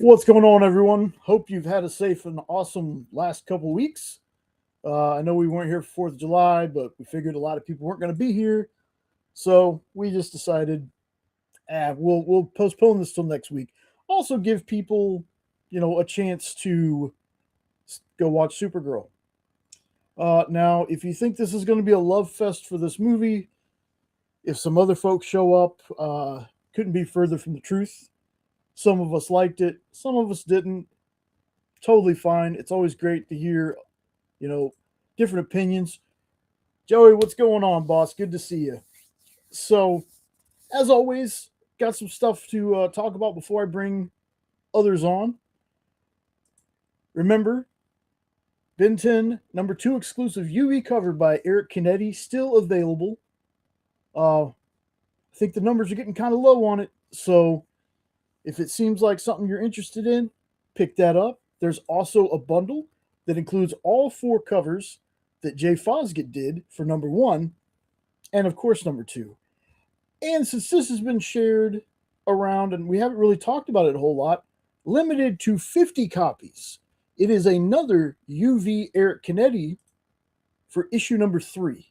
What's going on, everyone? Hope you've had a safe and awesome last couple weeks. I know we weren't here for 4th of July, but we figured a lot of people weren't going to be here. So we just decided, we'll postpone this till next week. Also give people, a chance to go watch Supergirl. Now, if you think this is going to be a love fest for this movie, if some other folks show up, couldn't be further from the truth. Some of us liked it, some of us didn't. Totally fine. It's always great to hear, you know, different opinions. Joey, what's going on, boss? Good to see you. So, as always, got some stuff to talk about before I bring others on. Remember, Ben 10 number 2 exclusive UV cover by Eric Canetti, still available. I think the numbers are getting kind of low on it, so if it seems like something you're interested in, pick that up. There's also a bundle that includes all 4 covers that Jay Fosgett did for number 1 and, of course, number 2. And since this has been shared around and we haven't really talked about it a whole lot, limited to 50 copies. It is another UV Eric Canetti for issue number 3.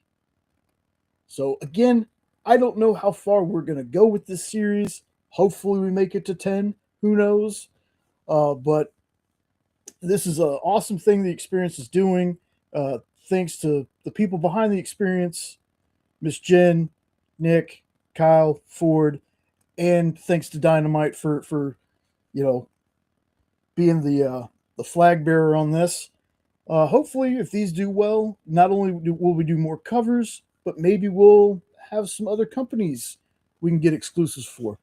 So, again, I don't know how far we're going to go with this series. Hopefully we make it to 10. Who knows? But this is an awesome thing the Experience is doing. Thanks to the people behind the Experience, Miss Jen, Nick, Kyle, Ford, and thanks to Dynamite for being the flag bearer on this. Hopefully, if these do well, not only will we do more covers, but maybe we'll have some other companies we can get exclusives for.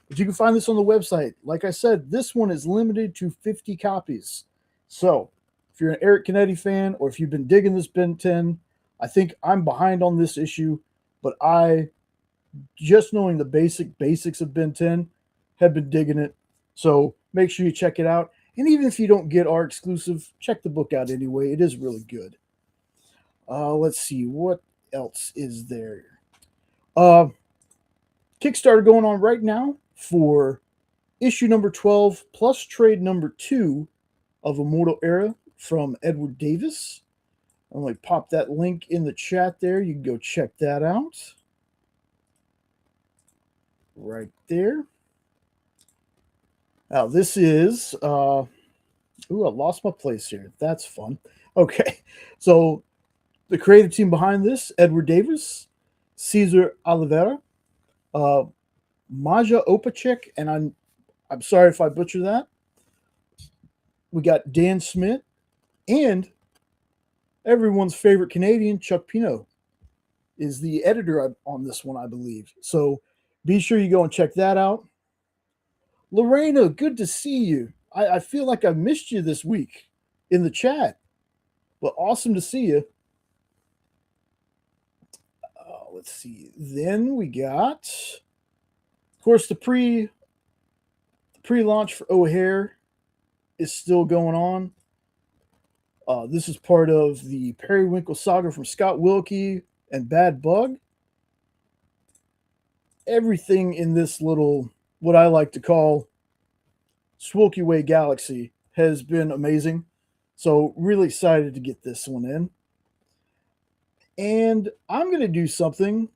But you can find this on the website. Like I said, this one is limited to 50 copies. So if you're an Eric Canetti fan or if you've been digging this Ben 10, I think I'm behind on this issue, but just knowing the basics of Ben 10, have been digging it. So make sure you check it out. And even if you don't get our exclusive, check the book out anyway. It is really good. Let's see, what else is there? Kickstarter going on right now for issue number 12 plus trade number 2 of Immortal Era from Edward Davis. I'm going to pop that link in the chat there. You can go check that out. Right there. Now, this is... I lost my place here. That's fun. Okay, so the creative team behind this, Edward Davis, Cesar Oliveira, Maja Opacek, and I'm sorry if I butcher that. We got Dan Smith and everyone's favorite Canadian, Chuck Pino, is the editor on this one, I believe. So be sure you go and check that out. Lorena, good to see you. I feel like I missed you this week in the chat, but awesome to see you. Let's see. Then we got, of course, the pre-launch for O'Hare is still going on. This is part of the Periwinkle saga from Scott Wilkie and Bad Bug. Everything in this little, what I like to call Swilky Way Galaxy, has been amazing. So really excited to get this one in. And I'm going to do something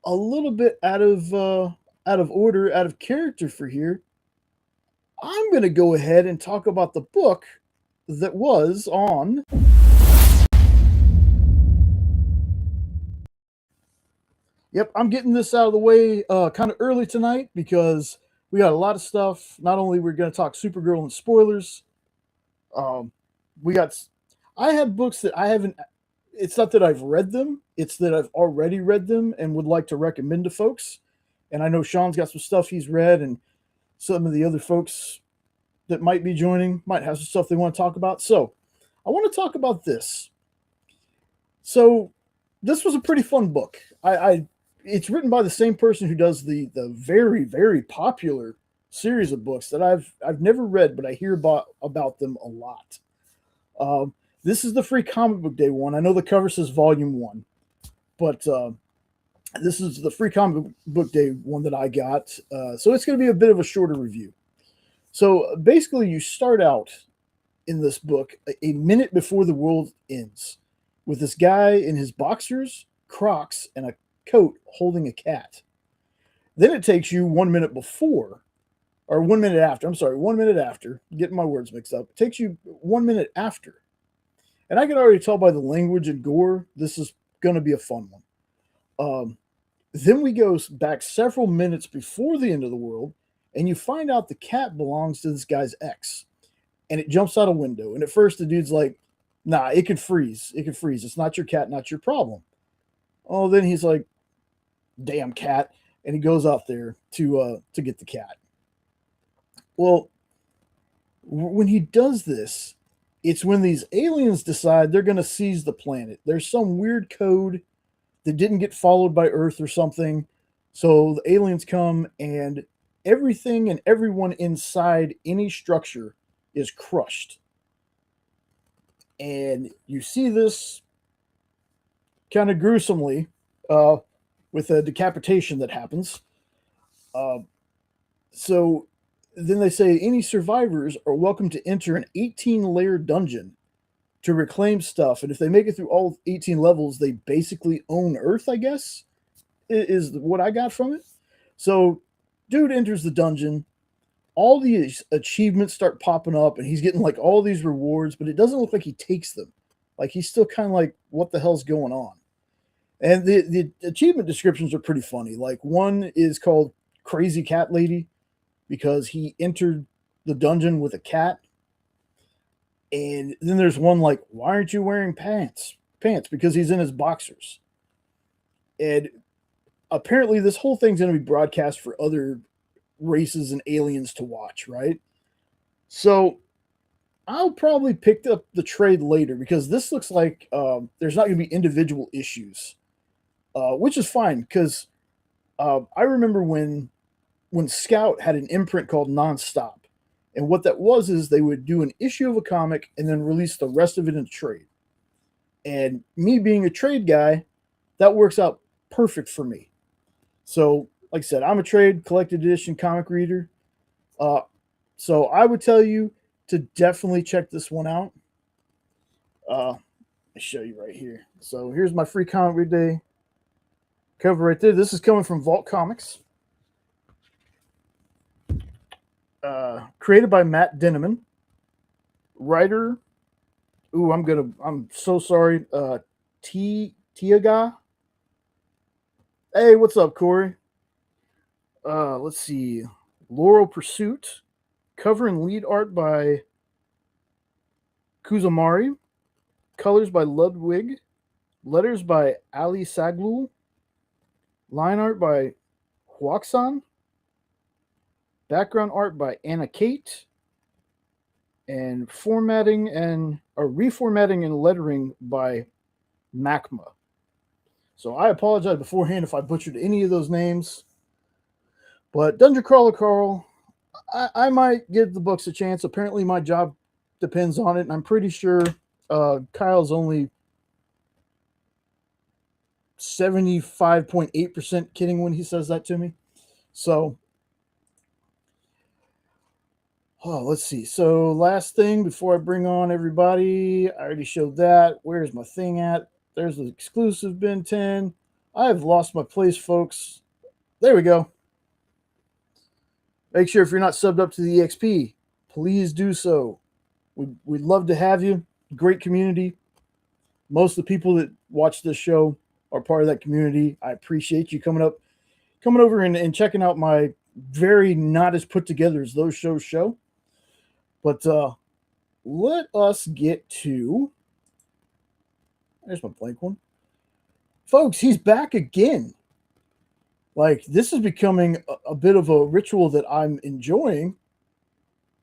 a little bit out of order, out of character for here. I'm going to go ahead and talk about the book that was on Yep, I'm getting this out of the way kind of early tonight because we got a lot of stuff. Not only we're going to talk Supergirl and spoilers, we got. I have books that I haven't. It's not that I've read them; it's that I've already read them and would like to recommend to folks. And I know Sean's got some stuff he's read, and some of the other folks that might be joining might have some stuff they want to talk about. So, I want to talk about this. So, this was a pretty fun book. It's written by the same person who does the very, very popular series of books that I've never read, but I hear about them a lot. This is the free comic book day one. I know the cover says volume 1, but this is the free comic book day one that I got. So it's going to be a bit of a shorter review. So basically, you start out in this book a minute before the world ends with this guy in his boxers, Crocs, and a coat holding a cat. Then it takes you 1 minute before, or 1 minute after. I'm sorry, 1 minute after. Getting my words mixed up. It takes you 1 minute after. And I can already tell by the language and gore, this is going to be a fun one. Then we go back several minutes before the end of the world, and you find out the cat belongs to this guy's ex. And it jumps out a window. And at first, the dude's like, nah, it could freeze. It could freeze. It's not your cat, not your problem. Oh, then he's like, damn cat. And he goes out there to get the cat. Well, when he does this, it's when these aliens decide they're going to seize the planet. There's some weird code that didn't get followed by Earth or something. So the aliens come and everything and everyone inside any structure is crushed. And you see this kind of gruesomely with a decapitation that happens. So then they say any survivors are welcome to enter an 18-layer dungeon to reclaim stuff. And if they make it through all 18 levels, they basically own Earth, I guess, is what I got from it. So dude enters the dungeon. All these achievements start popping up and he's getting like all these rewards, but it doesn't look like he takes them. Like he's still kind of like, what the hell's going on? And the achievement descriptions are pretty funny. Like one is called Crazy Cat Lady because he entered the dungeon with a cat. And then there's one like, why aren't you wearing pants? Pants, because he's in his boxers. And apparently this whole thing's going to be broadcast for other races and aliens to watch, right? So I'll probably pick up the trade later because this looks like there's not going to be individual issues, which is fine because I remember when Scout had an imprint called Nonstop. And what that was is they would do an issue of a comic and then release the rest of it in a trade. And me being a trade guy, that works out perfect for me. So, like I said, I'm a trade collected edition comic reader. So I would tell you to definitely check this one out. I'll show you right here. So here's my free comic read day cover right there. This is coming from Vault Comics. Created by Matt Dinneman. Writer, I'm so sorry. Tiaga. Hey, what's up, Corey? Let's see. Laurel Pursuit. Cover and lead art by Kuzamari. Colors by Ludwig. Letters by Ali Saglul. Line art by Huaxan. Background art by Anna Kate. And reformatting and lettering by Macma. So I apologize beforehand if I butchered any of those names. But Dungeon Crawler Carl, I might give the books a chance. Apparently my job depends on it, and I'm pretty sure Kyle's only 75.8% kidding when he says that to me. So, let's see. So last thing before I bring on everybody, I already showed that. Where's my thing at? There's the exclusive Ben 10. I have lost my place, folks. There we go. Make sure if you're not subbed up to the EXP, please do so. We'd love to have you. Great community. Most of the people that watch this show are part of that community. I appreciate you coming over and checking out my very not as put together as those shows show. But let us get to... There's my blank one. Folks, he's back again. Like, this is becoming a bit of a ritual that I'm enjoying.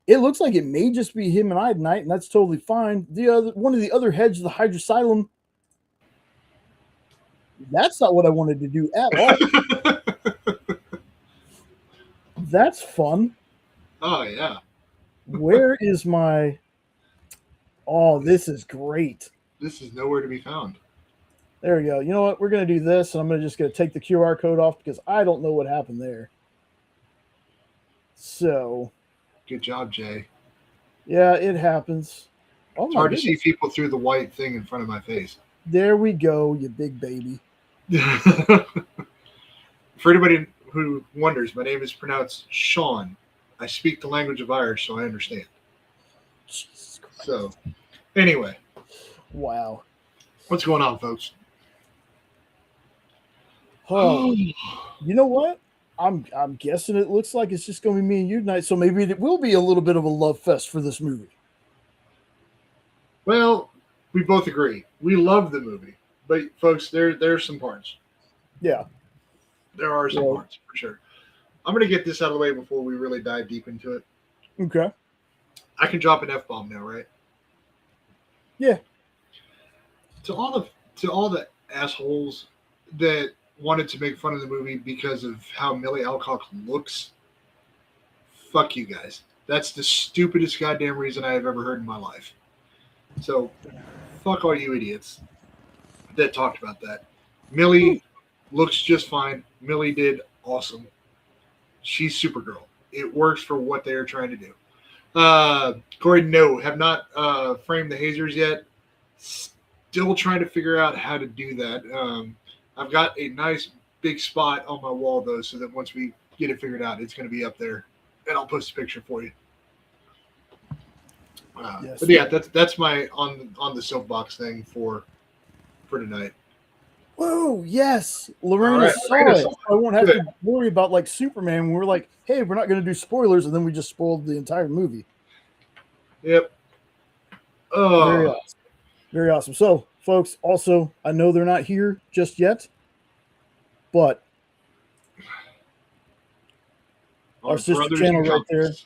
It looks like it may just be him and I tonight, and that's totally fine. One of the other heads of the Hydra Asylum, that's not what I wanted to do at all. That's fun. Oh, yeah. Where is my... Oh, this is great. This is nowhere to be found. There we go. You know what? We're going to do this, and I'm just going to take the QR code off because I don't know what happened there. So, Good job, Jay. Yeah, it happens. Oh It's my hard to see goodness. people through the white thing in front of my face. There we go, you big baby. For anybody who wonders, my name is pronounced Sean. I speak the language of Irish, so I understand. Jesus Christ. So, anyway, Wow. what's going on, folks? Oh, you know what? I'm guessing it looks like it's just going to be me and you tonight, so maybe it will be a little bit of a love fest for this movie. Well, we both agree. We love the movie. But, folks, there's some parts. Yeah. There are some parts, for sure. I'm going to get this out of the way before we really dive deep into it. Okay. I can drop an F-bomb now, right? Yeah. To all the assholes that wanted to make fun of the movie because of how Millie Alcock looks, fuck you guys. That's the stupidest goddamn reason I have ever heard in my life. So, fuck all you idiots that talked about that. Millie looks just fine. Millie did awesome. She's Supergirl. It works for what they are trying to do. Corey, no, have not framed the hazers yet. Still trying to figure out how to do that. I've got a nice big spot on my wall, though, so that once we get it figured out, it's going to be up there, and I'll post a picture for you. Yes. But yeah, that's my on the soapbox thing for tonight. Whoa, yes. Lorena All right, saw Lorena it. saw it. I won't have Good. to worry about like Superman. We're like, hey, we're not going to do spoilers, and then we just spoiled the entire movie. Yep. Very awesome. Very awesome. So, folks, also, I know they're not here just yet, but our sister brothers channel in right there. comics.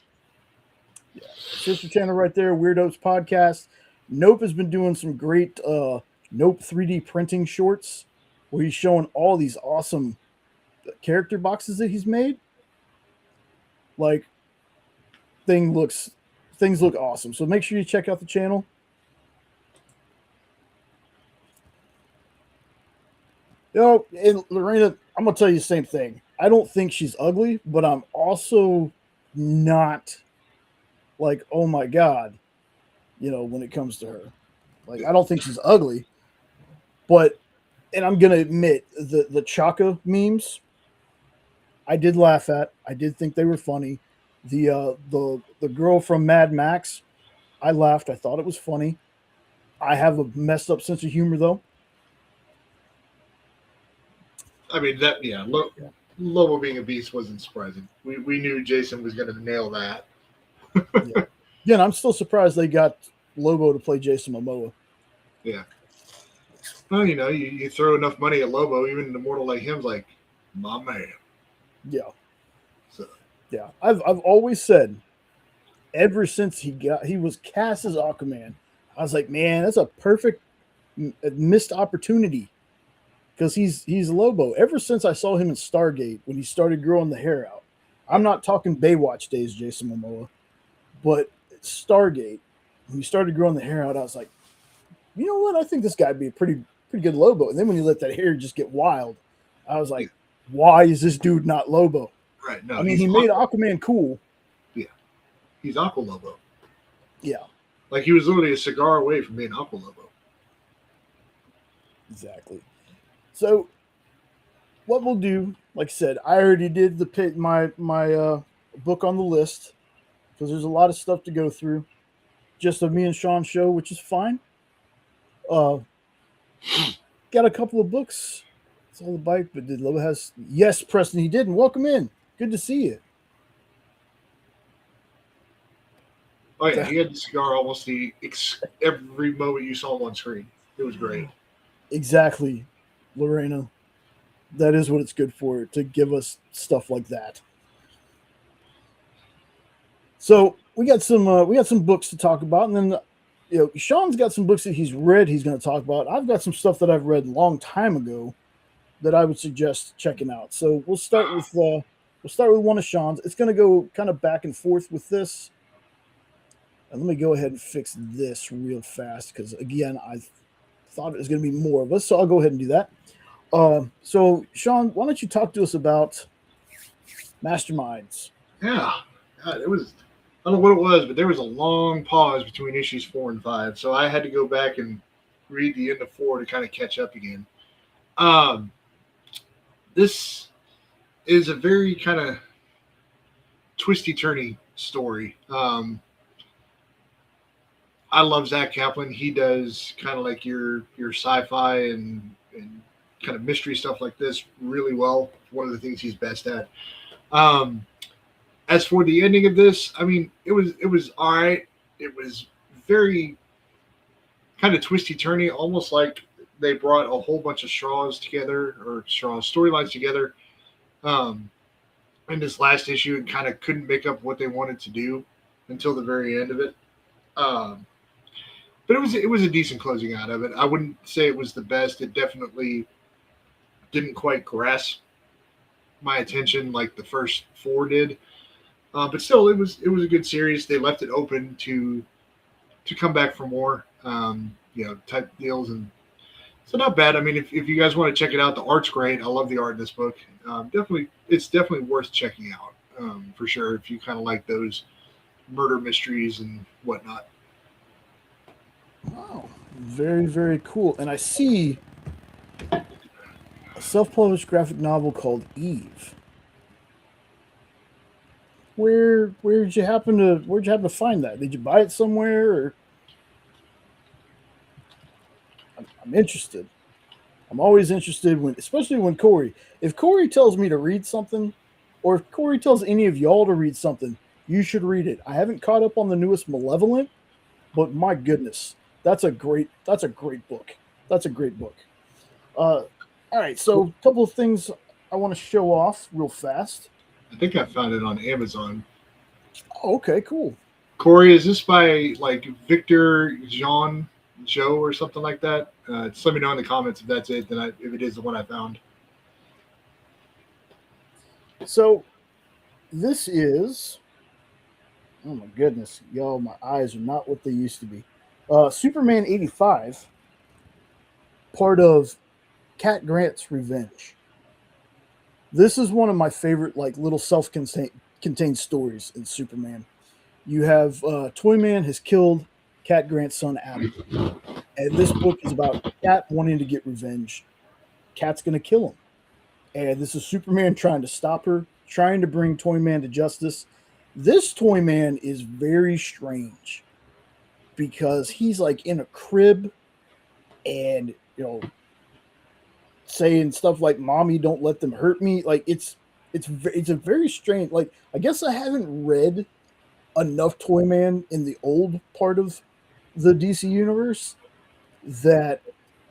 Yeah, sister channel right there, Weirdos Podcast. Nope has been doing some great Nope 3D printing shorts where he's showing all these awesome character boxes that he's made. Like, things look awesome. So make sure you check out the channel. You know, and Lorena, I'm gonna tell you the same thing. I don't think she's ugly, but I'm also not like, oh my god, you know, when it comes to her. Like, I don't think she's ugly, but and I'm gonna admit the Chaka memes I did laugh at. I did think they were funny. The girl from Mad Max, I laughed. I thought it was funny. I have a messed up sense of humor though. I mean that. Yeah, Lobo being a beast wasn't surprising. We knew Jason was going to nail that. Yeah. Again, I'm still surprised they got Lobo to play Jason Momoa. Yeah. Well, you know, you throw enough money at Lobo, even an immortal like him's like, my man. Yeah. So Yeah. I've always said, ever since he was cast as Aquaman, I was like, man, that's a perfect missed opportunity. Because he's Lobo. Ever since I saw him in Stargate when he started growing the hair out. I'm not talking Baywatch days, Jason Momoa, but Stargate, when he started growing the hair out, I was like, you know what? I think this guy'd be a pretty good Lobo. And then when you let that hair just get wild, I was like, why is this dude not Lobo? right. No, I mean, he made Aquaman cool. Yeah. He's Aqua Lobo. Yeah. Like he was literally a cigar away from being Aqua Lobo. Exactly. So what we'll do, like I said, I already did my book on the list because there's a lot of stuff to go through. Just a me and Sean show, which is fine. Got a couple of books. It's all the bike, but did Lobo has? Yes, Preston, he did. And welcome in. Good to see you. Oh yeah, he had the cigar almost every moment you saw him on screen. It was great. Exactly, Lorena. That is what it's good for, to give us stuff like that. So we got some books to talk about, and then Sean's got some books that he's read. He's going to talk about. I've got some stuff that I've read a long time ago that I would suggest checking out. So we'll start with one of Sean's. It's going to go kind of back and forth with this. And let me go ahead and fix this real fast because again, I thought it was going to be more of us, so I'll go ahead and do that. So Sean, why don't you talk to us about Masterminds? Yeah, God, it was I don't know what it was, but there was a long pause between issues 4 and 5, so I had to go back and read the end of 4 to kind of catch up again. Um, this is a very kind of twisty turny story. I love Zach Kaplan. He does kind of like your sci-fi and kind of mystery stuff like this really well. One of the things he's best at. Um, as for the ending of this, I mean, it was all right. It was very kind of twisty turny, almost like they brought a whole bunch of straws together or straw storylines together. Um, in this last issue, and kind of couldn't make up what they wanted to do until the very end of it. Um, but it was a decent closing out of it. I wouldn't say it was the best. It definitely didn't quite grasp my attention like the first 4 did. But still, it was a good series. They left it open to come back for more, type deals, and so not bad. I mean, if you guys want to check it out, the art's great. I love the art in this book. It's definitely worth checking out for sure if you kind of like those murder mysteries and whatnot. Wow, very very cool. And I see a self-published graphic novel called Eve. Where'd you happen to find that? Did you buy it somewhere? Or I'm interested. I'm always interested when, especially when Corey. If Corey tells me to read something, or if Corey tells any of y'all to read something, you should read it. I haven't caught up on the newest Malevolent, but my goodness, that's a great book. That's a great book. Uh, all right, so a couple of things I want to show off real fast. I think I found it on Amazon. Oh, okay, cool. Corey, is this by like Victor Jean Joe or something like that? Just let me know in the comments if that's it. If it is the one I found. So this is, oh my goodness, y'all, my eyes are not what they used to be. Superman 85, part of Cat Grant's Revenge. This is one of my favorite, like, little self-contained stories in Superman. You have Toyman has killed Cat Grant's son Adam, and this book is about Cat wanting to get revenge. Cat's gonna kill him, and this is Superman trying to stop her, trying to bring Toyman to justice. This Toyman is very strange because he's like in a crib and saying stuff like "Mommy, don't let them hurt me." Like it's a very strange. Like I guess I haven't read enough Toyman in the old part of the DC universe that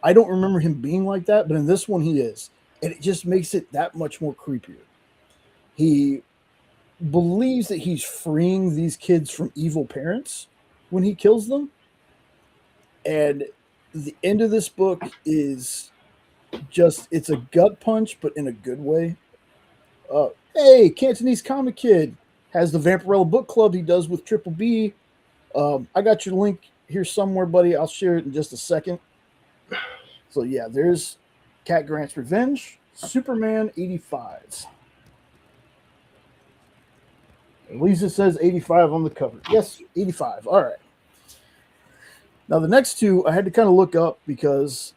I don't remember him being like that, but in this one he is, and it just makes it that much more creepier. He believes that he's freeing these kids from evil parents when he kills them, and the end of this book is just it's a gut punch, but in a good way. Hey, Cantonese Comic Kid has the Vampirella book club he does with Triple B. I got your link here somewhere, buddy. I'll share it in just a second. So yeah, there's Cat Grant's Revenge, Superman 85. At least it says 85 on the cover. Yes, 85. All right. Now the next two I had to kind of look up because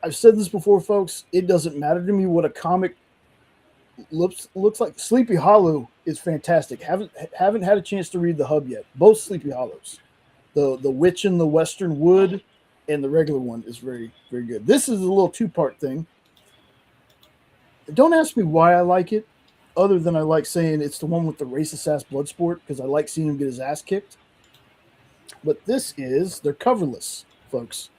I've said this before, folks. It doesn't matter to me what a comic looks like. Sleepy Hollow is fantastic. Haven't had a chance to read the hub yet. Both Sleepy Hollows, the Witch in the Western Wood, and the regular one is very very good. This is a little 2-part thing. Don't ask me why I like it, other than I like saying it's the one with the racist ass Bloodsport because I like seeing him get his ass kicked. But this is they're coverless, folks.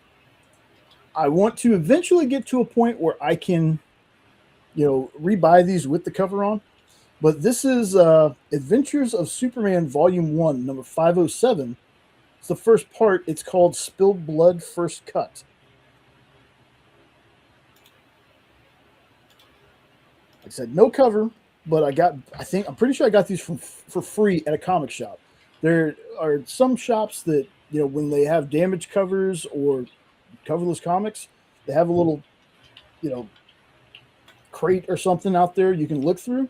I want to eventually get to a point where I can, rebuy these with the cover on. But this is Adventures of Superman Volume 1, number 507. It's the first part. It's called Spilled Blood First Cut. Like I said, no cover, but I'm pretty sure I got these for free at a comic shop. There are some shops that, when they have damaged covers or coverless comics, they have a little, crate or something out there you can look through,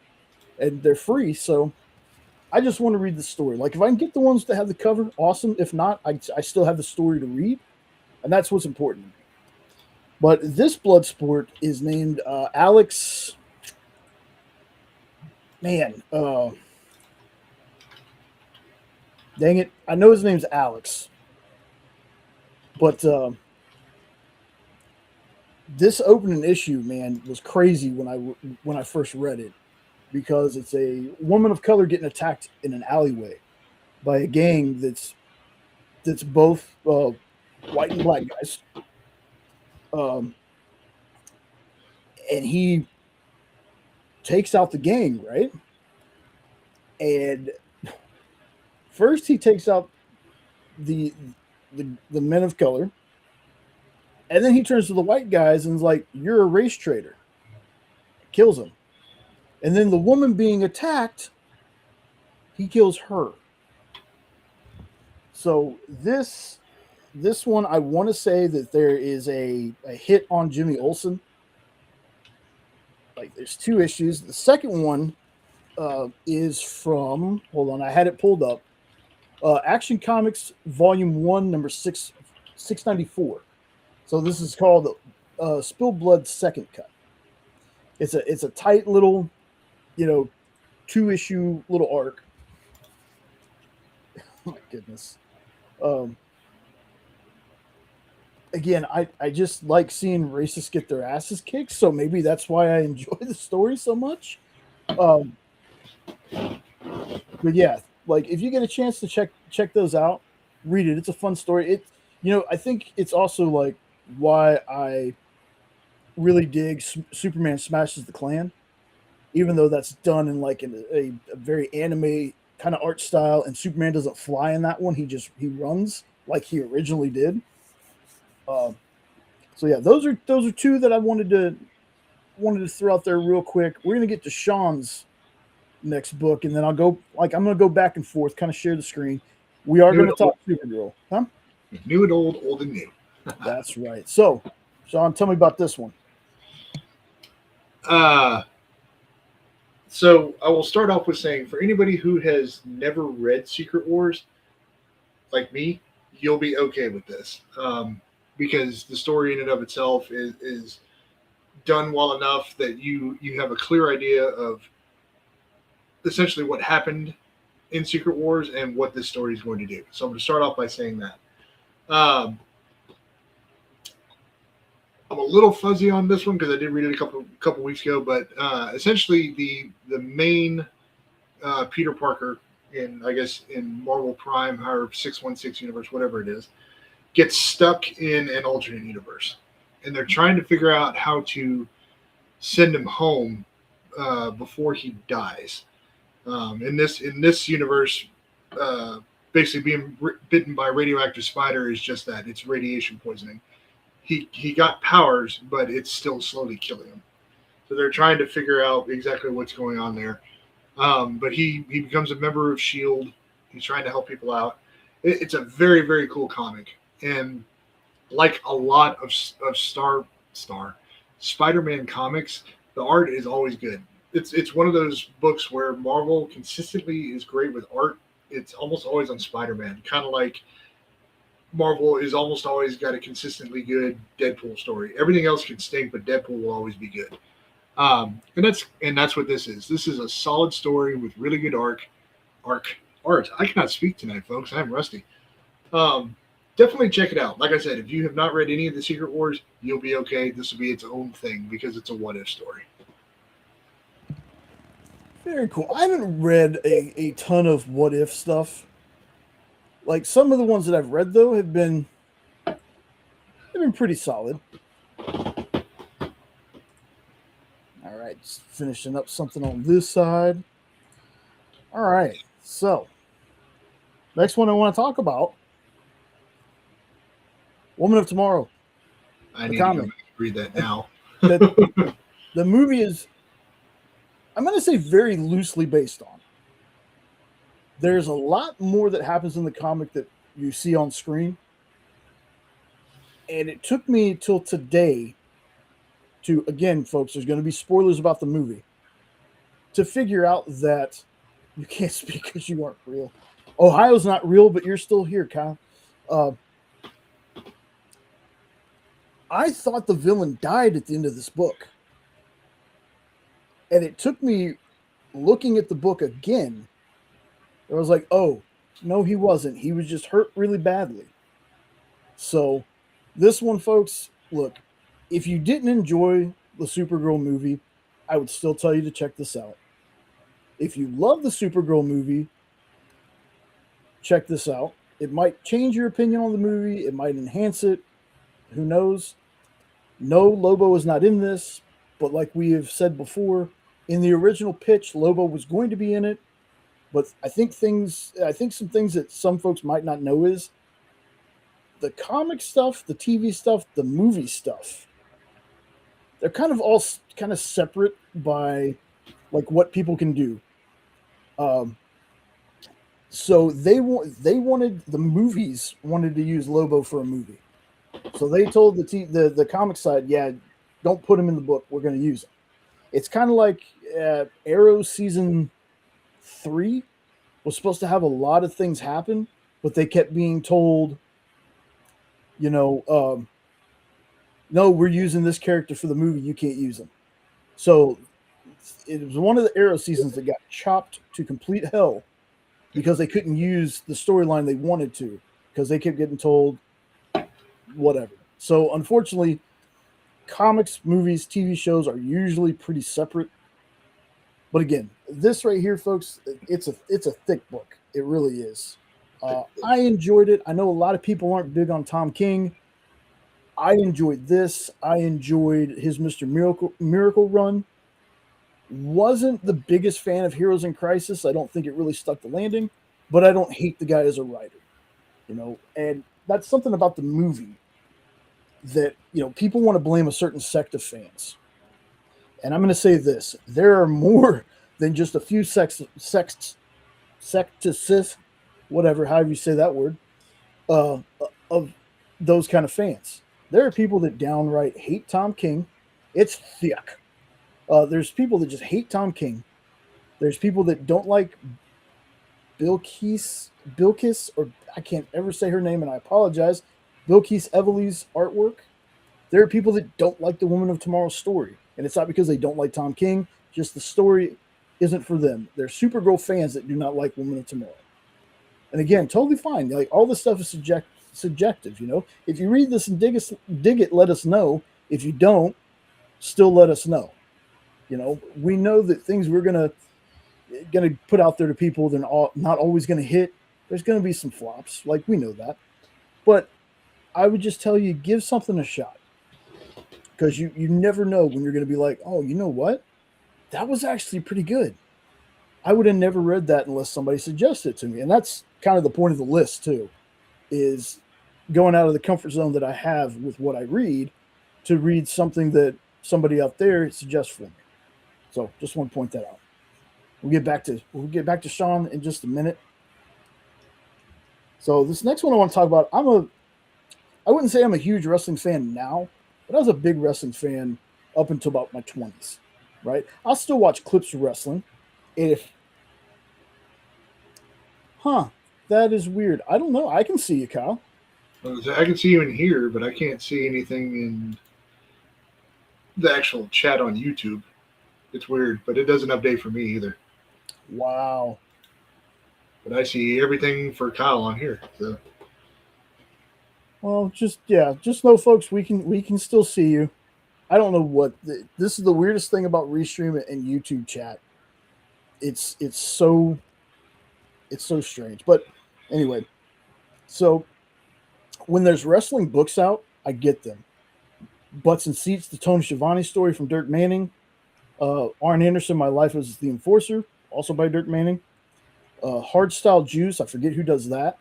and they're free. So I just want to read the story. Like if I can get the ones that have the cover, awesome. If not, I still have the story to read, and that's what's important to me. But this blood sport is named Alex. Man, dang it! I know his name's Alex, but this opening issue, man, was crazy when I first read it because it's a woman of color getting attacked in an alleyway by a gang that's both white and black guys. Um, and he takes out the gang, right? And first he takes out the the men of color, and then he turns to the white guys and is like, "You're a race traitor." Kills him, and then the woman being attacked, he kills her. So this one, I want to say that there is a hit on Jimmy Olsen. Like there's two issues. The second one is from, hold on, I had it pulled up. Action Comics Volume 1, number 694. So this is called Spill Blood Second Cut. It's a tight little, you know, two issue little arc. Oh my goodness. Um, Again, I just like seeing racists get their asses kicked, so maybe that's why I enjoy the story so much. Um, but yeah, like if you get a chance to check those out, read it. It's a fun story. I think it's also like why I really dig Superman Smashes the Klan, even though that's done in like a very anime kind of art style, and Superman doesn't fly in that one. He runs like he originally did. Um, so yeah, those are two that I wanted to throw out there real quick. We're gonna get to Sean's next book, and then I'm gonna go back and forth, kind of share the screen. We are New gonna and old, talk Supergirl, huh? new and old and new. That's right. So, Sean, tell me about this one. Uh, so I will start off with saying, for anybody who has never read Secret Wars, like me, you'll be okay with this, because the story in and of itself is done well enough that you have a clear idea of essentially what happened in Secret Wars and what this story is going to do. So I'm going to start off by saying that. Um, I'm a little fuzzy on this one because I did read it a couple weeks ago, but essentially the main Peter Parker in Marvel Prime or 616 universe, whatever it is, gets stuck in an alternate universe, and they're trying to figure out how to send him home before he dies. In this universe, basically being bitten by a radioactive spider is just that. It's radiation poisoning. He got powers, but it's still slowly killing him. So they're trying to figure out exactly what's going on there. But he becomes a member of Shield. He's trying to help people out. It's a very, very cool comic, and like a lot of Spider-Man comics, the art is always good. It's one of those books where Marvel consistently is great with art. It's almost always on Spider-Man, kind of like Marvel is almost always got a consistently good Deadpool story. Everything else can stink, but Deadpool will always be good. And that's what this is. This is a solid story with really good art. I cannot speak tonight, folks. I'm rusty. Definitely check it out. Like I said, if you have not read any of the Secret Wars, you'll be okay. This will be its own thing because it's a what if story. Very cool. I haven't read a ton of what if stuff. Like some of the ones that I've read though they've been pretty solid. All right, just finishing up something on this side. All right, so next one I want to talk about, Woman of Tomorrow. I The need to go comic. back and read that now. The movie is, I'm going to say, very loosely based on. There's a lot more that happens in the comic that you see on screen. And it took me till today again, folks, there's going to be spoilers about the movie, to figure out that You can't speak because you aren't real. Ohio's not real, but you're still here, Kyle. Uh, I thought the villain died at the end of this book. And it took me looking at the book again. I was like, oh, no, he wasn't. He was just hurt really badly. So, this one, folks, look, if you didn't enjoy the Supergirl movie, I would still tell you to check this out. If you love the Supergirl movie, check this out. It might change your opinion on the movie, it might enhance it. Who knows? No, Lobo is not in this, but like we have said before, in the original pitch, Lobo was going to be in it. But I think some things that some folks might not know is the comic stuff, the TV stuff, the movie stuff. They're kind of all kind of separate by like what people can do. Um, so they wanted the movies wanted to use Lobo for a movie. So they told the comic side, yeah, don't put him in the book. We're going to use him. It's kind of like Arrow season 3 was supposed to have a lot of things happen, but they kept being told, no, we're using this character for the movie. You can't use him. So it was one of the Arrow seasons that got chopped to complete hell because they couldn't use the storyline they wanted to because they kept getting told whatever. So unfortunately, comics, movies, TV shows are usually pretty separate. But again, this right here, folks, it's a thick book. It really is. I enjoyed it. I know a lot of people aren't big on Tom King. I enjoyed this. I enjoyed his Mr. Miracle run. Wasn't the biggest fan of Heroes in Crisis. I don't think it really stuck the landing, but I don't hate the guy as a writer. And that's something about the movie that, people want to blame a certain sect of fans. And I'm going to say this. There are more than just a few sects, whatever, however you say that word, of those kind of fans. There are people that downright hate Tom King. It's thick. There's people that just hate Tom King. There's people that don't like Bilquis, or I can't ever say her name, and I apologize. Bilquis Evely's artwork. There are people that don't like the Woman of Tomorrow's story, and it's not because they don't like Tom King. Just the story isn't for them. They're Supergirl fans that do not like Woman of Tomorrow. And again, totally fine. Like all this stuff is subjective. If you read this and dig it, let us know. If you don't, still let us know. We know that things we're gonna put out there to people, they're not always gonna hit. There's gonna be some flops, like we know that. But I would just tell you, give something a shot, because you never know when you're gonna be like, oh, you know what? That was actually pretty good. I would have never read that unless somebody suggested it to me, and that's kind of the point of the list too, is going out of the comfort zone that I have with what I read to read something that somebody out there suggests for me. So just want to point that out. We'll get back to Sean in just a minute. So this next one I want to talk about, I wouldn't say I'm a huge wrestling fan now, but I was a big wrestling fan up until about my 20s, right? I'll still watch clips of wrestling. That is weird. I don't know. I can see you, Kyle. I can see you in here, but I can't see anything in the actual chat on YouTube. It's weird, but it doesn't update for me either. Wow. But I see everything for Kyle on here. So. Well, just know, folks, we can still see you. I don't know what this is the weirdest thing about Restream and YouTube chat. It's so strange. But anyway, so when there's wrestling books out, I get them. Butts and Seats, the Tony Schiavone story from Dirk Manning. Arn Anderson, My Life as the Enforcer, also by Dirk Manning. Hardstyle Juice, I forget who does that.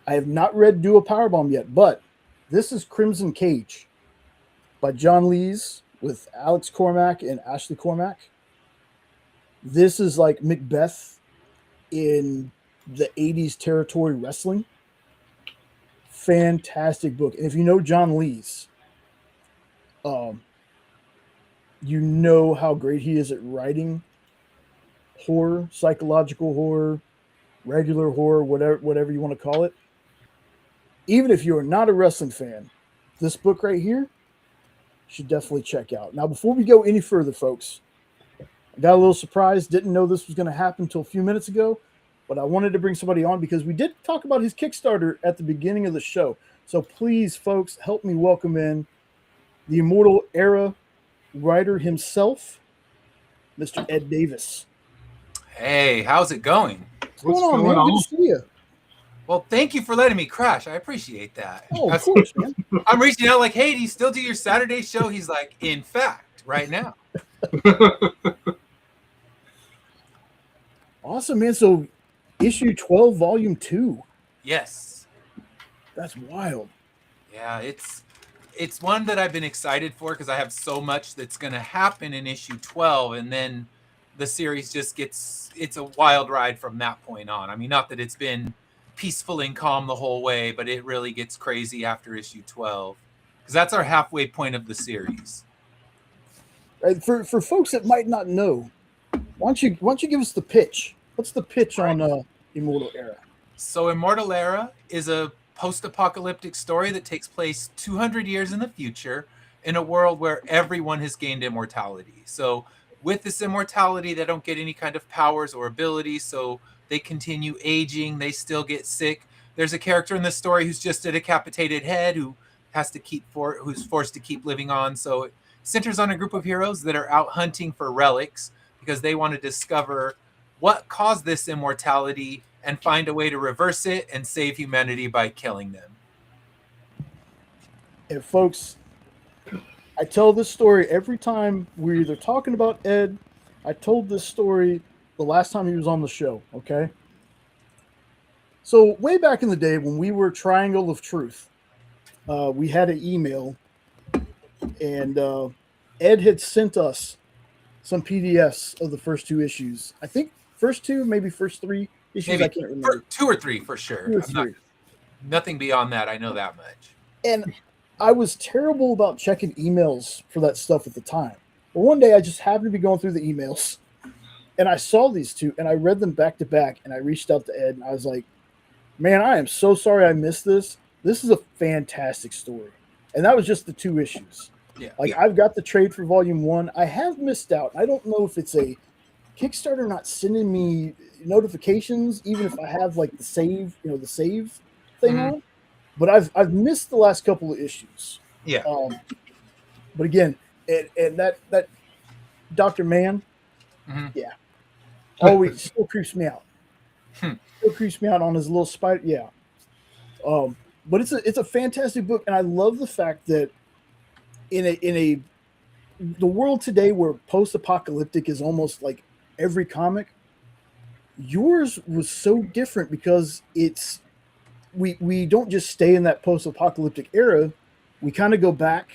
I have not read Do a Powerbomb yet, but this is Crimson Cage by John Lees with Alex Cormack and Ashley Cormack. This is like Macbeth in the 80s territory wrestling. Fantastic book. And if you know John Lees, you know how great he is at writing horror, psychological horror, regular horror, whatever you want to call it. Even if you are not a wrestling fan, this book right here you should definitely check out. Now, before we go any further, folks, I got a little surprised. Didn't know this was going to happen until a few minutes ago, but I wanted to bring somebody on because we did talk about his Kickstarter at the beginning of the show. So please, folks, help me welcome in the Immortal Era writer himself, Mr. Ed Davis. Hey, how's it going? What's going on, man? Good to see you. Well, thank you for letting me crash. I appreciate that. Oh, of course, man. I'm reaching out like, hey, do you still do your Saturday show? He's like, in fact, right now. Awesome, man. So issue 12, volume 2. Yes. That's wild. Yeah, it's one that I've been excited for because I have so much that's going to happen in issue 12, and then the series just it's a wild ride from that point on. I mean, not that it's been peaceful and calm the whole way, but it really gets crazy after issue 12 because that's our halfway point of the series. For folks that might not know, why don't you give us the pitch? What's the pitch on Immortal Era? So Immortal Era is a post-apocalyptic story that takes place 200 years in the future in a world where everyone has gained immortality. So with this immortality, they don't get any kind of powers or abilities, so they continue aging, they still get sick. There's a character in this story who's just a decapitated head who has to who's forced to keep living on. So it centers on a group of heroes that are out hunting for relics because they want to discover what caused this immortality and find a way to reverse it and save humanity by killing them. And folks, I tell this story every time we're either talking about Ed. I told this story the last time he was on the show, okay? So way back in the day when we were Triangle of Truth, we had an email, and Ed had sent us some PDFs of the first 2 issues. I think first 2, maybe first 3 issues. Maybe I can't remember. 2 or 3 for sure. 2 or 3. Nothing beyond that. I know that much. And I was terrible about checking emails for that stuff at the time. But one day I just happened to be going through the emails, and I saw these 2, and I read them back to back, and I reached out to Ed, and I was like, man, I am so sorry I missed this. This is a fantastic story. And that was just the 2 issues. Yeah. I've got the trade for volume 1. I have missed out. I don't know if it's a Kickstarter not sending me notifications, even if I have like the save thing on. But I've missed the last couple of issues. Yeah. But again, and that Dr. Mann, yeah, always still creeps me out. Still creeps me out on his little spider. Yeah. But it's a fantastic book, and I love the fact that in the world today where post-apocalyptic is almost like every comic, yours was so different because we don't just stay in that post-apocalyptic era. We kind of go back.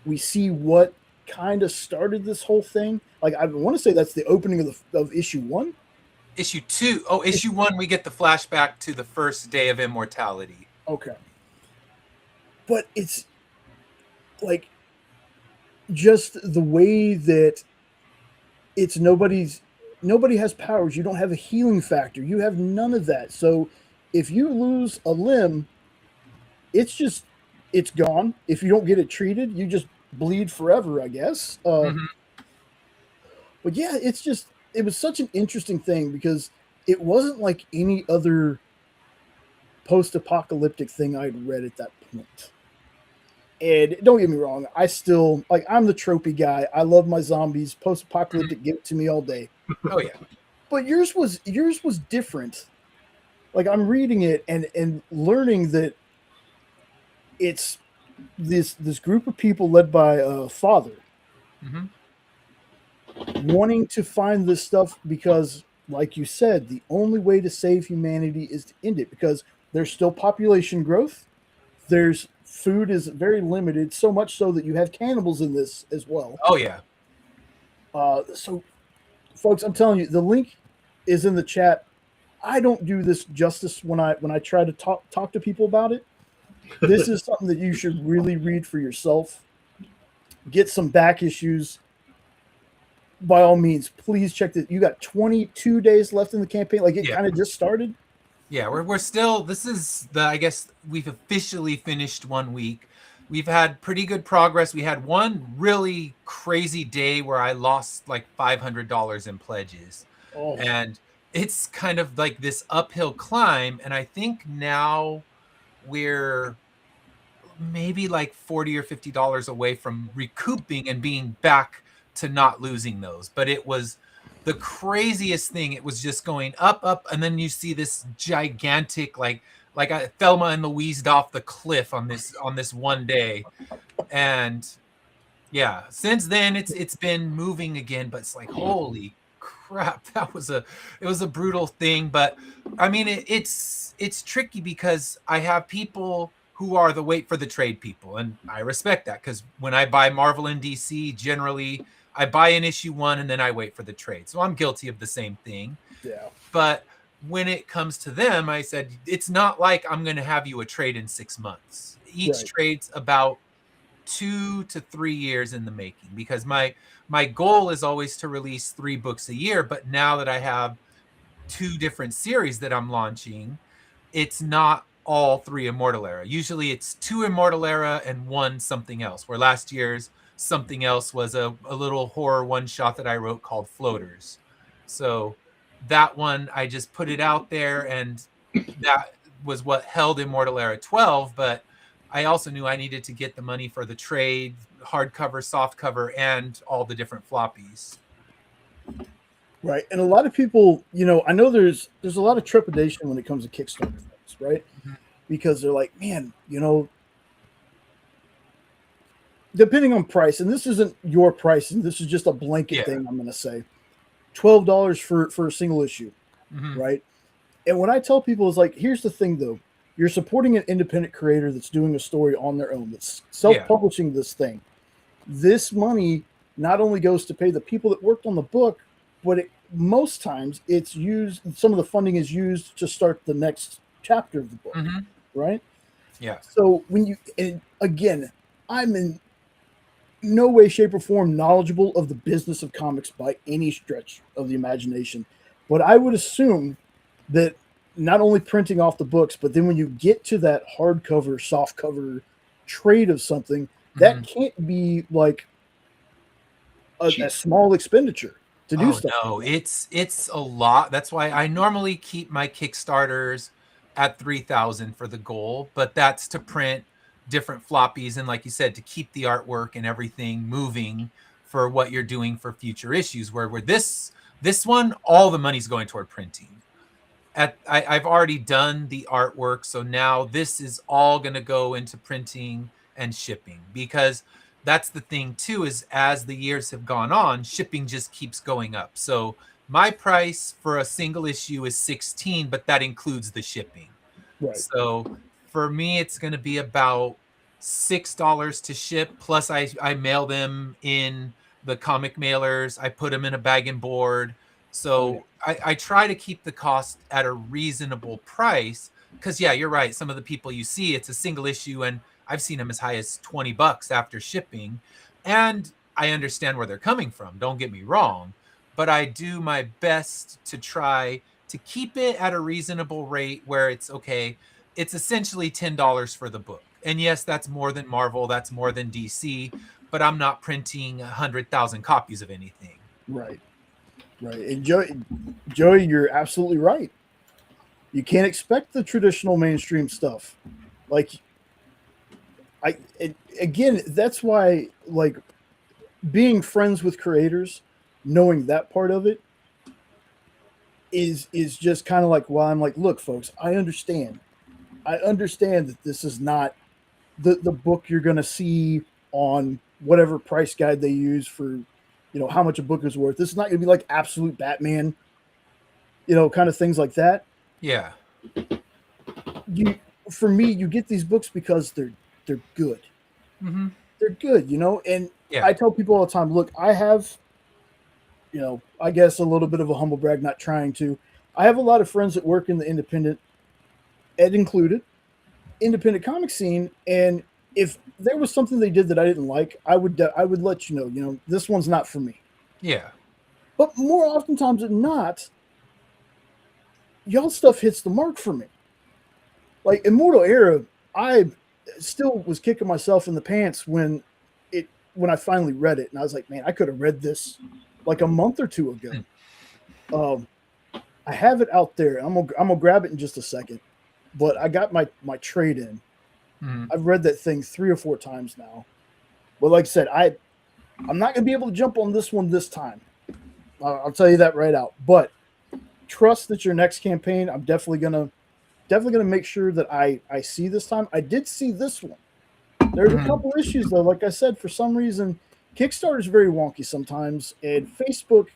We see what kind of started this whole thing. Like, I want to say that's the opening of issue 1. Issue 2. Oh, issue 1, we get the flashback to the first day of immortality. Okay. But it's like just the way that it's nobody has powers. You don't have a healing factor. You have none of that. So if you lose a limb, it's gone. If you don't get it treated, you just bleed forever, I guess. But yeah, it was such an interesting thing because it wasn't like any other post-apocalyptic thing I'd read at that point. And don't get me wrong, I still I'm the tropey guy. I love my zombies. Post-apocalyptic, give it to me all day. Oh yeah. But yours was different. Like, I'm reading it and learning that it's this group of people led by a father wanting to find this stuff because, like you said, the only way to save humanity is to end it because there's still population growth. There's food is very limited, so much so that you have cannibals in this as well. Oh yeah. So, folks, I'm telling you, the link is in the chat. I don't do this justice when I try to talk to people about it. This is something that you should really read for yourself. Get some back issues. by all means, please check that. You got 22 days left in the campaign. Like, it Yeah. kind of just started. Yeah, we're still, this is the, I guess we've officially finished 1 week. We've had pretty good progress. We had one really crazy day where I lost like $500 in pledges. Oh, And it's kind of like this uphill climb. And I think now we're maybe like $40 or $50 away from recouping and being back to not losing those. But it was the craziest thing. It was just going up, up, and then you see this gigantic, like Thelma and Louise off the cliff on this one day. And yeah, since then it's been moving again, but it's like, holy crap, it was a brutal thing. But I mean, it's tricky because I have people who are the wait for the trade people, and I respect that, because when I buy Marvel and DC, generally I buy an issue 1 and then I wait for the trade. So I'm guilty of the same thing. yeah. But when it comes to them, I said, it's not like I'm going to have you a trade in 6 months. Each Right. trade's about 2 to 3 years in the making, because my goal is always to release 3 books a year. But now that I have 2 different series that I'm launching, it's not all 3 Immortal Era. Usually it's 2 Immortal Era and 1 something else, where last year's something else was a little horror one-shot that I wrote called Floaters. So that one, I just put it out there, and that was what held Immortal Era 12. But I also knew I needed to get the money for the trade, hardcover, softcover, and all the different floppies. Right. And a lot of people, I know there's a lot of trepidation when it comes to Kickstarter things, right? Mhm. Because they're like, man, depending on price, and this isn't your price, and this is just a blanket Yeah. thing I'm going to say, $12 for a single issue, Mhm. right? And what I tell people is like, here's the thing though, you're supporting an independent creator that's doing a story on their own, that's self-publishing this thing. This money not only goes to pay the people that worked on the book, but most times it's used, some of the funding is used to start the next chapter of the book, Mhm. right? Yeah. So and again, I'm in no way, shape, or form knowledgeable of the business of comics by any stretch of the imagination. But I would assume that not only printing off the books, but then when you get to that hardcover, softcover trade of something, that can't be like a small expenditure to do stuff. No, like that. it's a lot. That's why I normally keep my Kickstarters at 3,000 for the goal, but that's to print different floppies, and like you said, to keep the artwork and everything moving for what you're doing for future issues. Where this one, all the money's going toward printing. I've already done the artwork, so now this is all going to go into printing and shipping, because that's the thing too, is as the years have gone on, shipping just keeps going up. So my price for a single issue is 16, but that includes the shipping. Right. So for me, it's going to be about $6 to ship, plus I mail them in the comic mailers. I put them in a bag and board. So I try to keep the cost at a reasonable price, because yeah, you're right. Some of the people you see, it's a single issue, and I've seen them as high as $20 after shipping. And I understand where they're coming from. Don't get me wrong, but I do my best to try to keep it at a reasonable rate where it's okay. It's essentially $10 for the book. And yes, that's more than Marvel, that's more than DC, but I'm not printing 100,000 copies of anything. Right. Right. And Joey, you're absolutely right. You can't expect the traditional mainstream stuff. Like, again, that's why, like, being friends with creators, knowing that part of it is just kind of like, why I'm like, look, folks, I understand that this is not the book you're going to see on whatever price guide they use for, how much a book is worth. This is not going to be like Absolute Batman, kind of things like that. Yeah. For me, you get these books because they're good. Mm-hmm. They're good, and Yeah. I tell people all the time, look, I have, I guess a little bit of a humble brag, not trying to. I have a lot of friends that work in the independent, Ed included, independent comic scene, and if there was something they did that I didn't like, I would let you know. This one's not for me. Yeah. But more oftentimes than not, y'all stuff hits the mark for me. Like Immortal Era, I still was kicking myself in the pants when I finally read it, and I was like, man, I could have read this like a month or two ago. I have it out there. I'm gonna grab it in just a second, but I got my trade in. I've read that thing 3 or 4 times now, but like I said, I'm not gonna be able to jump on this one this time. I'll tell you that right out. But trust that your next campaign, I'm definitely gonna make sure that I see this time. I did see this one. There's a couple issues though. Like I said, for some reason, Kickstarter is very wonky sometimes, and Facebook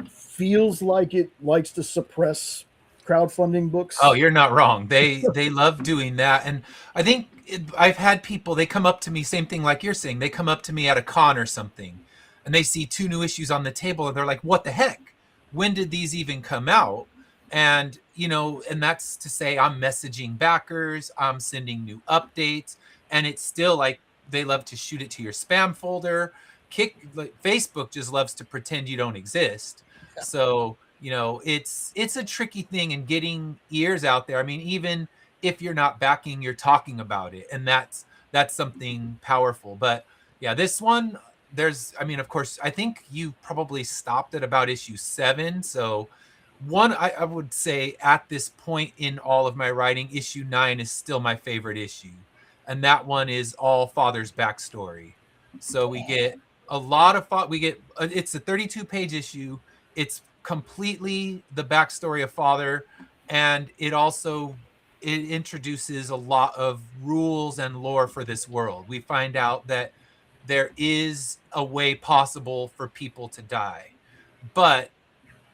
feels like it likes to suppress crowdfunding books. Oh, you're not wrong. They love doing that, and I think I've had people. They come up to me, same thing like you're saying. They come up to me at a con or something, and they see 2 new issues on the table, and they're like, "What the heck? When did these even come out?" And and that's to say, I'm messaging backers, I'm sending new updates, and it's still like they love to shoot it to your spam folder. Facebook just loves to pretend you don't exist. Yeah. So it's a tricky thing in getting ears out there. I mean, even if you're not backing, you're talking about it, and that's something powerful. But yeah, this one, of course, I think you probably stopped at about issue 7. So I would say at this point in all of my writing, issue 9 is still my favorite issue, and that one is all Father's backstory. So we get a lot of it's a 32-page issue. It's completely the backstory of Father, and it introduces a lot of rules and lore for this world. We find out that there is a way possible for people to die, but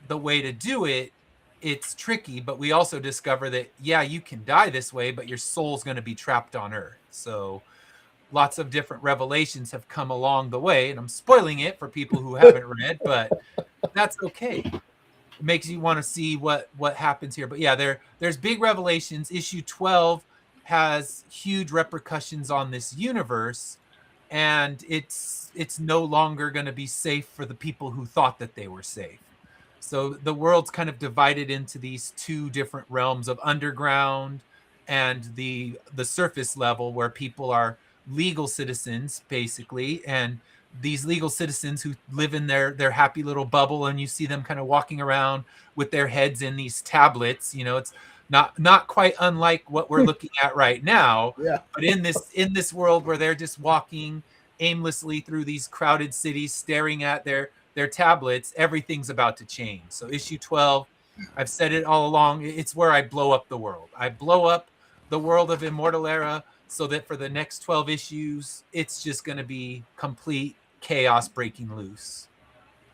the way to do it's tricky. But we also discover that, yeah, you can die this way, but your soul's going to be trapped on Earth. So lots of different revelations have come along the way, and I'm spoiling it for people who haven't read, but that's okay. It makes you want to see what happens here. But yeah, there's big revelations. Issue 12 has huge repercussions on this universe, and it's no longer going to be safe for the people who thought that they were safe. So the world's kind of divided into these 2 different realms of underground and the surface level, where people are legal citizens, basically, and these legal citizens who live in their happy little bubble, and you see them kind of walking around with their heads in these tablets. It's not quite unlike what we're looking at right now. Yeah. But in this world where they're just walking aimlessly through these crowded cities, staring at their tablets, everything's about to change. So issue 12, I've said it all along, it's where I blow up the world. I blow up the world of Immortal Era, so that for the next 12 issues, it's just going to be complete chaos breaking loose.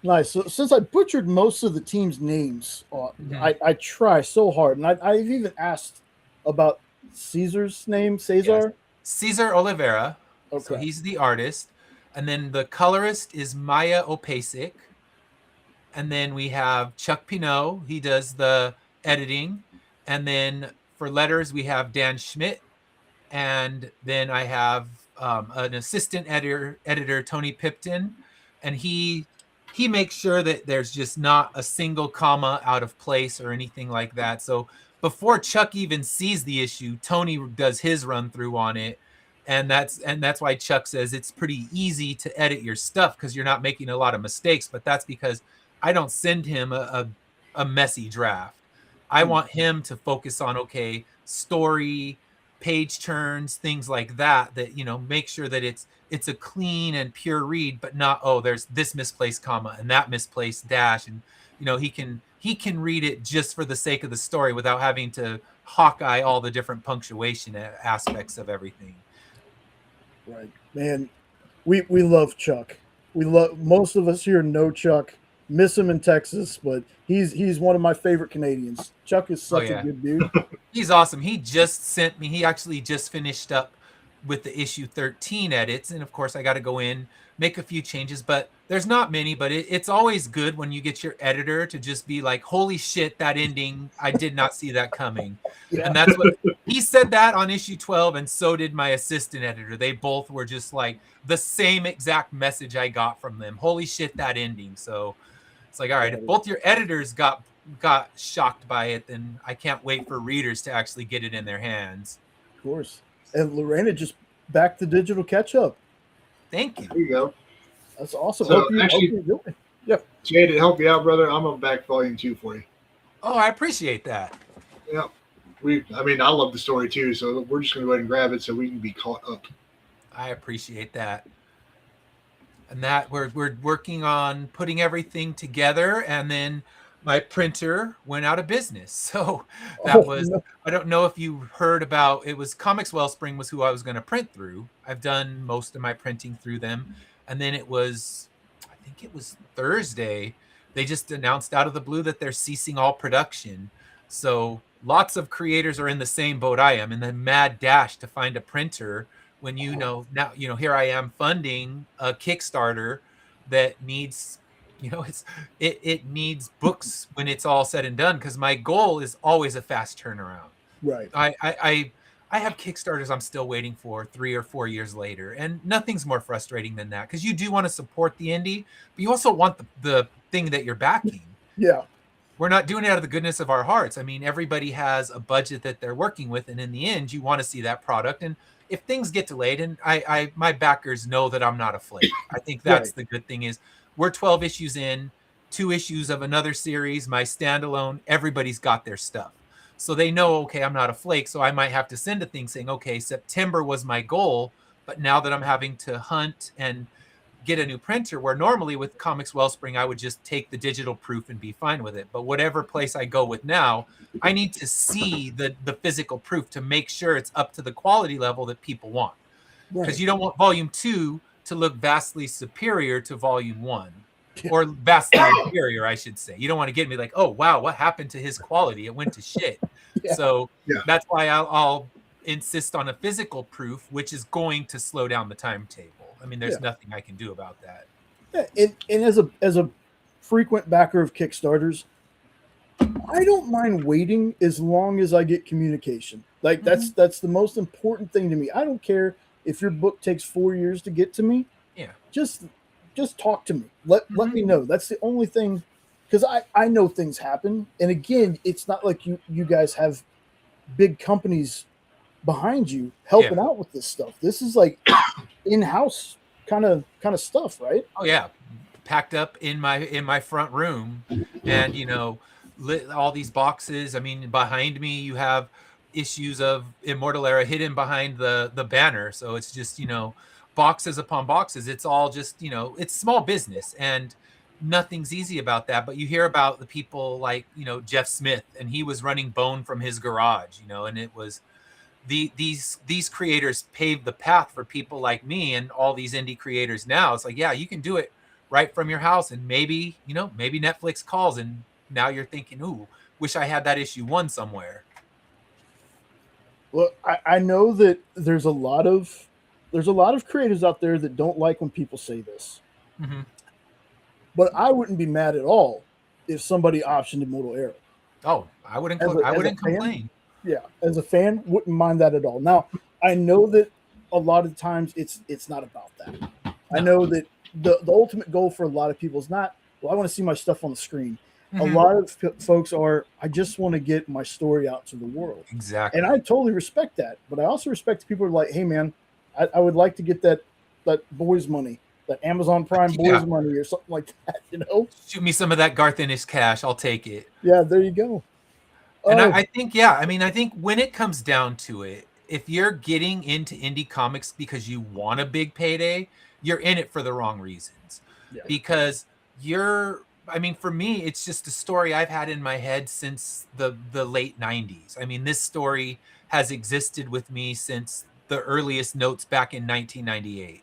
Nice. So since I butchered most of the team's names, I try so hard, and I've even asked about Caesar's name, Cesar? Yes. Cesar Oliveira. Okay. So he's the artist. And then the colorist is Maya Opasic. And then we have Chuck Pinot. He does the editing. And then for letters, we have Dan Schmidt. And then I have an assistant editor, Tony Pipton. And he makes sure that there's just not a single comma out of place or anything like that. So before Chuck even sees the issue, Tony does his run through on it. And that's why Chuck says it's pretty easy to edit your stuff, because you're not making a lot of mistakes. But that's because I don't send him a messy draft. I want him to focus on, okay, story, page turns, things like that, make sure that it's a clean and pure read, but not, there's this misplaced comma and that misplaced dash. And, he can read it just for the sake of the story without having to hawkeye all the different punctuation aspects of everything. Right, man. We love Chuck. Most of us here know Chuck. Miss him in Texas, but he's one of my favorite Canadians. Chuck is such a good dude. He's awesome. He just sent me. He actually just finished up with the issue 13 edits, and of course I got to go in, make a few changes, but there's not many. But it's always good when you get your editor to just be like, holy shit, that ending, I did not see that coming. Yeah. And that's what he said that on issue 12, and so did my assistant editor. They both were just like the same exact message I got from them. Holy shit, that ending. So it's like, all right, if both your editors got shocked by it, then I can't wait for readers to actually get it in their hands. Of course. And Lorena just backed the digital catch up. Thank you. There you go. That's awesome. So, hope you enjoy it. Yeah. Jay, to help you out, brother, I'm gonna back volume 2 for you. Oh, I appreciate that. Yeah. I love the story too, so we're just gonna go ahead and grab it so we can be caught up. I appreciate that. And that we're working on putting everything together, and then my printer went out of business. So that no. I don't know if you heard about, it was Comics Wellspring was who I was going to print through. I've done most of my printing through them. And then I think it was Thursday, they just announced out of the blue that they're ceasing all production. So lots of creators are in the same boat I am, in the mad dash to find a printer when now here I am funding a Kickstarter that needs, it needs books when it's all said and done, because my goal is always a fast turnaround. Right. I have Kickstarters I'm still waiting for 3 or 4 years later, and nothing's more frustrating than that, because you do want to support the indie, but you also want the thing that you're backing. Yeah. We're not doing it out of the goodness of our hearts. I mean, everybody has a budget that they're working with, and in the end, you want to see that product. And if things get delayed, and my backers know that I'm not a flake. I think that's the good thing is we're 12 issues in, 2 issues of another series, my standalone, everybody's got their stuff. So they know, okay, I'm not a flake. So I might have to send a thing saying, okay, September was my goal, but now that I'm having to hunt and get a new printer, where normally with Comics Wellspring, I would just take the digital proof and be fine with it. But whatever place I go with now, I need to see the physical proof to make sure it's up to the quality level that people want. Because you don't want volume 2 to look vastly superior to volume 1, or vastly inferior, I should say. You don't want to get me like, oh, wow, what happened to his quality? It went to shit. So that's why I'll insist on a physical proof, which is going to slow down the timetable. I mean, there's nothing I can do about that. Yeah, and as a frequent backer of Kickstarters, I don't mind waiting as long as I get communication. Like that's the most important thing to me. I don't care if your book takes 4 years to get to me. Yeah. Just talk to me. Let me know. That's the only thing, because I know things happen. And again, it's not like you guys have big companies behind you helping out with this stuff. This is like in-house kind of stuff, right? Oh yeah, packed up in my front room, and all these boxes. I mean, behind me you have issues of Immortal Era hidden behind the banner, so it's just boxes upon boxes. It's all just it's small business, and nothing's easy about that. But you hear about the people like Jeff Smith, and he was running Bone from his garage, and it was these creators paved the path for people like me and all these indie creators now. It's like, yeah, you can do it right from your house, and maybe Netflix calls and now you're thinking, ooh, wish I had that issue 1 somewhere. Well, I know that there's a lot of creators out there that don't like when people say this. But I wouldn't be mad at all if somebody optioned Immortal Era. Oh, I wouldn't complain. Yeah, as a fan, wouldn't mind that at all. Now, I know that a lot of times it's not about that. No. I know that the ultimate goal for a lot of people is not, well, I want to see my stuff on the screen. A lot of folks are, I just want to get my story out to the world. Exactly. And I totally respect that. But I also respect people who are like, hey, man, I would like to get that boys money, that Amazon Prime boys money or something like that, Shoot me some of that Garth Ennis cash. I'll take it. Yeah, there you go. And I think, I think when it comes down to it, if you're getting into indie comics because you want a big payday, you're in it for the wrong reasons. Yeah. Because for me, it's just a story I've had in my head since the late 90s. I mean, this story has existed with me since the earliest notes back in 1998.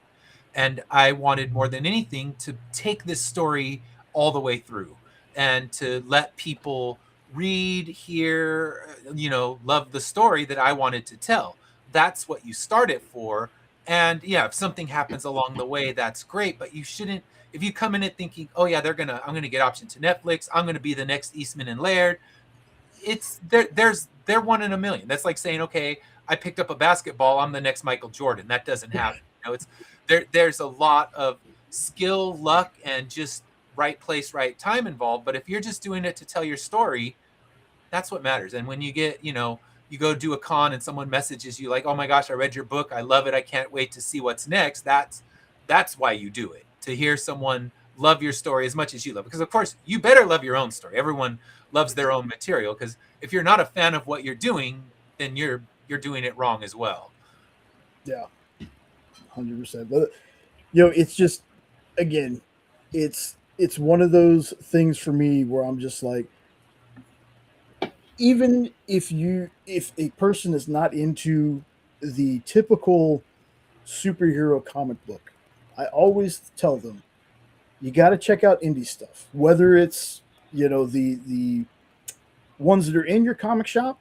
And I wanted more than anything to take this story all the way through and to let people read, hear, love the story that I wanted to tell. that's what you start it for. And yeah, if something happens along the way, that's great. But you shouldn't, if you come in it thinking, oh yeah, I'm gonna get option to Netflix, I'm gonna be the next Eastman and Laird. They're one in a million. That's like saying, okay, I picked up a basketball, I'm the next Michael Jordan. That doesn't happen. It's there's a lot of skill, luck, and just right place, right time involved. But if you're just doing it to tell your story, that's what matters. And when you get, you go do a con and someone messages you like, oh my gosh, I read your book, I love it, I can't wait to see what's next. That's why you do it, to hear someone love your story as much as you love it. Because of course you better love your own story. Everyone loves their own material, because if you're not a fan of what you're doing, then you're doing it wrong as well. Yeah, 100%. But it's just, again, it's one of those things for me where I'm just like, even if a person is not into the typical superhero comic book, I always tell them, you got to check out indie stuff, whether it's the ones that are in your comic shop,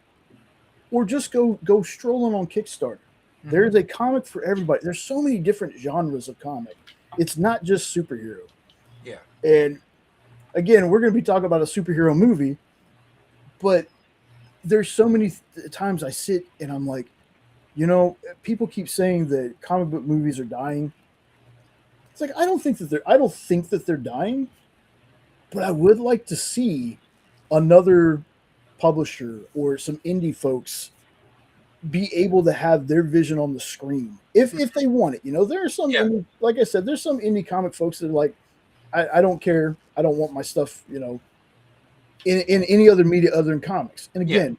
or just go strolling on Kickstarter. Mm-hmm. There's a comic for everybody. There's so many different genres of comic. It's not just superhero. Yeah. And again, we're going to be talking about a superhero movie, but there's so many times I sit and I'm like, people keep saying that comic book movies are dying. It's like, I don't think that they're dying, but I would like to see another publisher or some indie folks be able to have their vision on the screen if they want it. There are some, like I said, there's some indie comic folks that are like, I don't care. I don't want my stuff, in any other media other than comics. And again,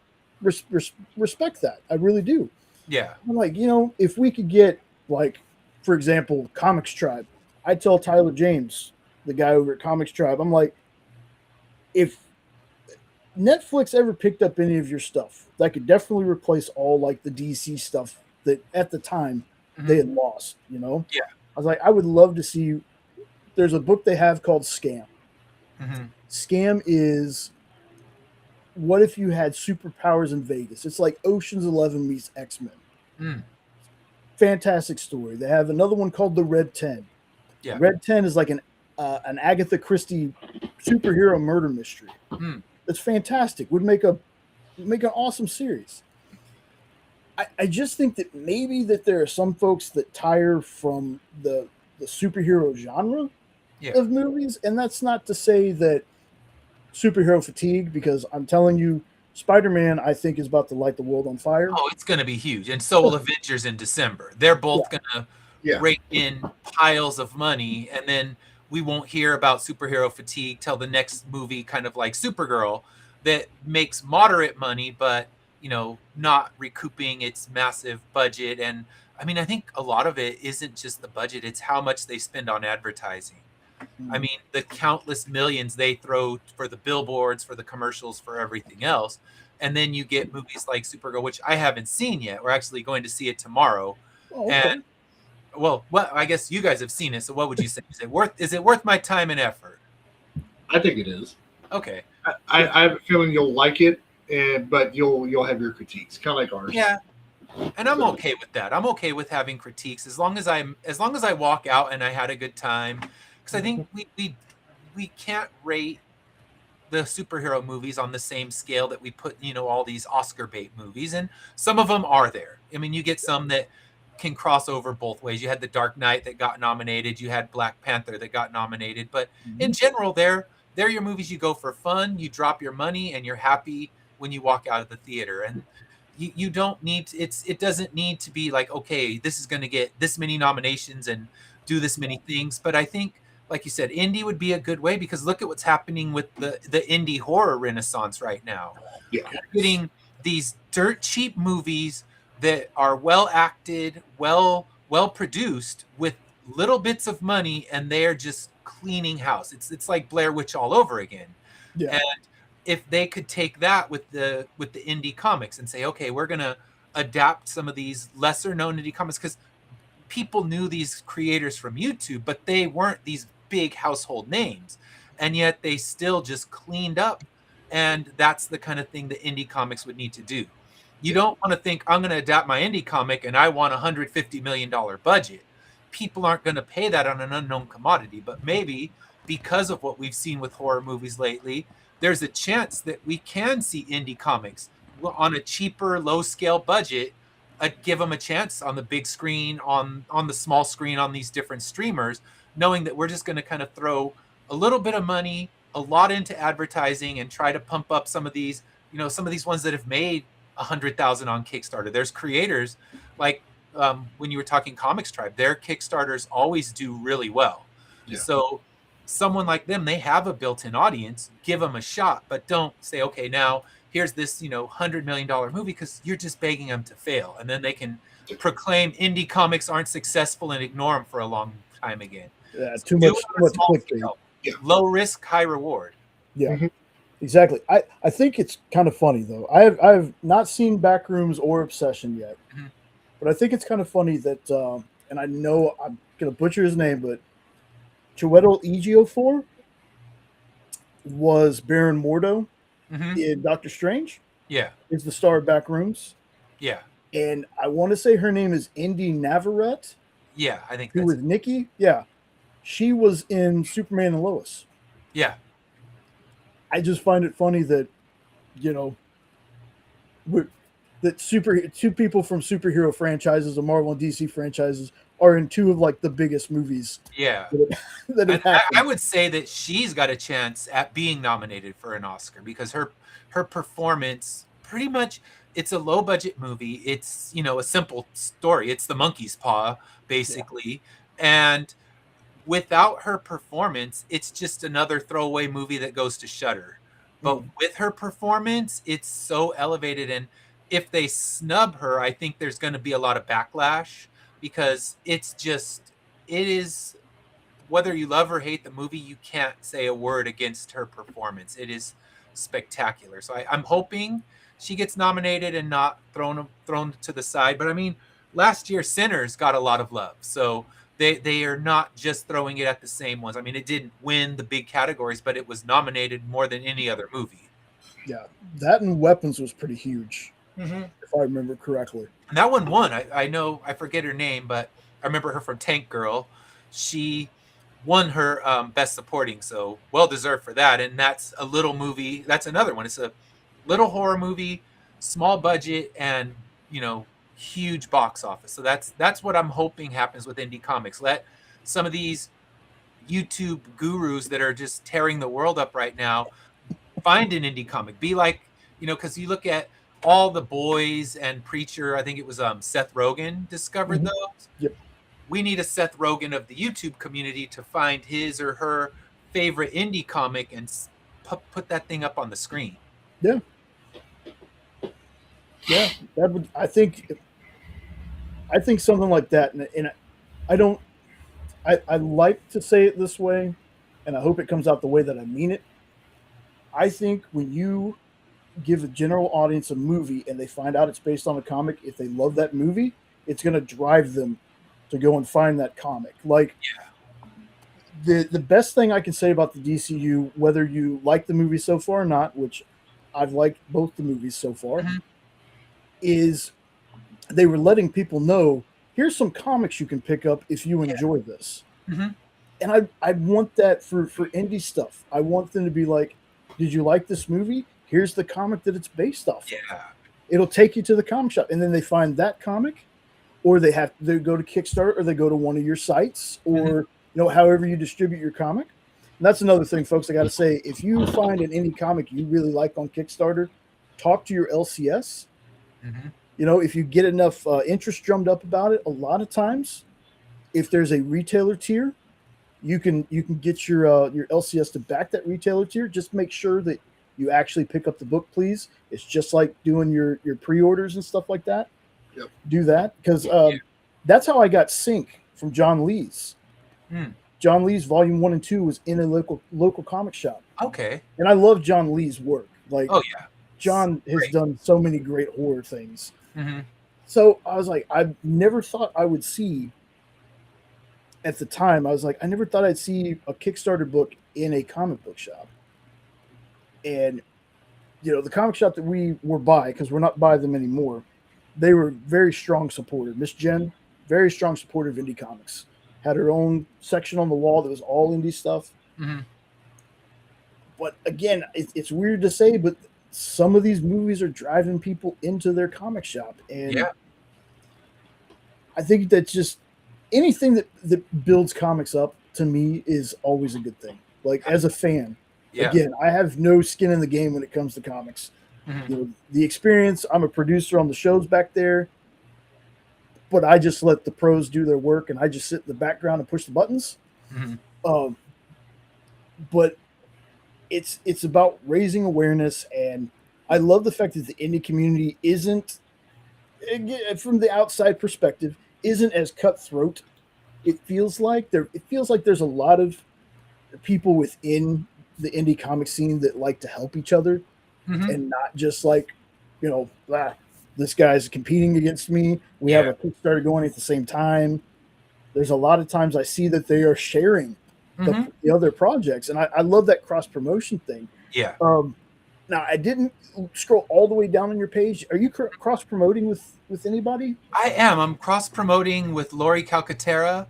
respect that. I really do. Yeah. I'm like, if we could get, like, for example, Comics Tribe, I tell Tyler James, the guy over at Comics Tribe, I'm like, if Netflix ever picked up any of your stuff, that could definitely replace all like the DC stuff that at the time they had lost, Yeah. I was like, I would love to see, there's a book they have called Scam. Mm-hmm. Scam is, what if you had superpowers in Vegas? It's like Ocean's 11 meets X-Men. Mm. Fantastic story. They have another one called The Red 10. Yeah. Red 10 is like an Agatha Christie superhero murder mystery. Mm. It's fantastic. Would make an awesome series. I just think that maybe that there are some folks that tire from the superhero genre of movies, and that's not to say that superhero fatigue, because I'm telling you, Spider-Man, I think, is about to light the world on fire. Oh, it's going to be huge. And so will Avengers in December. They're both going to rake in piles of money, and then we won't hear about superhero fatigue till the next movie, kind of like Supergirl, that makes moderate money, but, not recouping its massive budget. And I mean, I think a lot of it isn't just the budget, it's how much they spend on advertising. I mean, the countless millions they throw for the billboards, for the commercials, for everything else. And then you get movies like Supergirl, which I haven't seen yet. We're actually going to see it tomorrow. Oh, okay. And well, I guess you guys have seen it. So what would you say? Is it worth my time and effort? I think it is. Okay. I have a feeling you'll like it, but you'll have your critiques, kind of like ours. Yeah. And I'm okay with that. I'm okay with having critiques as long as I walk out and I had a good time. Because I think we can't rate the superhero movies on the same scale that we put, all these Oscar bait movies. And some of them are there. I mean, you get some that can cross over both ways. You had The Dark Knight that got nominated. You had Black Panther that got nominated. But in general, they're your movies you go for fun. You drop your money and you're happy when you walk out of the theater. And you don't need to, it doesn't need to be like, okay, this is going to get this many nominations and do this many things. But I think, like you said, indie would be a good way, because look at what's happening with the indie horror renaissance right now. Yeah. You're getting these dirt cheap movies that are well acted, well produced, with little bits of money, and they're just cleaning house. It's like Blair Witch all over again. Yeah. And if they could take that with the indie comics and say, okay, we're gonna adapt some of these lesser known indie comics, because people knew these creators from YouTube, but they weren't these big household names, and yet they still just cleaned up. And that's the kind of thing that indie comics would need to do. You don't want to think I'm going to adapt my indie comic and I want $150 million budget. People aren't going to pay that on an unknown commodity, but maybe because of what we've seen with horror movies lately, there's a chance that we can see indie comics on a cheaper, low scale budget. Give them a chance on the big screen, on the small screen, on these different streamers, knowing that we're just going to kind of throw a little bit of money, a lot into advertising, and try to pump up some of these, some of these ones that have made 100,000 on Kickstarter. There's creators like when you were talking Comics Tribe, their Kickstarters always do really well. Yeah. So someone like them, they have a built-in audience. Give them a shot, but don't say, okay, now here's this $100 million movie, because you're just begging them to fail, and then they can proclaim indie comics aren't successful and ignore them for a long time again. Yeah, So too do much it on a small clickbait. scale. Yeah. Low risk, high reward. Yeah, Mhm. exactly. I think it's kind of funny though. I've not seen Backrooms or Obsession yet, Mhm. but I think it's kind of funny that, and I know I'm gonna butcher his name, but Chiwetel Ejiofor was Baron Mordo Mhm. in Doctor Strange. Yeah, Is the star of Backrooms, yeah, and I want to say her name is Indy Navarrete, yeah. I think who that's was Nikki. Yeah, she was in Superman and Lois. yeah. I just find it funny that you know we're, that two people from superhero franchises, the Marvel and DC franchises, are in two of like the biggest movies Yeah. that have And I happened. would say that she's got a chance at being nominated for an Oscar, because her performance, pretty much, it's a low budget movie. It's, a simple story. It's the monkey's paw, basically. And without her performance, it's just another throwaway movie that goes to Shudder. But with her performance, it's so elevated. And if they snub her, I think there's going to be a lot of backlash, because it is, whether you love or hate the movie, you can't say a word against her performance. It is spectacular. So I'm hoping she gets nominated and not thrown to the side. But I mean, last year Sinners got a lot of love, so they are not just throwing it at the same ones. I mean, it didn't win the big categories, but it was nominated more than any other movie. Yeah, that and Weapons was pretty huge, Mm-hmm. if I remember correctly. And that one won. I know, I forget her name, but I remember her from Tank Girl. She won her best supporting, so well deserved for that. And that's a little movie. That's another one. It's a little horror movie, small budget, and huge box office. So that's what I'm hoping happens with indie comics. Let some of these YouTube gurus that are just tearing the world up right now find an indie comic. Be like, because you look at all the Boys and Preacher. I think it was Seth Rogen discovered Mhm. those. Yep. We need a Seth Rogen of the YouTube community to find his or her favorite indie comic and put that thing up on the screen. Yeah, that would. I think something like that, and I don't. I like to say it this way, and I hope it comes out the way that I mean it. I think when you give a general audience a movie and they find out it's based on a comic, if they love that movie, it's going to drive them to go and find that comic. Like the best thing I can say about the DCU, whether you like the movie so far or not, which I've liked both the movies so far, Mhm. is they were letting people know here's some comics you can pick up if you enjoy this. Mhm. And I want that for indie stuff. I want them to be like, did you like this movie? Here's the comic that it's based off of. Yeah. It'll take you to the comic shop, and then they find that comic, or they go to Kickstarter, or they go to one of your sites, or however you distribute your comic. And that's another thing, folks. I got to say, if you find an indie comic you really like on Kickstarter, talk to your LCS. Mhm. If you get enough interest drummed up about it, a lot of times, if there's a retailer tier, you can get your LCS to back that retailer tier. Just make sure that you actually pick up the book, please. It's just like doing your pre-orders and stuff like that. Yep. Do that, because that's how I got Sync from John Lee's. Mm. John Lee's Volume 1 and 2 was in a local comic shop, Okay. and I love John Lee's work. Like, Oh yeah. John has Great. done so many great horror things. Mm-hmm. So I was like, I never thought I would see. At the time, I was like, I never thought I'd see a Kickstarter book in a comic book shop. And the comic shop that we were by, because we're not by them anymore, they were very strong supporter. Miss Jen, very strong supporter of indie comics. Had her own section on the wall that was all indie stuff. Mm-hmm. But again, it's weird to say, but some of these movies are driving people into their comic shop. And Yeah. I think that's just anything that builds comics up to me is always a good thing. Like as a fan, Yeah. again, I have no skin in the game when it comes to comics. Mm-hmm. The experience, I'm a producer on the shows back there, but I just let the pros do their work and I just sit in the background and push the buttons. Mm-hmm. But it's about raising awareness, and I love the fact that the indie community isn't, from the outside perspective, isn't as cutthroat. It feels like there's a lot of people within the indie comic scene that like to help each other, Mm-hmm. and not just like, this guy's competing against me. We have a Kickstarter going at the same time. There's a lot of times I see that they are sharing the other projects, and I love that cross promotion thing. Yeah. Now I didn't scroll all the way down on your page. Are you cross promoting with anybody? I am. I'm cross promoting with Lori Calcaterra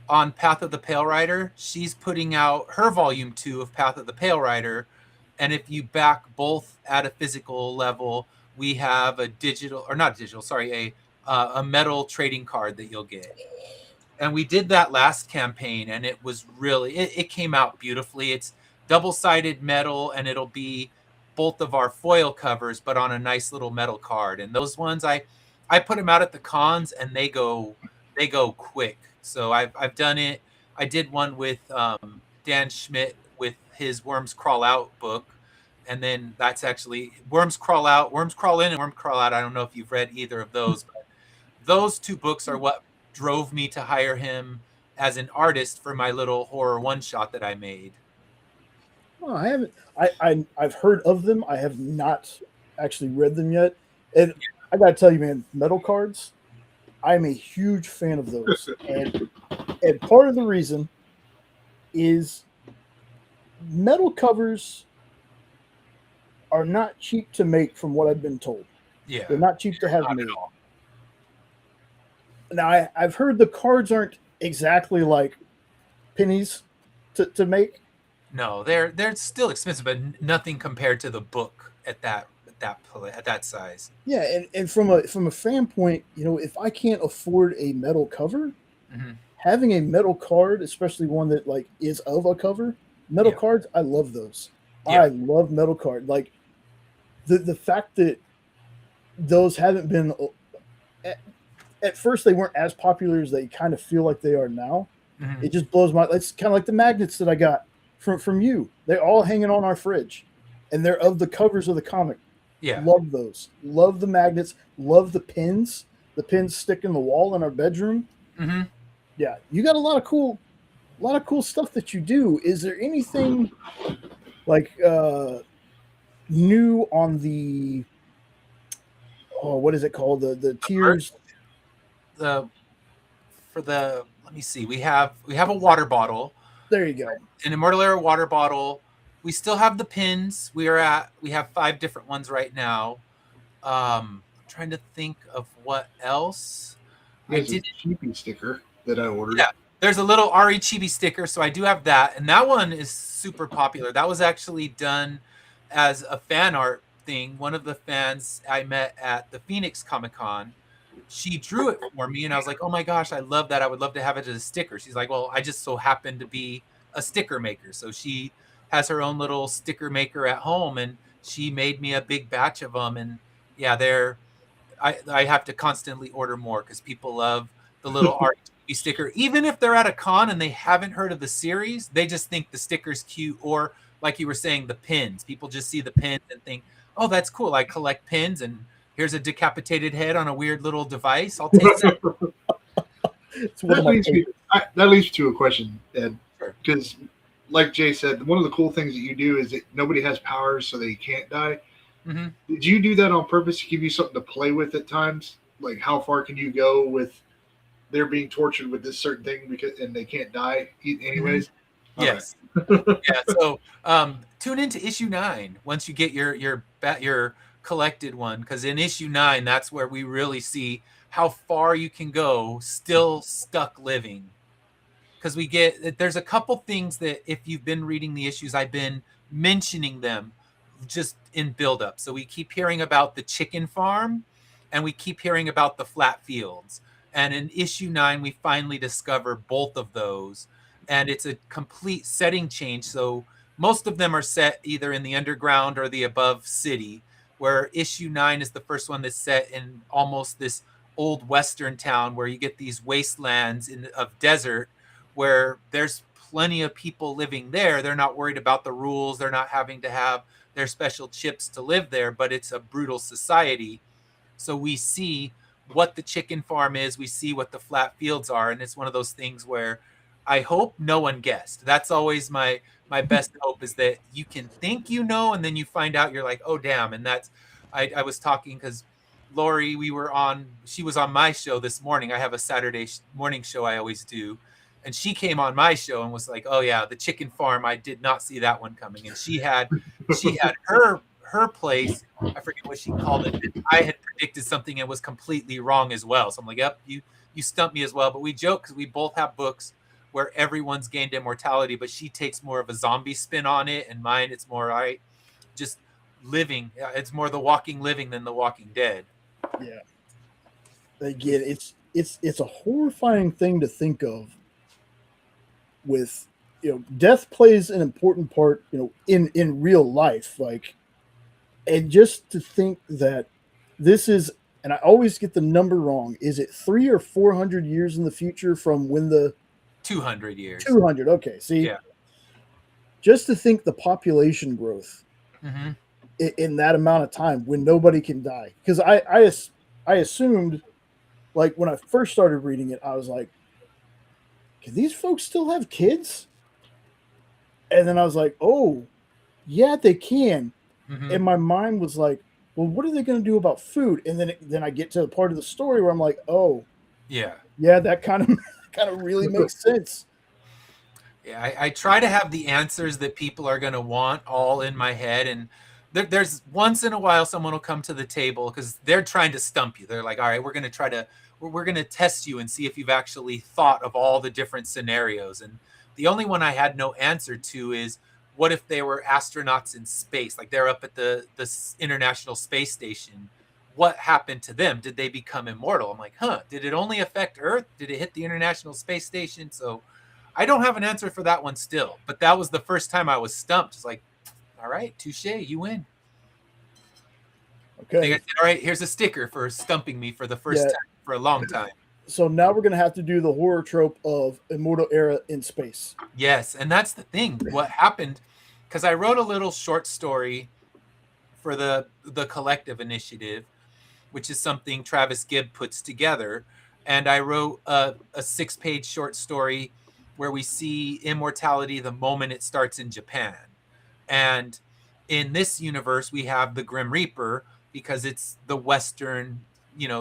on Path of the Pale Rider. She's putting out her volume 2 of Path of the Pale Rider, and if you back both at a physical level, we have a metal trading card that you'll get. And we did that last campaign, and it was really, it came out beautifully. It's double-sided metal, and it'll be both of our foil covers, but on a nice little metal card. And those ones, I put them out at the cons, and they go quick. So I've done it. I did one with Dan Schmidt with his Worms Crawl Out book. And then that's actually Worms Crawl Out, Worms Crawl In, and Worms Crawl Out. I don't know if you've read either of those, but those 2 books are what drove me to hire him as an artist for my little horror one-shot that I made. Oh, I haven't. I've heard of them. I have not actually read them yet. And I gotta tell you, man, metal cards. I'm a huge fan of those, and part of the reason is metal covers are not cheap to make, from what I've been told. Yeah, they're not cheap to have not made. at all. Now, I've heard the cards aren't exactly like pennies to make. No, they're still expensive, but nothing compared to the book at that size. Yeah, and from a fan point, if I can't afford a metal cover, having a metal card, especially one that like is of a cover, metal cards, I love those. Yeah. I love metal card. Like the fact that those haven't been at first, they weren't as popular as they kind of feel like they are now. It just blows my. It's kind of like the magnets that I got from you. They're all hanging on our fridge, and they're of the covers of the comic. Yeah, love those. Love the magnets. Love the pins. The pins stick in the wall in our bedroom. Yeah, you got a lot of cool stuff that you do. Is there anything like new on the? Oh, what is it called? The tiers. Let me see. We have a water bottle. There you go. An Immortal Era water bottle. We still have the pins. We have 5 different ones right now. I'm trying to think of what else. There's a Chibi sticker that I ordered. Yeah, there's a little Ari Chibi sticker, so I do have that, and that one is super popular. That was actually done as a fan art thing. One of the fans I met at the Phoenix Comic-Con, she drew it for me, and I was like, oh my gosh, I love that. I would love to have it as a sticker. She's like, well, I just so happen to be a sticker maker. So she has her own little sticker maker at home, and she made me a big batch of them. And yeah, I have to constantly order more because people love the little art sticker. Even if they're at a con and they haven't heard of the series, they just think the sticker's cute. Or like you were saying, the pins. People just see the pins and think, oh, that's cool. I collect pins, and here's a decapitated head on a weird little device. I'll take that. That leads me to a question, Ed. Because, Sure. like Jay said, one of the cool things that you do is that nobody has powers, so they can't die. Did you do that on purpose to give you something to play with at times? Like, how far can you go with they're being tortured with this certain thing and they can't die anyways? Yes. Yeah. So tune into issue 9 once you get your collected one, because in issue 9, that's where we really see how far you can go still stuck living. Because there's a couple things that if you've been reading the issues, I've been mentioning them just in buildup. So we keep hearing about the chicken farm, and we keep hearing about the flat fields. And in issue 9, we finally discover both of those, and it's a complete setting change. So most of them are set either in the underground or the above city, where issue 9 is the first one that's set in almost this old western town where you get these wastelands of desert where there's plenty of people living there. They're not worried about the rules. They're not having to have their special chips to live there, but it's a brutal society. So we see what the chicken farm is. We see what the flat fields are. And it's one of those things where I hope no one guessed. That's always my best hope, is that you can think you know, and then you find out you're like, oh, damn. And that's, I was talking because Lori, she was on my show this morning. I have a Saturday morning show I always do. And she came on my show and was like, "Oh yeah, the chicken farm. I did not see that one coming." And she had her place. I forget what she called it. I had predicted something and was completely wrong as well. So I'm like, "Yep, you stumped me as well." But we joke because we both have books where everyone's gained immortality, but she takes more of a zombie spin on it, and mine it's more just living. It's more The Walking Living than The Walking Dead. Yeah. Again, it's a horrifying thing to think of. With death plays an important part in real life, like, and just to think that this is, and I always get the number wrong, is it 300 or 400 years in the future from when the 200 years. 200, okay, see, yeah, just to think the population growth mm-hmm. in that amount of time when nobody can die, because I assumed, like, when I first started reading it, I was like, can these folks still have kids? And then I was like, oh, yeah, they can. Mm-hmm. And my mind was like, well, what are they going to do about food? And then I get to the part of the story where I'm like, oh, yeah, that kind of really makes sense. Yeah, I try to have the answers that people are going to want all in my head. And there's once in a while someone will come to the table because they're trying to stump you. They're like, all right, we're going to test you and see if you've actually thought of all the different scenarios. And the only one I had no answer to is, what if they were astronauts in space? Like they're up at the International Space Station. What happened to them? Did they become immortal? I'm like, did it only affect Earth? Did it hit the International Space Station? So I don't have an answer for that one still, but that was the first time I was stumped. It's like, all right, touche, you win. Okay. I said, all right, here's a sticker for stumping me for the first time for a long time. So now we're going to have to do the horror trope of immortal era in space. Yes, and that's the thing. What happened, because I wrote a little short story for the Collective Initiative, which is something Travis Gibb puts together, and I wrote a 6-page short story where we see immortality the moment it starts in Japan. And in this universe, we have the Grim Reaper because it's the Western,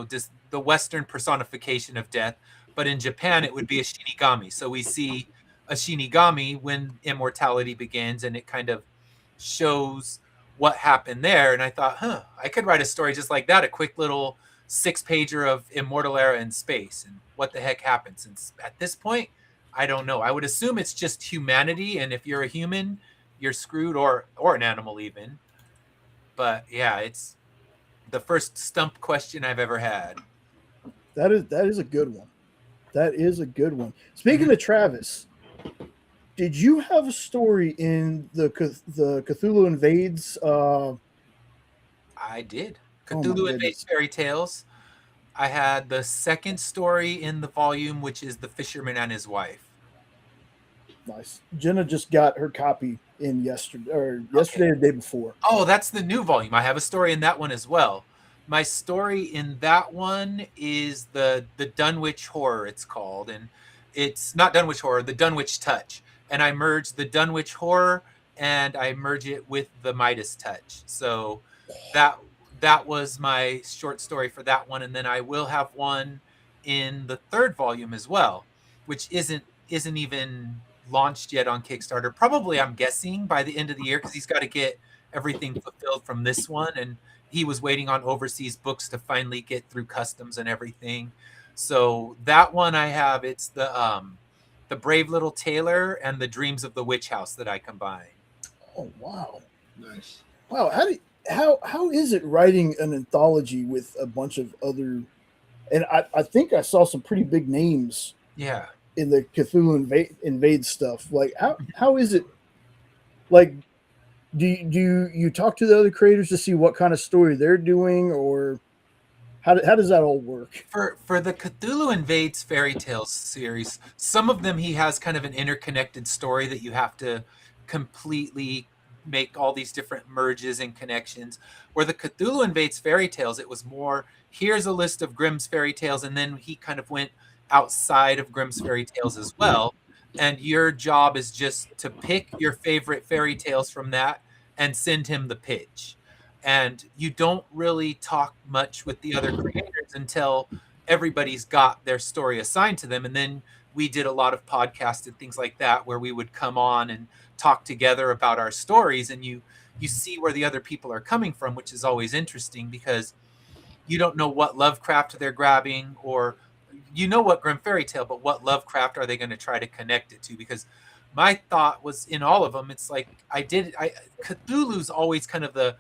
just the Western personification of death. But in Japan, it would be a Shinigami. So we see a Shinigami when immortality begins, and it kind of shows what happened there. And I thought, I could write a story just like that, a quick little 6-pager of immortal era in space and what the heck happened. Since at this point, I don't know. I would assume it's just humanity, and if you're a human, you're screwed, or an animal even. But yeah, it's the first stump question I've ever had. That is a good one. That is a good one. Speaking of Travis, did you have a story in the Cthulhu Invades? I did. Cthulhu Invades Fairy Tales. I had the second story in the volume, which is The Fisherman and His Wife. Nice. Jenna just got her copy in yesterday or the day before. Oh, that's the new volume. I have a story in that one as well. My story in that one is the Dunwich Horror, it's called. And it's not Dunwich Horror, the Dunwich Touch. And I merge the Dunwich Horror and I merge it with the Midas Touch. So that was my short story for that one. And then I will have one in the third volume as well, which isn't even launched yet on Kickstarter. Probably, I'm guessing, by the end of the year, because he's got to get everything fulfilled from this one, and he was waiting on overseas books to finally get through customs and everything. So that one I have, it's the Brave Little Tailor and the Dreams of the Witch House that I combine. Oh wow, Nice. wow! How is it writing an anthology with a bunch of other? And I think I saw some pretty big names Yeah. in the Cthulhu invade stuff. Like how is it? Like, do you talk to the other creators to see what kind of story they're doing, or how does that all work? For the Cthulhu Invades Fairy Tales series, some of them he has kind of an interconnected story that you have to completely make all these different merges and connections. Where the Cthulhu Invades Fairy Tales, it was more, here's a list of Grimm's fairy tales, and then he kind of went outside of Grimm's fairy tales as well. And your job is just to pick your favorite fairy tales from that and send him the pitch. And you don't really talk much with the other creators until everybody's got their story assigned to them. And then we did a lot of podcasts and things like that where we would come on and talk together about our stories, and you see where the other people are coming from, which is always interesting because you don't know what Lovecraft they're grabbing, or you know what Grimm fairy tale, but what Lovecraft are they going to try to connect it to? Because my thought was in all of them, it's like Cthulhu's always kind of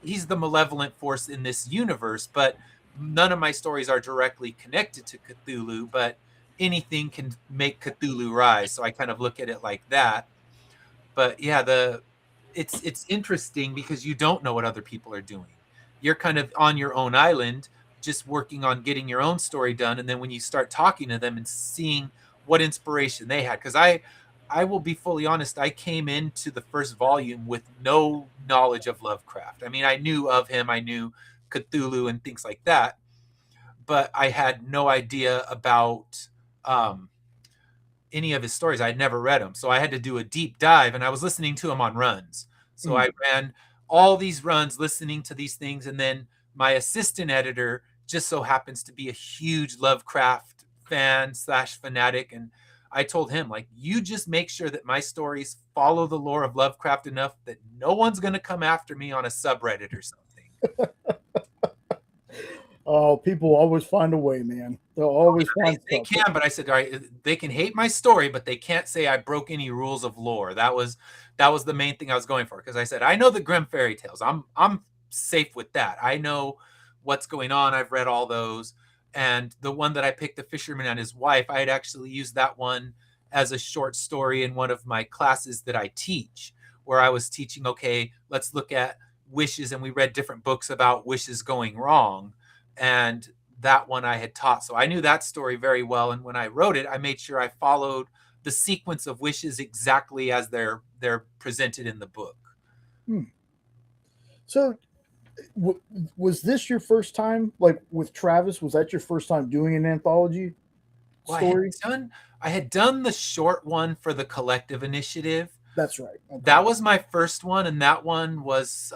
he's the malevolent force in this universe, but none of my stories are directly connected to Cthulhu, but anything can make Cthulhu rise. So I kind of look at it like that. But yeah, it's interesting because you don't know what other people are doing. You're kind of on your own island, just working on getting your own story done. And then when you start talking to them and seeing what inspiration they had, because I will be fully honest, I came into the first volume with no knowledge of Lovecraft. I mean, I knew of him, I knew Cthulhu and things like that, but I had no idea about any of his stories. I had never read them. So I had to do a deep dive, and I was listening to him on runs. So I ran all these runs listening to these things. And then my assistant editor just so happens to be a huge Lovecraft fan slash fanatic. And I told him, like, you just make sure that my stories follow the lore of Lovecraft enough that no one's going to come after me on a subreddit or something. Oh, people always find a way, man. They'll always find They can, but I said, all right, they can hate my story, but they can't say I broke any rules of lore. That was the main thing I was going for, because I said I know the Grimm fairy tales. I'm safe with that. I know what's going on. I've read all those, and the one that I picked, The Fisherman and His Wife, I had actually used that one as a short story in one of my classes that I teach, where I was teaching, okay, let's look at wishes, and we read different books about wishes going wrong. And that one I had taught. So I knew that story very well. And when I wrote it, I made sure I followed the sequence of wishes exactly as they're presented in the book. So, was this your first time, like with Travis? Was that your first time doing an anthology story? I had done the short one for the Collective Initiative. That's right. Okay. That was my first one, and that one was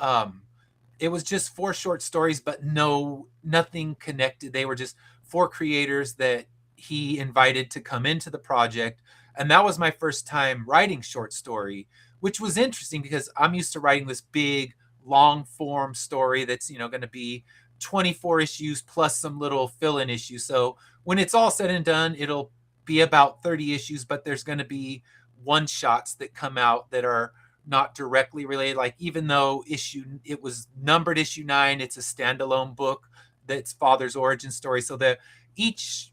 it was just 4 short stories, but nothing connected. They were just 4 creators that he invited to come into the project. And that was my first time writing short story, which was interesting because I'm used to writing this big, long form story that's, going to be 24 issues plus some little fill-in issues. So when it's all said and done, it'll be about 30 issues, but there's going to be one shots that come out that are not directly related. Like, even though it was numbered issue 9, it's a standalone book that's father's origin story. So that each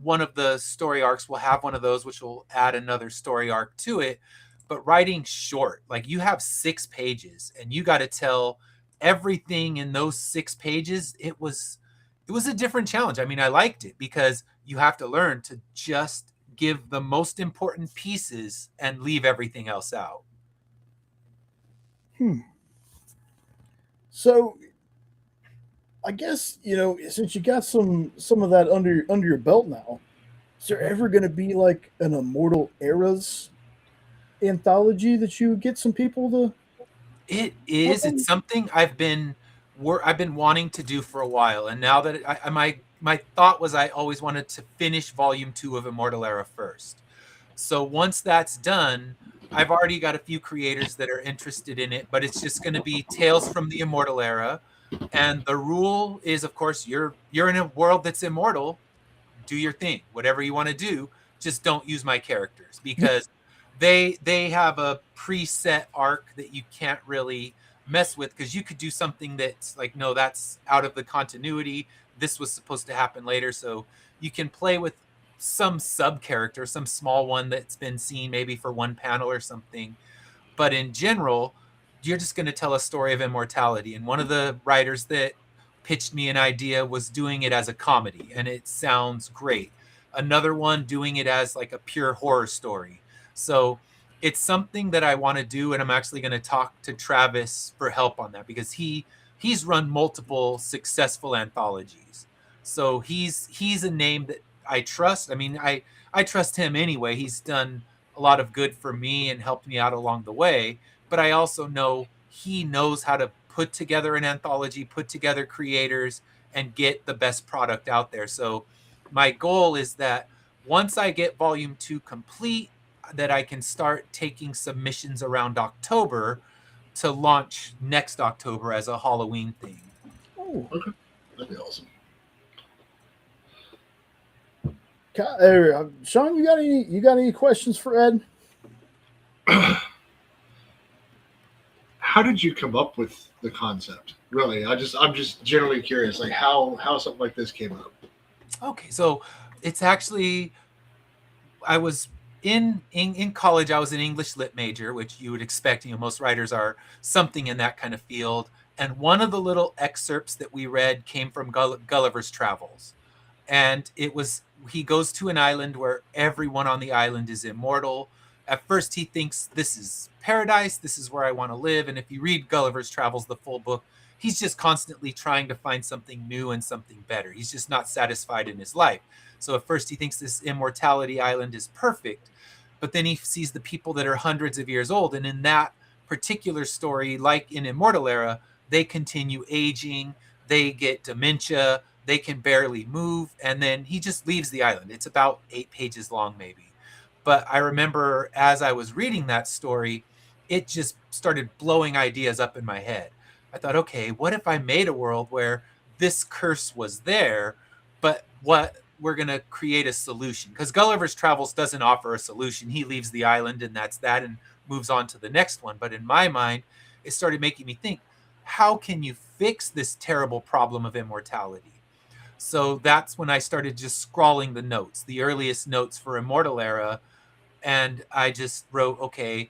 one of the story arcs will have one of those, which will add another story arc to it. But writing short, like, you have 6 pages and you got to tell everything in those 6 pages. It was a different challenge. I mean, I liked it because you have to learn to just give the most important pieces and leave everything else out. So, I guess, since you got some of that under your belt now, is there ever going to be like an Immortal Eras anthology that you get some people to? It is. It's something I've been wanting to do for a while, and now that my thought was I always wanted to finish volume 2 of Immortal Era first. So once that's done, I've already got a few creators that are interested in it, but it's just going to be Tales from the Immortal Era. And the rule is, of course, you're in a world that's immortal. Do your thing, whatever you want to do. Just don't use my characters because they have a preset arc that you can't really mess with, because you could do something that's like, no, that's out of the continuity. This was supposed to happen later. So you can play with some sub character, some small one that's been seen maybe for one panel or something, but in general, you're just going to tell a story of immortality. And one of the writers that pitched me an idea was doing it as a comedy, and it sounds great. Another one doing it as like a pure horror story. So it's something that I want to do, and I'm actually going to talk to Travis for help on that, because he's run multiple successful anthologies. So he's a name that I trust. I mean, I trust him anyway. He's done a lot of good for me and helped me out along the way. But I also know he knows how to put together an anthology, put together creators, and get the best product out there. So my goal is that once I get volume 2 complete, that I can start taking submissions around October to launch next October as a Halloween thing. Oh, Okay, that'd be awesome. Sean, you got any questions for Ed? How did you come up with the concept? Really, I'm just generally curious, like how something like this came up. Okay, so it's actually, I was in college. I was an English lit major, which you would expect. You know, most writers are something in that kind of field. And one of the little excerpts that we read came from Gulliver's Travels, and it was, he goes to an island where everyone on the island is immortal. At first, he thinks this is paradise. This is where I want to live. And if you read Gulliver's Travels, the full book, he's just constantly trying to find something new and something better. He's just not satisfied in his life. So at first he thinks this immortality island is perfect, but then he sees the people that are hundreds of years old. And in that particular story, like in Immortal Era, they continue aging, they get dementia, they can barely move, and then he just leaves the island. It's about 8 pages long, maybe. But I remember as I was reading that story, it just started blowing ideas up in my head. I thought, okay, what if I made a world where this curse was there, but what we're going to create a solution? Because Gulliver's Travels doesn't offer a solution. He leaves the island and that's that, and moves on to the next one. But in my mind, it started making me think, how can you fix this terrible problem of immortality? So that's when I started just scrawling the notes, the earliest notes for Immortal Era. And I just wrote, okay,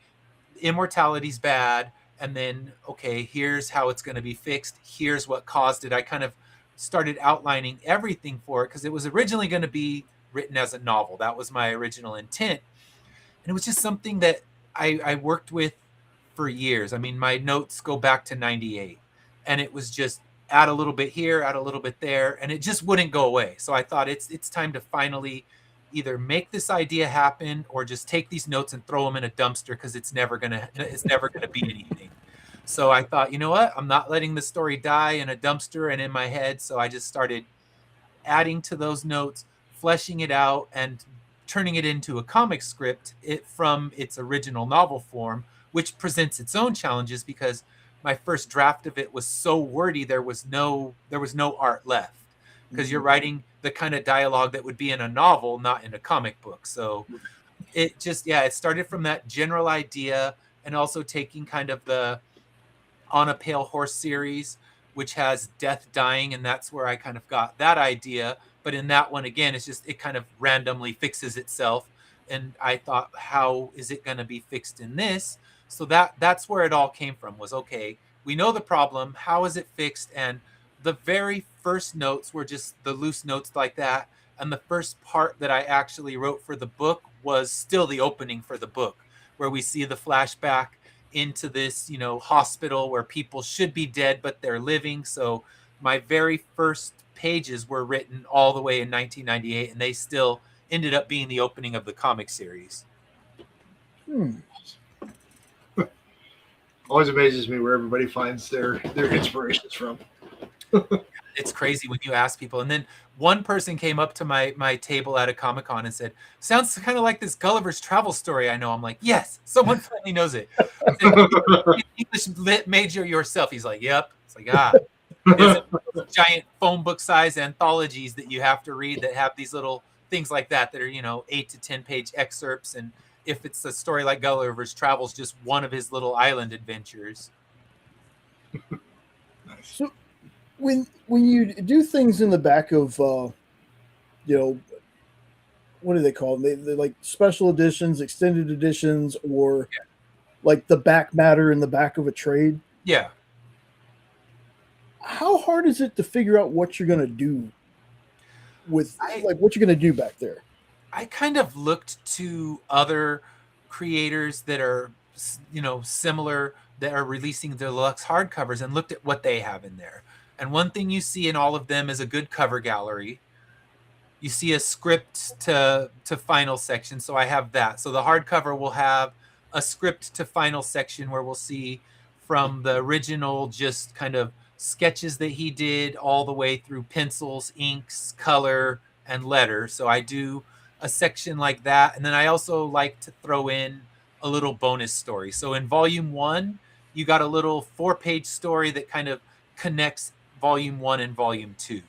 immortality's bad. And then, okay, here's how it's going to be fixed. Here's what caused it. I kind of started outlining everything for it, because it was originally going to be written as a novel. That was my original intent. And it was just something that I worked with for years. I mean, my notes go back to 98. And it was just add a little bit here, add a little bit there, and it just wouldn't go away. So I thought it's time to finally either make this idea happen or just take these notes and throw them in a dumpster, because it's never gonna be anything. So I thought, you know what? I'm not letting the story die in a dumpster and in my head. So I just started adding to those notes, fleshing it out, and turning it into a comic script from its original novel form, which presents its own challenges, because my first draft of it was so wordy, there was no art left, because you're writing the kind of dialogue that would be in a novel, not in a comic book. So it just, yeah, it started from that general idea, and also taking kind of the On a Pale Horse series, which has death, dying, and that's where I kind of got that idea. But in that one, again, it's just, it kind of randomly fixes itself. And I thought, how is it going to be fixed in this? So that's where it all came from, was, okay, we know the problem. How is it fixed? And the very first notes were just the loose notes like that. And the first part that I actually wrote for the book was still the opening for the book, where we see the flashback into this, hospital where people should be dead, but they're living. So my very first pages were written all the way in 1998, and they still ended up being the opening of the comic series. Always amazes me where everybody finds their inspirations from. It's crazy when you ask people. And then one person came up to my table at a Comic-Con and said, "Sounds kind of like this Gulliver's Travel story I know." I'm like, "Yes, someone finally knows it." I said, "You English lit major yourself?" He's like, "Yep." It's like, is it giant phone book size anthologies that you have to read that have these little things like that are 8 to 10 page excerpts, and if it's a story like Gulliver's Travels, just one of his little island adventures. Nice. So when you do things in the back of what do they call them? They're like special editions, extended editions, or like the back matter in the back of a trade. Yeah. How hard is it to figure out what you're going to do with what you're going to do back there? I kind of looked to other creators that are similar, that are releasing deluxe hardcovers, and looked at what they have in there. And one thing you see in all of them is a good cover gallery. You see a script to final section. So I have that. So the hardcover will have a script to final section where we'll see from the original just kind of sketches that he did all the way through pencils, inks, color, and letter. So I do a section like that. And then I also like to throw in a little bonus story. So in volume 1, you got a little 4-page story that kind of connects volume 1 and volume 2.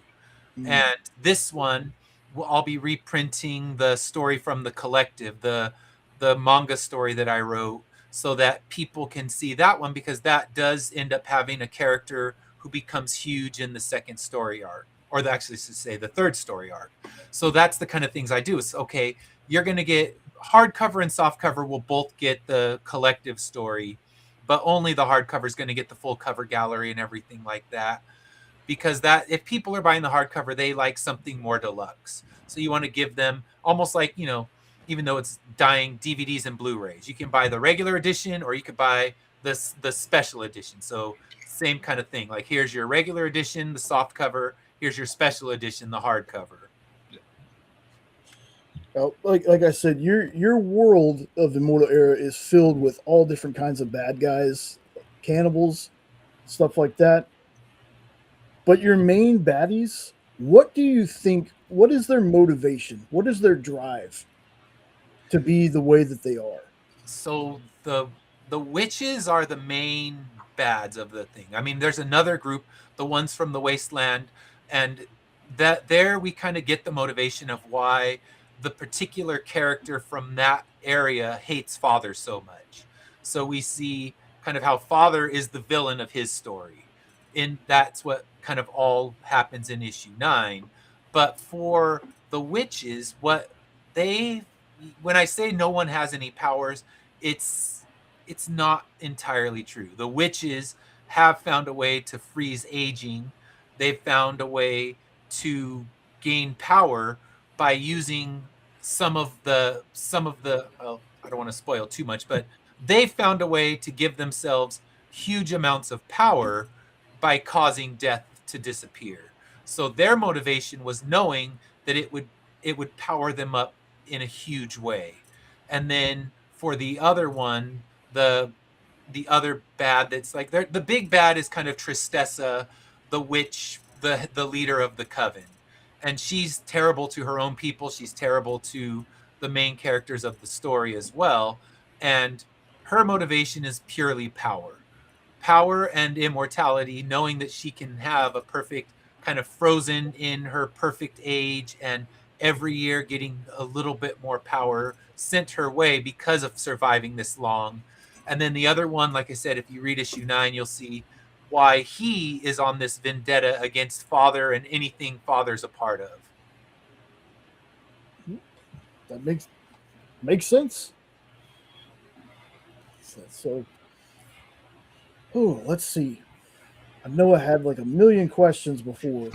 And this one, I'll be reprinting the story from the collective, the manga story that I wrote, so that people can see that one, because that does end up having a character who becomes huge in the second story arc, or actually to say the third story arc. So that's the kind of things I do. Is okay, you're going to get hardcover and softcover will both get the collective story, but only the hardcover is going to get the full cover gallery and everything like that. Because that, if people are buying the hardcover, they like something more deluxe. So you want to give them almost like, even though it's dying, DVDs and Blu-rays, you can buy the regular edition or you could buy the special edition. So same kind of thing. Like, here's your regular edition, the soft cover. Here's your special edition, the hardcover. Like I said, your world of the Immortal Era is filled with all different kinds of bad guys, cannibals, stuff like that. But your main baddies, what do you think? What is their motivation? What is their drive to be the way that they are? So the witches are the main bads of the thing. I mean, there's another group, the ones from the wasteland, and that there we kind of get the motivation of why the particular character from that area hates Father so much. So we see kind of how Father is the villain of his story. And that's what kind of all happens in issue 9. But for the witches, what they, when I say no one has any powers, it's not entirely true. The witches have found a way to freeze aging. They've found a way to gain power by using some of the well, I don't want to spoil too much, but they found a way to give themselves huge amounts of power by causing death to disappear. So their motivation was knowing that it would power them up in a huge way. And then for the other one, the other bad that's like the big bad is kind of Tristessa, the witch, the leader of the coven. And she's terrible to her own people. She's terrible to the main characters of the story as well. And her motivation is purely power and immortality, knowing that she can have a perfect kind of frozen in her perfect age, and every year getting a little bit more power sent her way because of surviving this long. And then the other one, like I said, if you read issue 9, you'll see why he is on this vendetta against Father and anything Father's a part of. That makes sense. So, let's see. I know I had like a million questions before.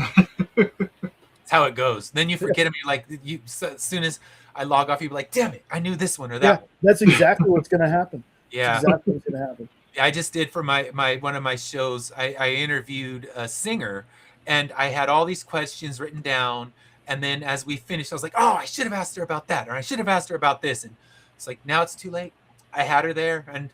That's how it goes. Then you forget them. You're like, as soon as I log off, you'll be like, damn it, I knew this one or that one. That's exactly what's going to happen. Yeah. That's exactly what's going to happen. I just did for my one of my shows, I interviewed a singer, and I had all these questions written down. And then as we finished, I was like, oh, I should have asked her about that, or I should have asked her about this. And it's like, now it's too late. I had her there, and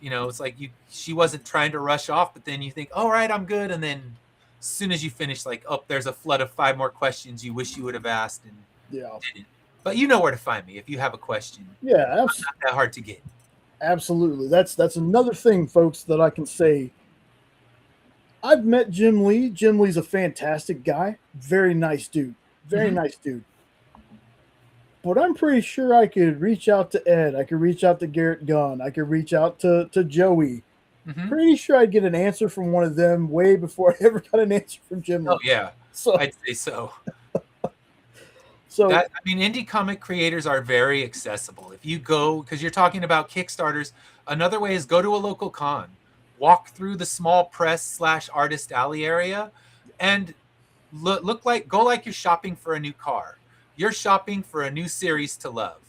it's like she wasn't trying to rush off, but then you think, all right, I'm good. And then as soon as you finish, like, oh, there's a flood of 5 more questions you wish you would have asked and Yeah. didn't. But you know where to find me if you have a question. Yeah, Not that hard to get. absolutely. That's another thing, folks, that I can say. I've met Jim Lee. Jim Lee's a fantastic guy. Very nice dude. Very Mhm. nice dude. But I'm pretty sure I could reach out to Ed. I could reach out to Garrett Gunn. I could reach out to Joey. Mhm. Pretty sure I'd get an answer from one of them way before I ever got an answer from Jim Lee. Oh yeah, So, I'd say so. so I mean, indie comic creators are very accessible. If you go, because you're talking about Kickstarters, another way is go to a local con, walk through the small press / artist alley area, and go like you're shopping for a new car. You're shopping for a new series to love,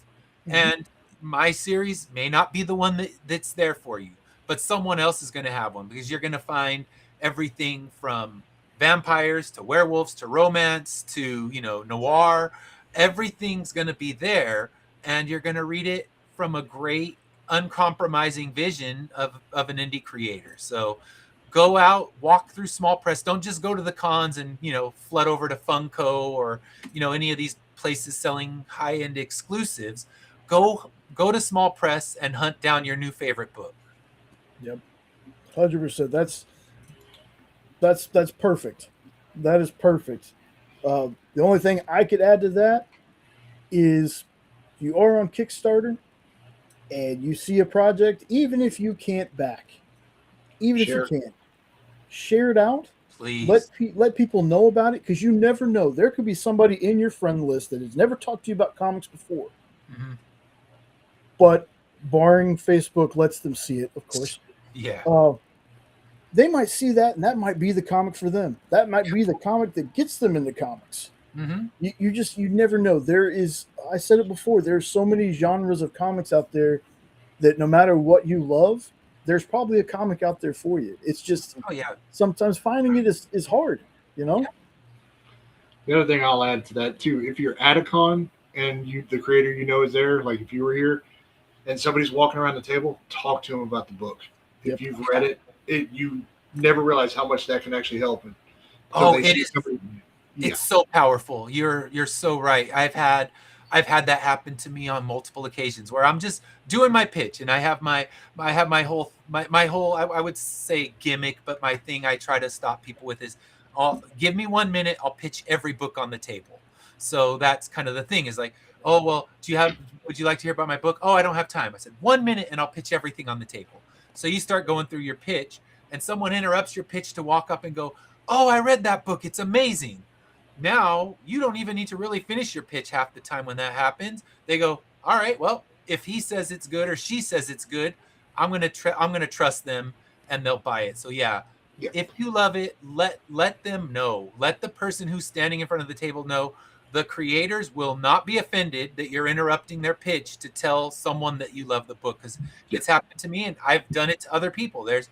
Mhm. and my series may not be the one that's there for you, but someone else is going to have one because you're going to find everything from vampires to werewolves to romance to noir. Everything's going to be there, and you're going to read it from a great uncompromising vision of an indie creator. So go out, walk through small press. Don't just go to the cons and flood over to Funko or any of these places selling high-end exclusives. Go to small press and hunt down your new favorite book. Yep, 100%. That's perfect. That is perfect. The only thing I could add to that is if you are on Kickstarter and you see a project, even if you can't back, even if you Share. can't, share it out. Please. Let people know about it, because you never know. There could be somebody in your friend list that has never talked to you about comics before, Mm-hmm. but barring Facebook lets them see it, of course. Yeah. They might see that, and that might be the comic for them. That might be the comic that gets them into comics. Mm-hmm. You never know. There is, I said it before, there's so many genres of comics out there that no matter what you love, there's probably a comic out there for you. It's just Oh yeah. sometimes finding it is hard, you know? Yeah. The other thing I'll add to that too, if you're at a con and the creator is there, like if you were here and somebody's walking around the table, talk to them about the book. Yep. If you've read it, you never realize how much that can actually help. Oh, it is. It's so powerful. You're so right. I've had that happen to me on multiple occasions where I'm just doing my pitch and I have my whole I would say gimmick, but my thing I try to stop people with is, give me 1 minute, I'll pitch every book on the table. So that's kind of the thing, is like, oh well, would you like to hear about my book? Oh, I don't have time. I said 1 minute and I'll pitch everything on the table. So you start going through your pitch and someone interrupts your pitch to walk up and go, oh, I read that book, it's amazing. Now you don't even need to really finish your pitch half the time when that happens. They go, all right, well, if he says it's good or she says it's good, I'm gonna trust them and they'll buy it. So yeah, if you love it, let them know. Let the person who's standing in front of the table know. The creators will not be offended that you're interrupting their pitch to tell someone that you love the book, because it's happened to me and I've done it to other people. There's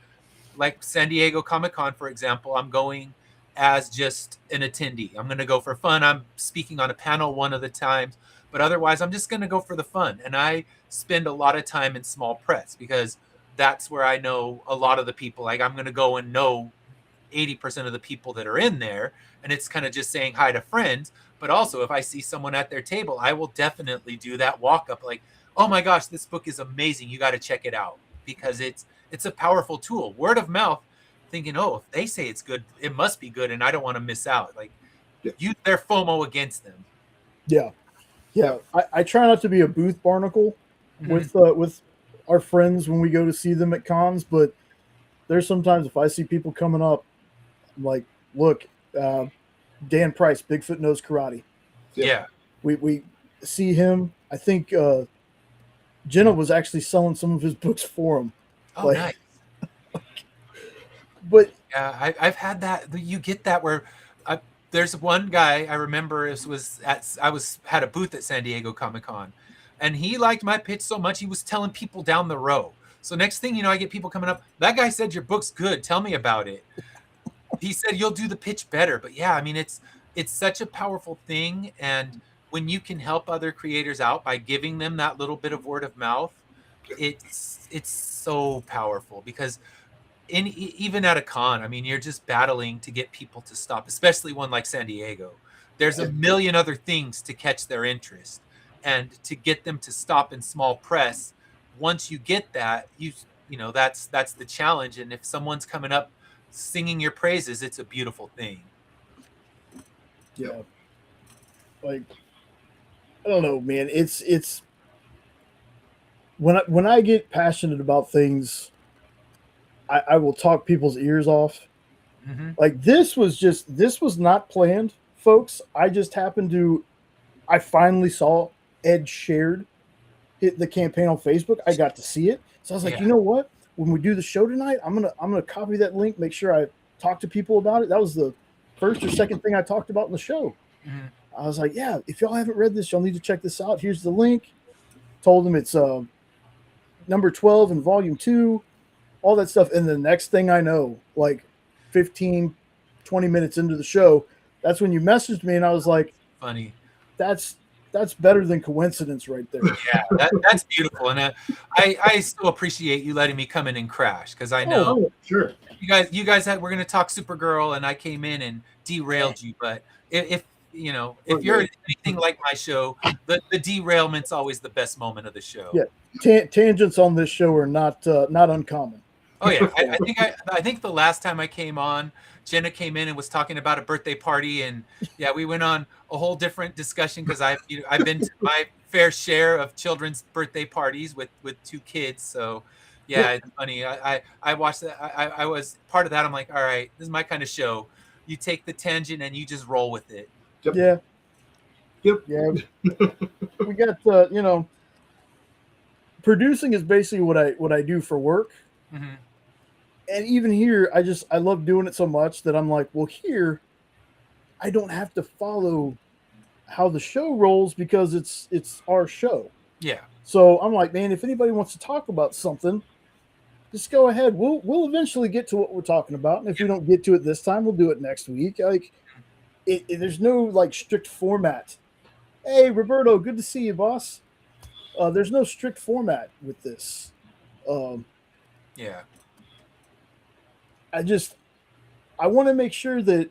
like San Diego Comic-Con, for example. I'm going as just an attendee. I'm going to go for fun. I'm speaking on a panel one of the times, but otherwise I'm just going to go for the fun. And I spend a lot of time in small press because that's where I know a lot of the people. Like, I'm going to go and know 80% of the people that are in there, and it's kind of just saying hi to friends. But also, if I see someone at their table, I will definitely do that walk up, like, oh my gosh, this book is amazing, you got to check it out, because it's a powerful tool. Word of mouth, thinking, oh, if they say it's good, it must be good, and I don't want to miss out. Like, use their FOMO against them. Yeah. I try not to be a booth barnacle with our friends when we go to see them at cons, but there's sometimes if I see people coming up, I'm like, look, Dan Price, Bigfoot Knows Karate. Yeah. We see him. I think Jenna was actually selling some of his books for him. Oh, nice. But yeah, I've had that. You get that where there's one guy I remember had a booth at San Diego Comic-Con, and he liked my pitch so much he was telling people down the row. So next thing you know, I get people coming up. That guy said your book's good. Tell me about it. He said you'll do the pitch better. But yeah, I mean, it's such a powerful thing, and when you can help other creators out by giving them that little bit of word of mouth, it's so powerful, because even at a con, I mean, you're just battling to get people to stop, especially one like San Diego. There's a million other things to catch their interest, and to get them to stop in small press. Once you get that, you know that's the challenge. And if someone's coming up singing your praises, it's a beautiful thing. Yeah. Like, I don't know, man. It's when I get passionate about things, I will talk people's ears off. Mm-hmm. Like this was not planned, folks. I just happened to I finally saw Ed shared the campaign on Facebook. I got to see it. So I was like, Yeah. you know what? When we do the show tonight, I'm gonna copy that link, make sure I talk to people about it. That was the first or second thing I talked about in the show. Mm-hmm. I was like, yeah, if y'all haven't read this, y'all need to check this out. Here's the link. Told them it's number 12 in volume 2, all that stuff. And the next thing I know, like 15, 20 minutes into the show, that's when you messaged me, and I was like, Funny. that's better than coincidence right there. Yeah, that's beautiful. And I still appreciate you letting me come in and crash, because I know Sure. you guys we're going to talk Supergirl, and I came in and derailed you. But if you know, if you're anything like my show, the derailment's always the best moment of the show. Yeah, tangents on this show are not uncommon. Oh yeah, I think the last time I came on, Jenna came in and was talking about a birthday party, and yeah, we went on a whole different discussion, because I've been to my fair share of children's birthday parties with 2 kids. So yeah, it's funny. I watched that. I was part of that. I'm like, all right, this is my kind of show. You take the tangent and you just roll with it. Yep. Yeah. Yep. Yeah. We got you know, producing is basically what I do for work. Mm-hmm. And even here, I love doing it so much that I'm like, well, here I don't have to follow how the show rolls, because it's our show. Yeah. So I'm like, man, if anybody wants to talk about something, just go ahead. We'll eventually get to what we're talking about, and if we don't get to it this time, we'll do it next week. Like, there's no like strict format. Hey, Roberto, good to see you, boss. There's no strict format with this. Yeah. I want to make sure that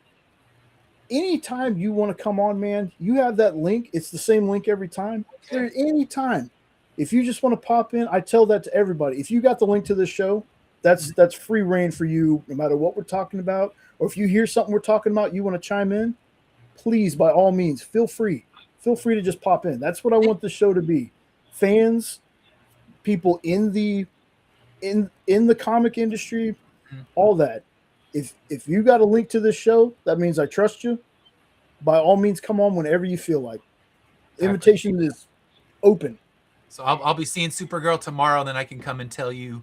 anytime you want to come on, man, you have that link. It's the same link every time. There, anytime. If you just want to pop in, I tell that to everybody. If you got the link to this show, that's free reign for you, no matter what we're talking about. Or if you hear something we're talking about, you want to chime in, please, by all means, feel free. Feel free to just pop in. That's what I want this show to be. Fans, people in the comic industry, all that. If you got a link to this show, that means I trust you. By all means, come on whenever you feel like. Invitation is open. So I'll be seeing Supergirl tomorrow, and then I can come and tell you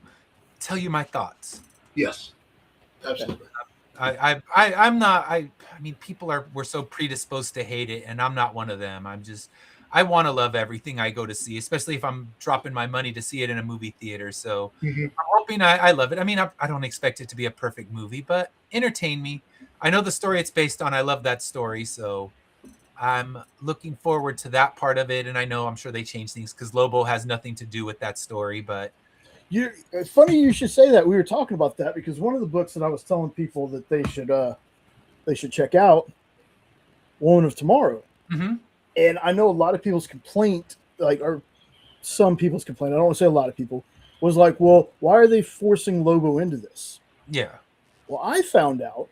my thoughts. Yes, absolutely. I'm not. I mean, we're so predisposed to hate it, and I'm not one of them. I want to love everything I go to see, especially if I'm dropping my money to see it in a movie theater. So I'm hoping I love it. I mean, I don't expect it to be a perfect movie, but entertain me. I know the story it's based on. I love that story, so I'm looking forward to that part of it. And I'm sure they change things, because Lobo has nothing to do with that story. But It's funny you should say that. We were talking about that, because one of the books that I was telling people that they should check out, Woman of Tomorrow. Mm-hmm. And I know a lot of people's complaint, or some people's complaint, I don't want to say a lot of people, was like, well, why are they forcing Lobo into this? Yeah. Well, I found out,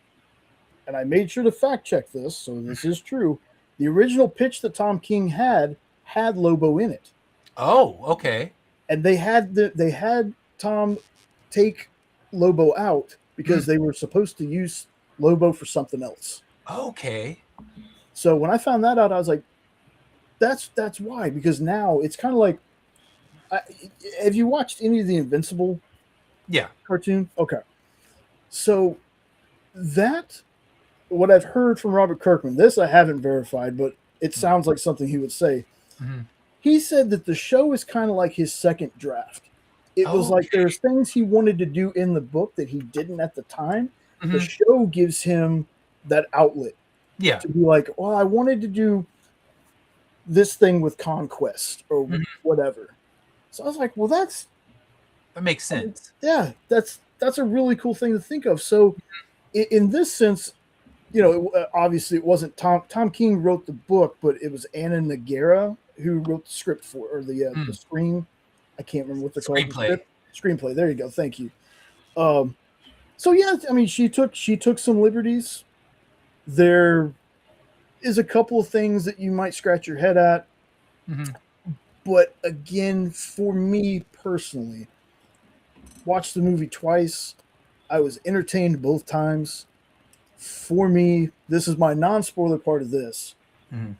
and I made sure to fact check this, so this is true. The original pitch that Tom King had Lobo in it. Oh, okay. And they had Tom take Lobo out because they were supposed to use Lobo for something else. Okay. So when I found that out, I was like, that's why, because now it's kind of like, have you watched any of the Invincible cartoon? Okay. So that, what I've heard from Robert Kirkman, this I haven't verified, but it sounds like something he would say. Mm-hmm. He said that the show is kind of like his second draft. It was like there's things he wanted to do in the book that he didn't at the time. Mm-hmm. The show gives him that outlet. Yeah. To be like, well, I wanted to do this thing with Conquest or whatever. So I was like, well, that makes sense. Yeah, that's that's a really cool thing to think of. So, in this sense, obviously it wasn't Tom King wrote the book, but it was Anna Nagara who wrote the script for, or the screen. I can't remember what they're called. Screenplay. Screenplay. There you go. Thank you. So yeah, I mean, she took some liberties. There is a couple of things that you might scratch your head at, but again, for me personally, watched the movie twice. I was entertained both times. For me, this is my non-spoiler part of this.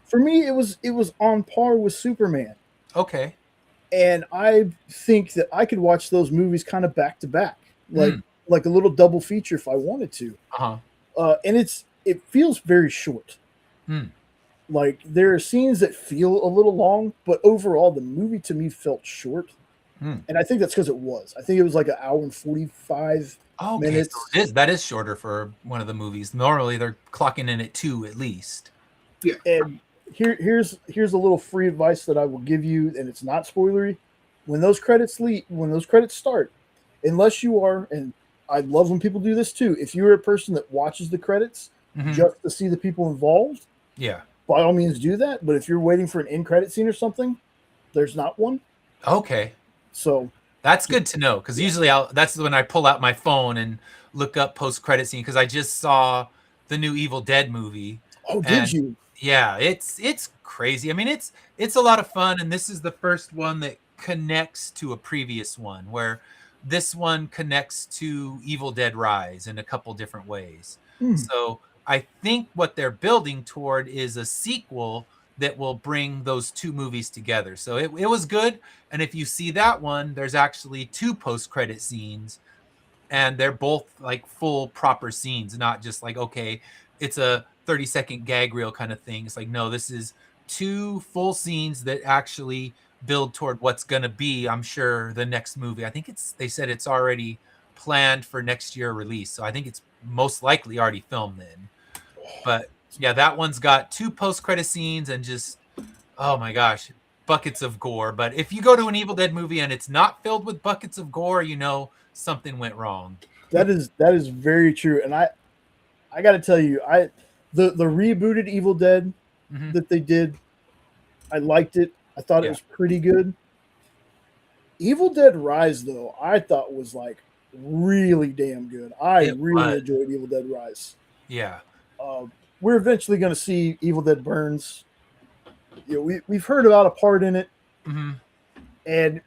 For me, it was on par with Superman. Okay. And I think that I could watch those movies kind of back to back, like a little double feature if I wanted to. And it feels very short. Like there are scenes that feel a little long, but overall the movie to me felt short. And I think that's because it was. I think it was like an hour and 45 minutes. So that is shorter for one of the movies. Normally they're clocking in at 2 at least. Yeah. And here's a little free advice that I will give you, and it's not spoilery. When those credits start, unless you are, and I love when people do this too, if you're a person that watches the credits just to see the people involved, by all means do that. But if you're waiting for an end credit scene or something, there's not one. Okay. So that's good to know, because usually that's when I pull out my phone and look up post-credit scene, because I just saw the new Evil Dead movie. Oh, did you? Yeah, it's crazy. I mean, it's a lot of fun, and this is the first one that connects to a previous one, where this one connects to Evil Dead Rise in a couple different ways. So I think what they're building toward is a sequel that will bring those two movies together. So it was good. And if you see that one, there's actually 2 post-credit scenes, and they're both like full proper scenes, not just like, okay, it's a 30-second gag reel kind of thing. It's like, no, this is 2 full scenes that actually build toward what's going to be, I'm sure, the next movie. I think they said it's already planned for next year release. So I think it's most likely already filmed then. But yeah, that one's got 2 post-credit scenes and just, oh my gosh, buckets of gore. But if you go to an Evil Dead movie and it's not filled with buckets of gore, something went wrong. That is very true. And I got to tell you, the rebooted Evil Dead that they did, I liked it. I thought it was pretty good. Evil Dead Rise, though, I thought was like really damn good. I really enjoyed Evil Dead Rise. Yeah. We're eventually going to see Evil Dead Burns. We've heard about a part in it, and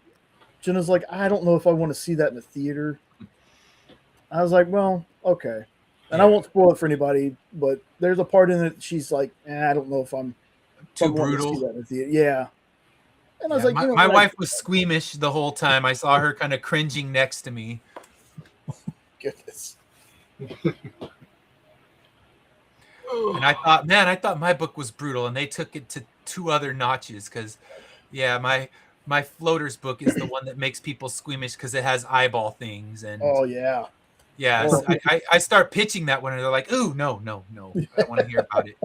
Jenna's like, I don't know if I want to see that in the theater. I was like, well, okay. And I won't spoil it for anybody, but there's a part in it she's like, I don't know if I'm too brutal. To see that in the theater. Yeah. And I was like, my wife was squeamish the whole time. I saw her kind of cringing next to me. Goodness. And I thought my book was brutal, and they took it to 2 other notches, because my floaters book is the one that makes people squeamish because it has eyeball things. And so I start pitching that one, and they're like, ooh, no, I don't want to hear about it.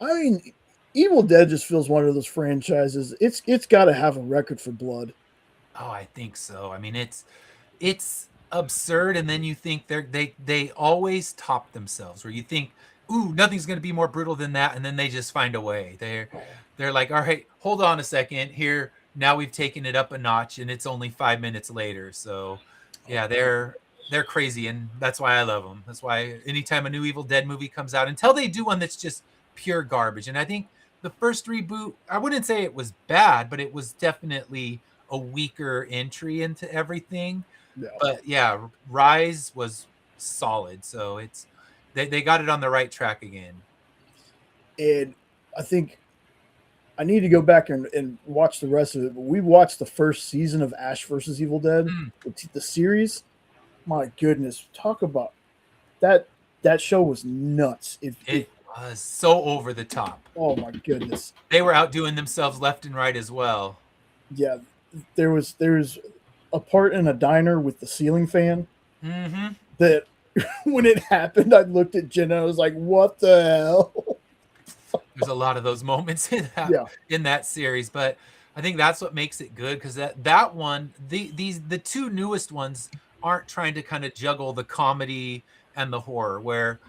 I mean, Evil Dead just feels one of those franchises. It's got to have a record for blood. Oh, I think so. I mean, it's absurd, and then you think they always top themselves, where you think, ooh, nothing's going to be more brutal than that, and then they just find a way. They're like, all right, hold on a second here. Now we've taken it up a notch, and it's only 5 minutes later. So, yeah, they're crazy, and that's why I love them. That's why anytime a new Evil Dead movie comes out, until they do one that's just pure garbage. And I think the first reboot, I wouldn't say it was bad, but it was definitely a weaker entry into everything. Yeah. But yeah, Rise was solid. So they got it on the right track again. And I think I need to go back and watch the rest of it. But we watched the first season of Ash vs. Evil Dead, the series. My goodness, talk about that show was nuts. It was so over the top. Oh my goodness. They were outdoing themselves left and right as well. Yeah. There's a part in a diner with the ceiling fan that when it happened, I looked at Jenna and I was like, what the hell? There's a lot of those moments in that series. But I think that's what makes it good, because that one, the two newest ones aren't trying to kind of juggle the comedy and the horror, where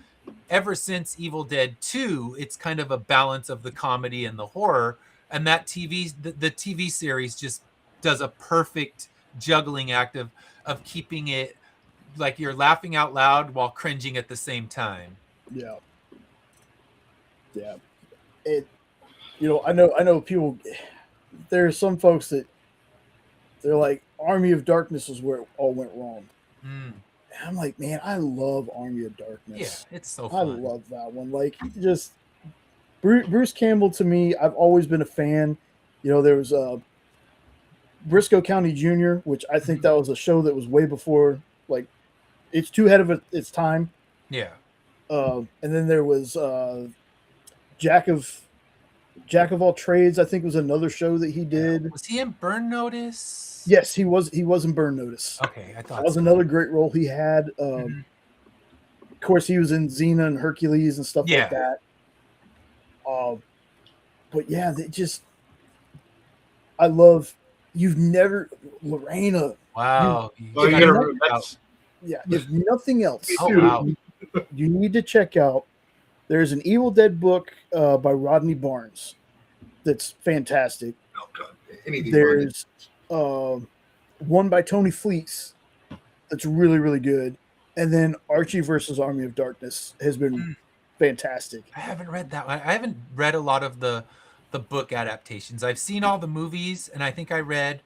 ever since Evil Dead 2, it's kind of a balance of the comedy and the horror. And that the TV series just does a perfect juggling act of keeping it like you're laughing out loud while cringing at the same time. Yeah. Yeah. It, I know people, there are some folks that they're like, Army of Darkness is where it all went wrong. Mm. And I'm like, man, I love Army of Yeah, Darkness. it's so I fun. love that one. Like, just Bruce Campbell, to me, I've always been a fan. There was Briscoe County Jr., which I think that was a show that was way before, like, it's too ahead of its time. Yeah. And then there was Jack of All Trades, I think, was another show that he did. Was he in Burn Notice? Yes, he was. He was in Burn Notice. Okay, I thought that was so. another great role he had. Of course, he was in Xena and Hercules and stuff like that. But yeah, they just, I love. You've never, Lorena. Wow. Yeah, if nothing else, oh wow, you need to check out. There's an Evil Dead book by Rodney Barnes that's fantastic. Oh God. There's one by Tony Fleece that's really, really good. And then Archie versus Army of Darkness has been fantastic. I haven't read that one. I haven't read a lot of the book adaptations. I've seen all the movies, and I think I read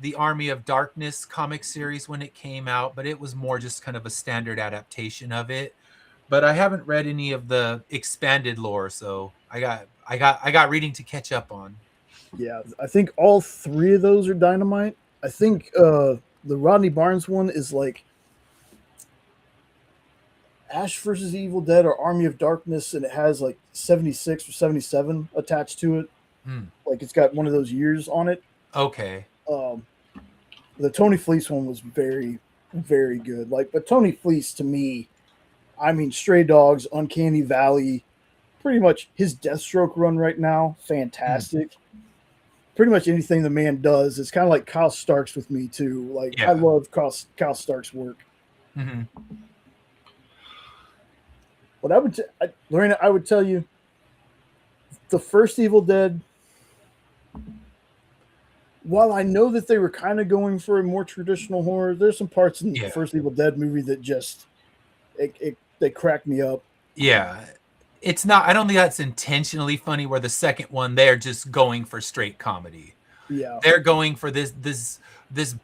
the Army of Darkness comic series when it came out, but it was more just kind of a standard adaptation of it. But I haven't read any of the expanded lore, so I got reading to catch up on. Yeah, I think all three of those are dynamite. I think the Rodney Barnes one is like Ash versus Evil Dead or Army of Darkness, and it has like 76 or 77 attached to it. Like it's got one of those years on it. Okay. The Tony Fleece one was very, very good. Like, but Tony Fleece to me, I mean, Stray Dogs, Uncanny Valley, pretty much his Deathstroke run right now, fantastic. Pretty much anything the man does, it's kind of like Kyle Starks with me too. Like I love Kyle Starks' work. But Lorena, I would tell you, the first Evil Dead, while I know that they were kind of going for a more traditional horror, there's some parts in the first Evil Dead movie that just they crack me up. Yeah. It's not, I don't think that's intentionally funny, where the second one, they're just going for straight comedy. Yeah. They're going for this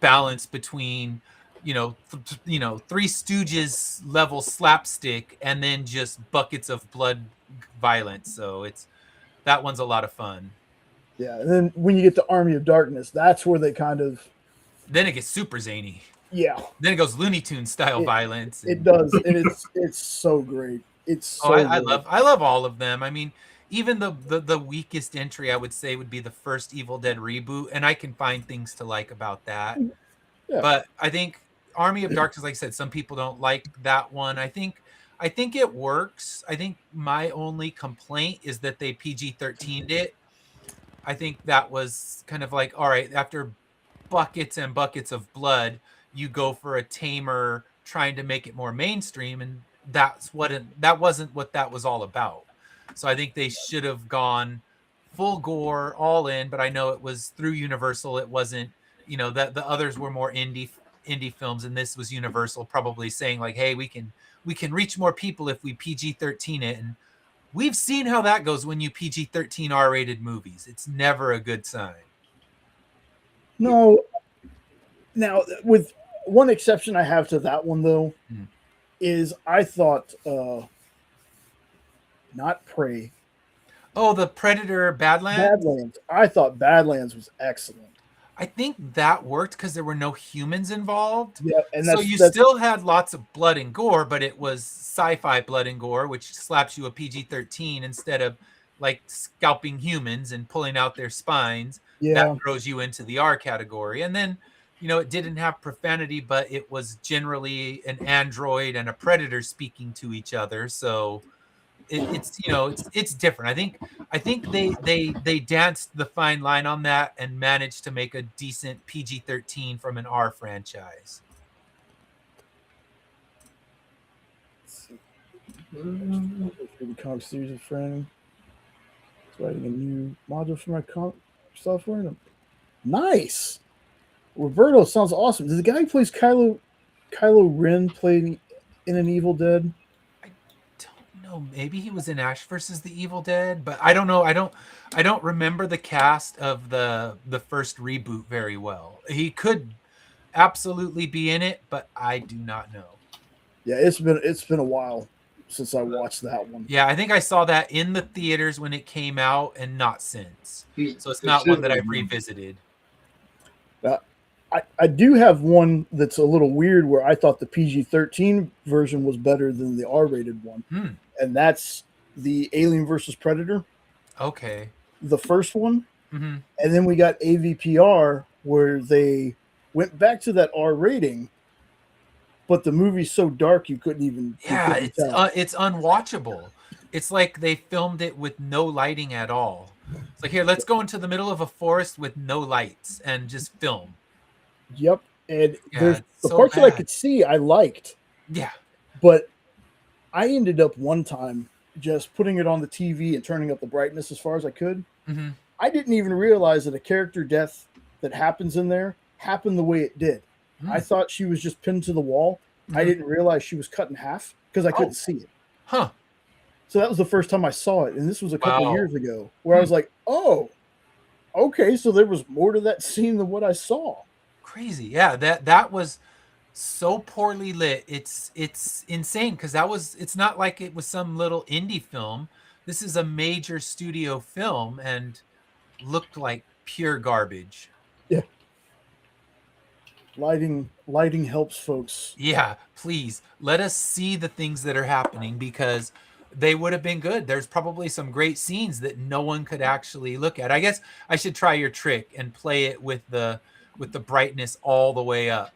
balance between, Three Stooges level slapstick and then just buckets of blood violence. So that one's a lot of fun. Yeah. And then when you get to Army of Darkness, that's where they kind of, then it gets super zany. Yeah. Then it goes Looney Tunes style violence. It does. And it's so great. It's so I love all of them. I mean, even the weakest entry, I would say, would be the first Evil Dead reboot, and I can find things to like about that. Yeah. But I think Army of Darkness, like I said, some people don't like that one. I think it works. I think my only complaint is that they PG-13'd it. I think that was kind of like, all right, after buckets and buckets of blood, you go for a tamer, trying to make it more mainstream, and that wasn't what that was all about. So I think they should have gone full gore, all in. But I know it was through Universal. It wasn't, that the others were more indie films, and this was Universal probably saying like, hey, we can reach more people if we PG-13 it. And we've seen how that goes when you PG-13 R-rated movies. It's never a good sign. No. Now, with one exception I have to that one though, is I thought not Prey. Oh, the Predator Badlands? I thought Badlands was excellent. I think that worked because there were no humans involved. Yeah, and so you still had lots of blood and gore, but it was sci-fi blood and gore, which slaps you a PG-13 instead of like scalping humans and pulling out their spines. Yeah. That throws you into the R category. And then, it didn't have profanity, but it was generally an android and a predator speaking to each other. So, it's it's different. I think they danced the fine line on that and managed to make a decent PG-13 from an R franchise. Let's see. The comic series of friend. Writing a new module for my comic software. Nice. Roberto sounds awesome. Does the guy who plays Kylo Ren play in an Evil Dead? I don't know. Maybe he was in Ash versus the Evil Dead, but I don't know. I don't remember the cast of the first reboot very well. He could absolutely be in it, but I do not know. Yeah, it's been a while since I watched that one. Yeah, I think I saw that in the theaters when it came out and not since. So it's not one that I've revisited. I do have one that's a little weird where I thought the PG-13 version was better than the R-rated one. And that's the Alien versus Predator. Okay. The first one. Mm-hmm. And then we got AVPR where they went back to that R rating, but the movie's so dark you couldn't even Yeah, tell. it's unwatchable. It's like they filmed it with no lighting at all. It's like, here, let's go into the middle of a forest with no lights and just film. Yep. And Yeah, there's it's the so parts that I bad. could see I liked, Yeah. but I ended up one time just putting it on the TV and turning up the brightness as far as I could. Mm-hmm. I didn't even realize that a character death that happens in there happened the way it did. I thought she was just pinned to the wall. I didn't realize she was cut in half because I couldn't see it. Huh. So that was the first time I saw it, and this was a couple Wow. years ago, where I was like, "Oh, okay, so there was more to that scene than what I saw." Crazy. Yeah, that was so poorly lit. It's insane because it's not like it was some little indie film. This is a major studio film and looked like pure garbage. Yeah, lighting helps, folks. Yeah, please let us see the things that are happening because they would have been good. There's probably some great scenes that no one could actually look at. I guess I should try your trick and play it with the brightness all the way up.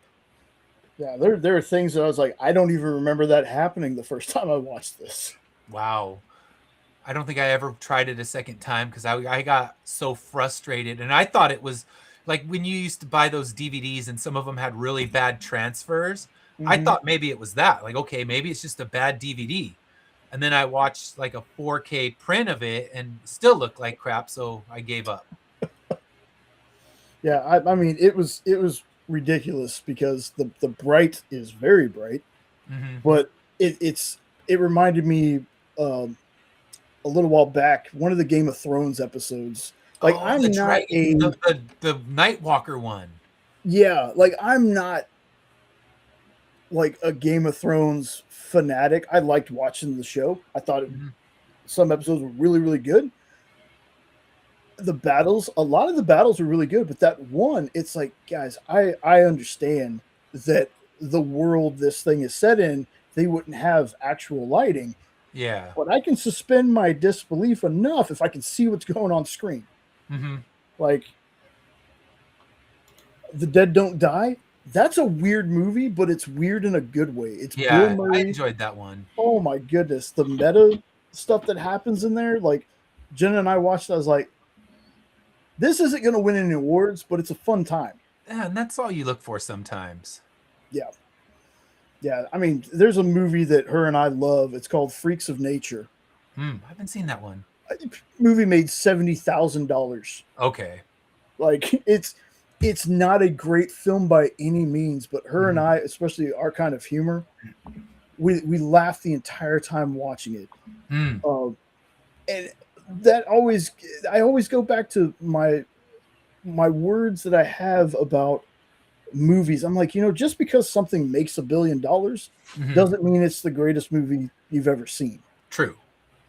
Yeah, there are things that I was like, I don't even remember that happening the first time I watched this. Wow. I don't think I ever tried it a second time because I got so frustrated. And I thought it was like when you used to buy those DVDs and some of them had really bad transfers. I thought maybe it was that. Like, okay, maybe it's just a bad DVD. And then I watched like a 4K print of it and it still looked like crap. So I gave up. Yeah, I mean, it was ridiculous because the bright is very bright, but it reminded me a little while back, one of the Game of Thrones episodes. Like, I'm the not dragon, the Nightwalker one. Yeah, like I'm not like a Game of Thrones fanatic. I liked watching the show. I thought some episodes were really, really good. A lot of the battles were really good, but that one, it's like, guys, I understand that the world this thing is set in, they wouldn't have actual lighting. Yeah. But I can suspend my disbelief enough if I can see what's going on screen. Like, The Dead Don't Die. That's a weird movie, but it's weird in a good way. It's Bill Murray. I enjoyed that one. Oh my goodness, the meta stuff that happens in there. Like, Jenna and I watched it. I was like, this isn't going to win any awards, but it's a fun time. Yeah, and that's all you look for sometimes. Yeah. Yeah, I mean, there's a movie that her and I love. It's called Freaks of Nature. I haven't seen that one. Movie made $70,000. Okay. Like, it's not a great film by any means, but her and I, especially our kind of humor, we laughed the entire time watching it. And that I always go back to my words that I have about movies. I'm like, just because something makes $1 billion doesn't mean it's the greatest movie you've ever seen. True.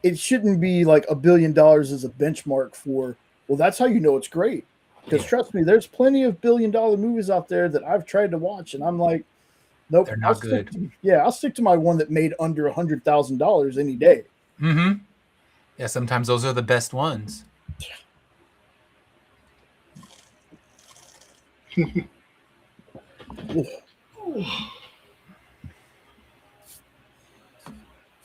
It shouldn't be like $1 billion as a benchmark for, well, that's how you know it's great. Because trust me, there's plenty of $1 billion movies out there that I've tried to watch, and I'm like, nope, they're not good. I'll stick to my one that made under $100,000 any day. Yeah, sometimes those are the best ones.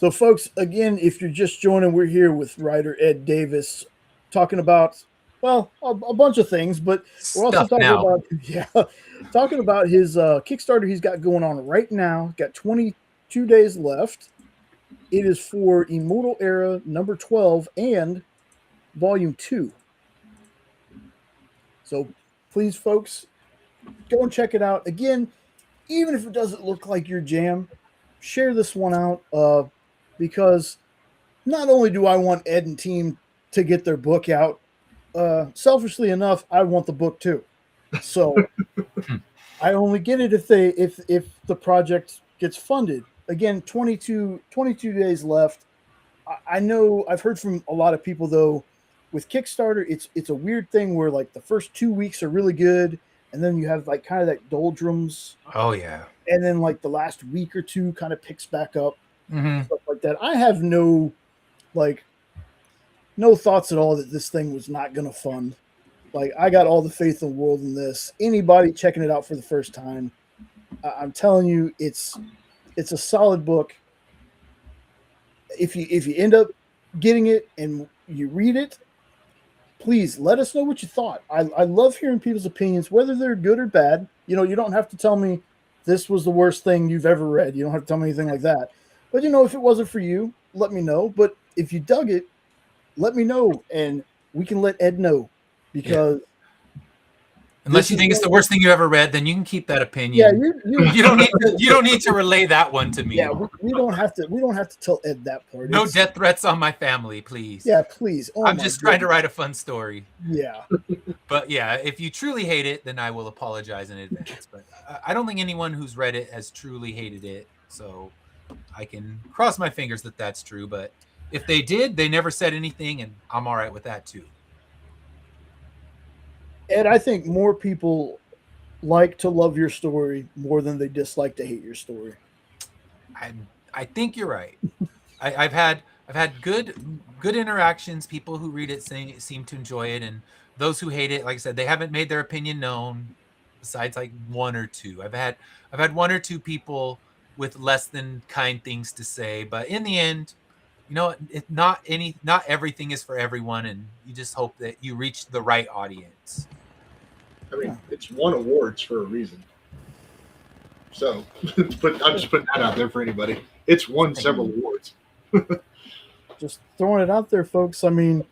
So, folks, again, if you're just joining, we're here with writer Ed Davis talking about, well, a bunch of things, but we're also Stuff talking now. about, yeah, talking about his Kickstarter he's got going on right now. Got 22 days left. It is for Immortal Era number 12 and volume 2. So, please, folks, go and check it out. Again, even if it doesn't look like your jam, share this one out because not only do I want Ed and team to get their book out, selfishly enough, I want the book too. So I only get it if the project gets funded. Again, 22 days left. I know I've heard from a lot of people though with Kickstarter, it's a weird thing where like the first 2 weeks are really good, and then you have like kind of that doldrums, Oh yeah. and then like the last week or two kind of picks back up, Mm-hmm. stuff like that. I have like no thoughts at all that this thing was not going to fund. Like I got all the faith in the world in this. Anybody checking it out for the first time, I'm telling you, it's a solid book. If you end up getting it and you read it, please let us know what you thought. I love hearing people's opinions, whether they're good or bad. You know, you don't have to tell me this was the worst thing you've ever read. You don't have to tell me anything like that. But you know, if it wasn't for you, let me know. But if you dug it, let me know, and we can let Ed know because Unless you think it's the worst thing you ever read, then you can keep that opinion. Yeah, you don't need to relay that one to me. Yeah, we don't have to tell Ed that part. No death threats on my family, please. Yeah, please. Oh, I'm just trying to write a fun story. Yeah. But yeah, if you truly hate it, then I will apologize in advance. But I don't think anyone who's read it has truly hated it. So I can cross my fingers that that's true. But if they did, they never said anything, and I'm all right with that too. Ed, I think more people like to love your story more than they dislike to hate your story. I think you're right. I've had good interactions. People who read it seem to enjoy it, and those who hate it, like I said, they haven't made their opinion known. Besides, like one or two, I've had one or two people with less than kind things to say. But in the end, you know, not everything is for everyone, and you just hope that you reach the right audience. I mean, it's won awards for a reason. So, I'm just putting that out there for anybody. It's won several awards. Just throwing it out there, folks. I mean,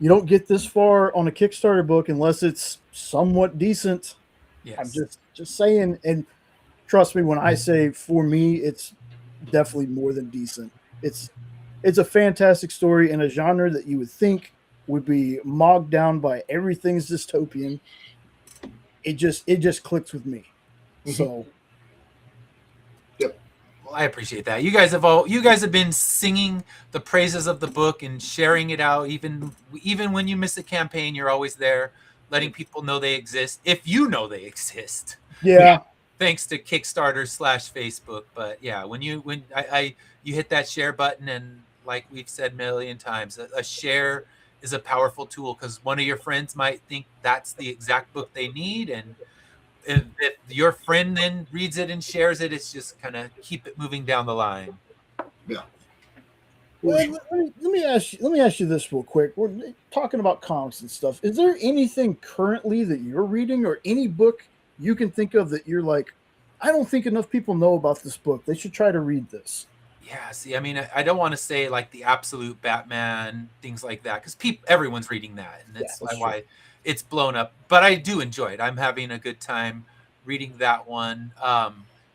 you don't get this far on a Kickstarter book unless it's somewhat decent. Yes. I'm just saying, and trust me when I say for me, it's definitely more than decent. It's a fantastic story in a genre that you would think would be mogged down by everything's dystopian. It just clicks with me. Mm-hmm. So yep. Well, I appreciate that. You guys have been singing the praises of the book and sharing it out. Even when you miss a campaign, you're always there, letting people know they exist. If you know they exist. Yeah. Thanks to Kickstarter / Facebook. But yeah, when you hit that share button, and like we've said a million times, a share is a powerful tool, because one of your friends might think that's the exact book they need, and if your friend then reads it and shares it, it's just kind of keep it moving down the line. Yeah. Well, let me ask you this real quick. We're talking about comics and stuff. Is there anything currently that you're reading, or any book you can think of that you're like, I don't think enough people know about this book, they should try to read this? Yeah, see, I mean, I don't want to say like the absolute Batman, things like that, because everyone's reading that, and that's why it's blown up. But I do enjoy it. I'm having a good time reading that one.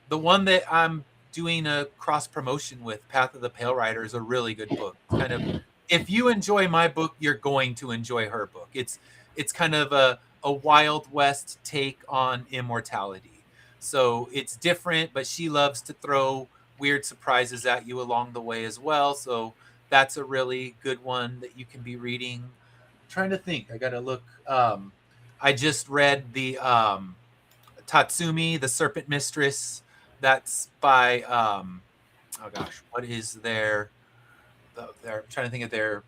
The one that I'm doing a cross promotion with, Path of the Pale Rider, is a really good book. Kind of, if you enjoy my book, you're going to enjoy her book. It's kind of a Wild West take on immortality. So it's different, but she loves to throw weird surprises at you along the way as well. So that's a really good one that you can be reading. I'm trying to think. I gotta look. I just read the Tatsumi, the Serpent Mistress. That's by oh gosh, what is I'm trying to think of their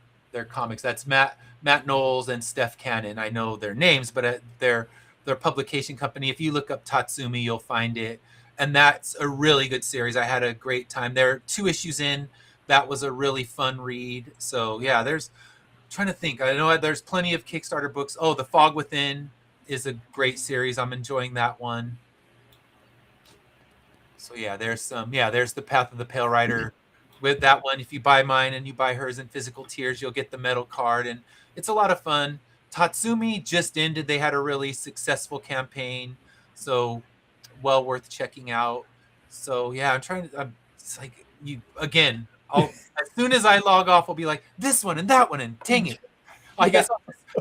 comics. That's Matt Knowles and Steph Cannon. I know their names, but their publication company, if you look up Tatsumi, you'll find it. And that's a really good series. I had a great time. They're 2 issues in. That was a really fun read. So yeah, there's trying to think. I know there's plenty of Kickstarter books. Oh, The Fog Within is a great series. I'm enjoying that one. So yeah, there's some. Yeah, there's The Path of the Pale Rider. With that one, if you buy mine and you buy hers in physical tiers, you'll get the metal card, and it's a lot of fun. Tatsumi just ended. They had a really successful campaign, so well worth checking out. So yeah, I'm trying to. It's like you again. I'll as soon as I log off, I'll be like this one and that one, and dang it. I Yeah. guess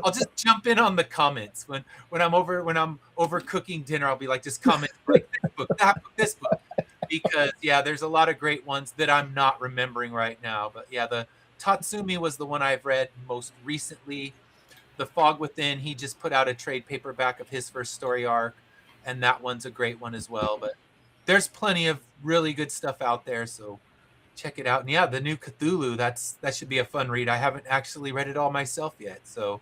I'll just jump in on the comments when I'm over cooking dinner. I'll be like, just comment like this book, that book, this book, because yeah, there's a lot of great ones that I'm not remembering right now. But yeah, the Tatsumi was the one I've read most recently. The Fog Within, he just put out a trade paperback of his first story arc, and that one's a great one as well. But there's plenty of really good stuff out there, so check it out. And yeah, the new Cthulhu, that should be a fun read. I haven't actually read it all myself yet, so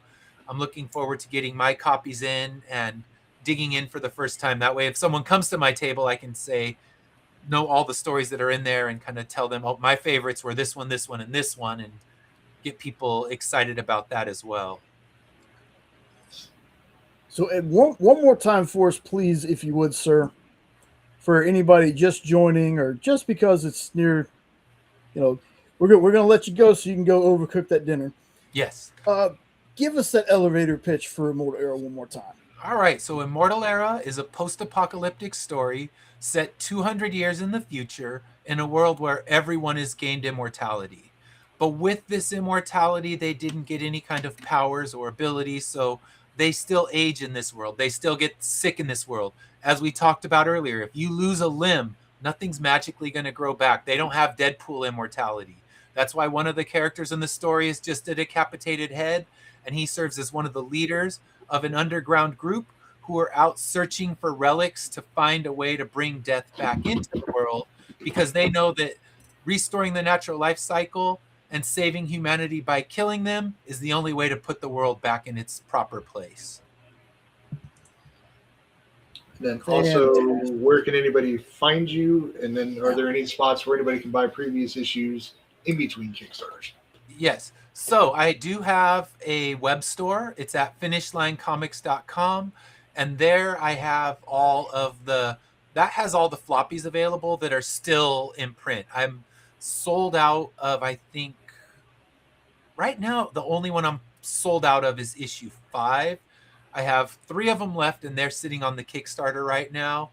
I'm looking forward to getting my copies in and digging in for the first time. That way, if someone comes to my table, I can say know all the stories that are in there and kind of tell them, oh, my favorites were this one, and this one, and get people excited about that as well. So one more time for us, please, if you would, sir. For anybody just joining or just because it's near, we're gonna let you go so you can go overcook that dinner. Yes. Give us that elevator pitch for Immortal Era one more time. All right, so Immortal Era is a post-apocalyptic story set 200 years in the future in a world where everyone has gained immortality. But with this immortality, they didn't get any kind of powers or abilities, so they still age in this world. They still get sick in this world. As we talked about earlier, if you lose a limb, nothing's magically going to grow back. They don't have Deadpool immortality. That's why one of the characters in the story is just a decapitated head, and he serves as one of the leaders of an underground group who are out searching for relics to find a way to bring death back into the world, because they know that restoring the natural life cycle and saving humanity by killing them is the only way to put the world back in its proper place. And then also, where can anybody find you? And then are there any spots where anybody can buy previous issues in between Kickstarters? Yes. So I do have a web store. It's at finishlinecomics.com. And there I have that has all the floppies available that are still in print. I'm sold out of, I think, right now, the only one I'm sold out of is issue 5. I have 3 of them left, and they're sitting on the Kickstarter right now.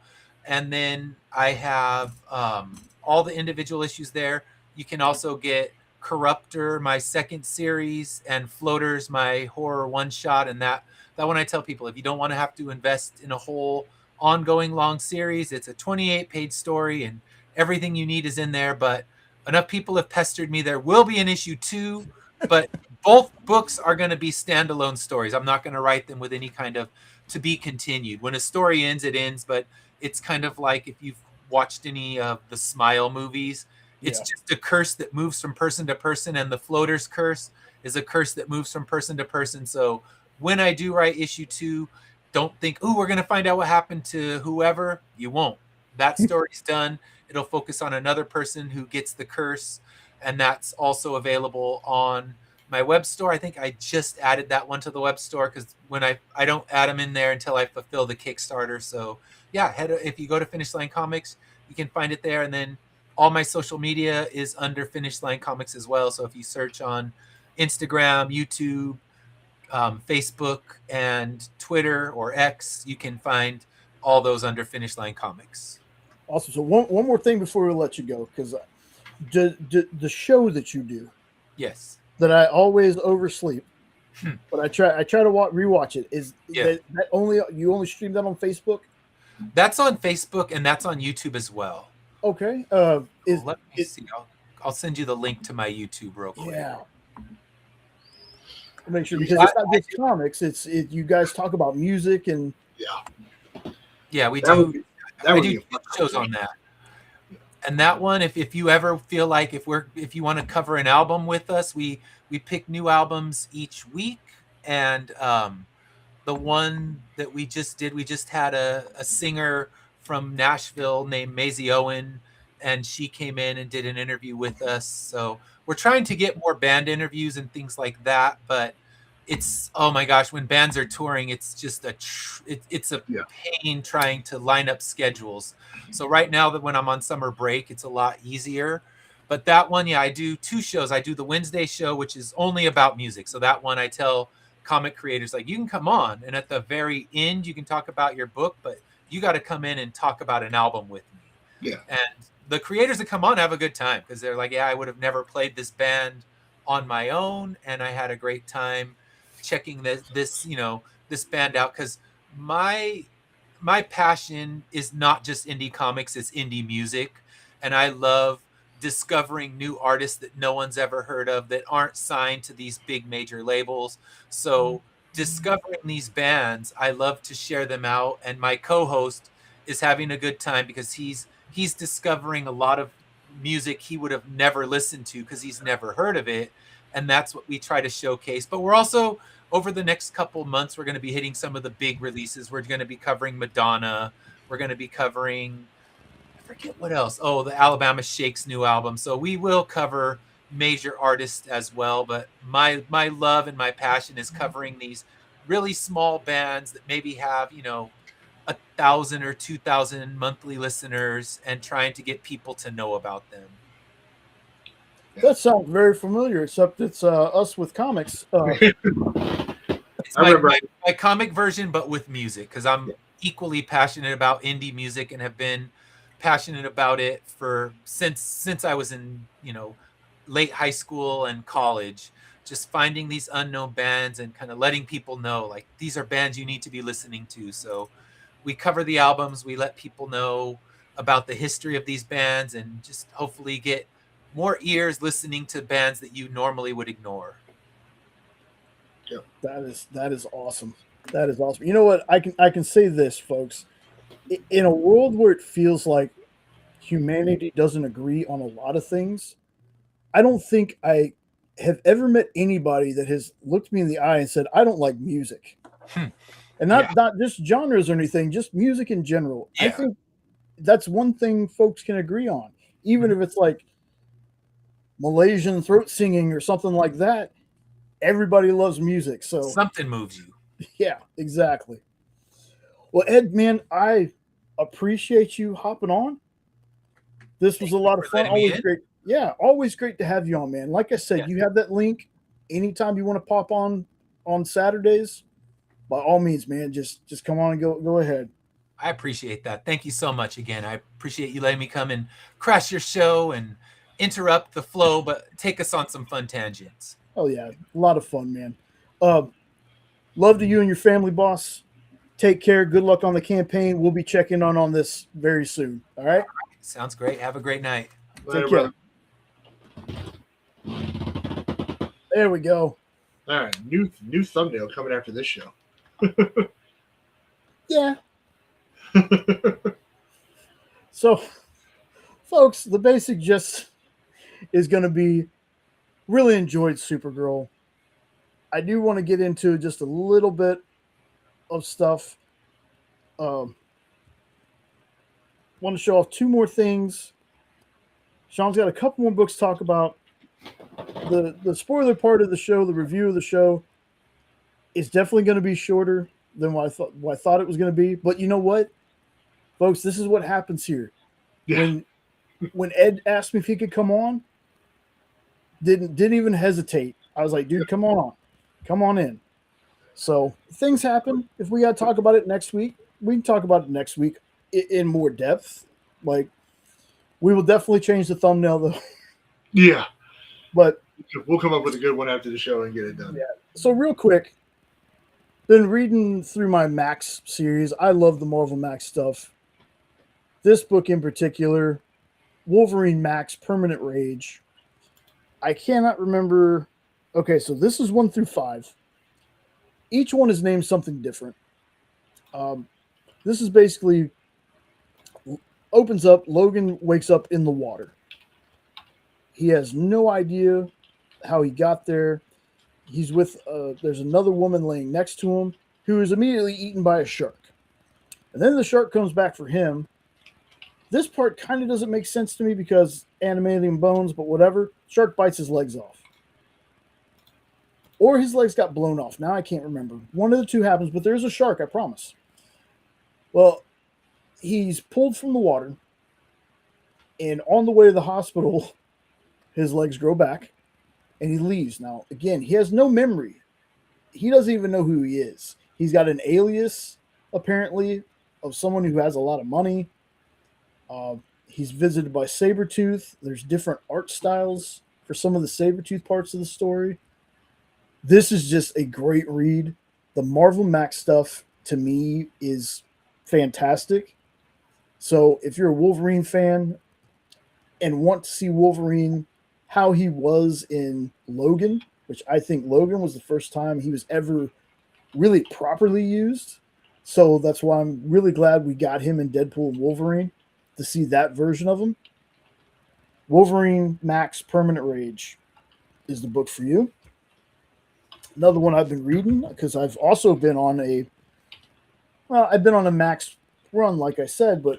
And then I have all the individual issues there. You can also get Corruptor, my second series, and Floaters, my horror one-shot. And that one I tell people, if you don't want to have to invest in a whole ongoing long series, it's a 28-page story, and everything you need is in there. But enough people have pestered me. There will be an issue 2, but both books are going to be standalone stories. I'm not going to write them with any kind of to be continued. When a story ends, it ends, but it's kind of like if you've watched any of the Smile movies, it's just a curse that moves from person to person, and the Floater's curse is a curse that moves from person to person. So when I do write issue 2, don't think, oh, we're going to find out what happened to whoever. You won't. That story's done. It'll focus on another person who gets the curse, and that's also available on my web store. I think I just added that one to the web store because when I don't add them in there until I fulfill the Kickstarter. So yeah, if you go to Finish Line Comics, you can find it there. And then all my social media is under Finish Line Comics as well. So if you search on Instagram, YouTube, Facebook, and Twitter or X, you can find all those under Finish Line Comics. Awesome. So one more thing before we let you go, because the show that you do, yes, that I always oversleep, but I try to rewatch it. That you only stream that on Facebook? That's on Facebook, and that's on YouTube as well. Okay. Let me see. I'll send you the link to my YouTube real quick. Yeah. I'll make sure, because it's not just comics. You guys talk about music and yeah, we do. I do shows on that. And that one, if you ever feel like if you want to cover an album with us, we pick new albums each week. And the one that we just did, we just had a singer from Nashville named Maisie Owen and she came in and did an interview with us. So we're trying to get more band interviews and things like that. But it's, oh my gosh, when bands are touring, it's just it's a Yeah. pain trying to line up schedules. So right now that when I'm on summer break, it's a lot easier. But that one, yeah, I do 2 shows. I do the Wednesday show, which is only about music. So that one I tell comic creators, like, you can come on, and at the very end you can talk about your book, but you got to come in and talk about an album with me. Yeah. And the creators that come on have a good time because they're like, yeah, I would have never played this band on my own, and I had a great time checking this this band out, because my passion is not just indie comics, it's indie music. And I love discovering new artists that no one's ever heard of, that aren't signed to these big major labels. So discovering these bands, I love to share them out, and my co-host is having a good time because he's discovering a lot of music he would have never listened to because he's never heard of it. And that's what we try to showcase. But we're also, over the next couple months, we're going to be hitting some of the big releases. We're going to be covering Madonna. We're going to be covering, I forget what else. Oh, the Alabama Shakes new album. So we will cover major artists as well. But my love and my passion is covering these really small bands that maybe have, 1,000 or 2,000 monthly listeners, and trying to get people to know about them. That sounds very familiar, except it's us with comics. It's my comic version, but with music, because I'm equally passionate about indie music and have been passionate about it for since I was in late high school and college. Just finding these unknown bands and kind of letting people know, like, these are bands you need to be listening to. So we cover the albums, we let people know about the history of these bands, and just hopefully get more ears listening to bands that you normally would ignore. Yep. That is awesome. That is awesome. You know what? I can say this, folks. In a world where it feels like humanity doesn't agree on a lot of things, I don't think I have ever met anybody that has looked me in the eye and said, I don't like music. And not just genres or anything, just music in general. Yeah. I think that's one thing folks can agree on. Even if it's like Malaysian throat singing or something like that, everybody loves music. So something moves you. Yeah, exactly. Well, Ed, man, I appreciate you hopping on. This was a lot of fun. Always great. Yeah, always great to have you on, man. Like I said, you have that link. Anytime you want to pop on Saturdays, by all means, man, just come on and go ahead. I appreciate that. Thank you so much again. I appreciate you letting me come and crash your show and interrupt the flow, but take us on some fun tangents. Oh yeah, a lot of fun, man. Love to you and your family, boss. Take care. Good luck on the campaign. We'll be checking on this very soon. All right. Sounds great. Have a great night. Take care. There we go. All right, new thumbnail coming after this show. Yeah. So, folks, the basic gist is going to be really enjoyed Supergirl. I do want to get into just a little bit of stuff. Want to show off 2 more things. Sean's got a couple more books to talk about. The spoiler part of the show, the review of the show, is definitely going to be shorter than what I thought it was going to be. But you know what, folks, this is what happens here. Yeah. When Ed asked me if he could come on, didn't even hesitate. I was like, dude, come on in. So things happen. If we got to talk about it next week, we can talk about it next week in more depth. Like, we will definitely change the thumbnail though. Yeah. But we'll come up with a good one after the show and get it done. Yeah. So real quick, been reading through my Max series. I love the Marvel Max stuff. This book in particular, Wolverine Max Permanent Rage. I cannot remember. Okay, so this is 1 through 5. Each one is named something different. This is basically opens up. Logan wakes up in the water. He has no idea how he got there. He's with, there's another woman laying next to him who is immediately eaten by a shark. And then the shark comes back for him. This part kind of doesn't make sense to me because animating bones, but whatever. Shark bites his legs off. Or his legs got blown off. Now I can't remember. One of the two happens, but there's a shark, I promise. Well, he's pulled from the water, and on the way to the hospital, his legs grow back, and he leaves. Now, again, he has no memory. He doesn't even know who he is. He's got an alias, apparently, of someone who has a lot of money. He's visited by Sabretooth. There's different art styles for some of the Sabretooth parts of the story. This is just a great read. The Marvel Max stuff, to me, is fantastic. So if you're a Wolverine fan and want to see Wolverine how he was in Logan, which I think Logan was the first time he was ever really properly used. So that's why I'm really glad we got him in Deadpool and Wolverine to see that version of him. Wolverine Max Permanent Rage is the book for you. Another one I've been reading because I've also been on I've been on a Max run, like I said, but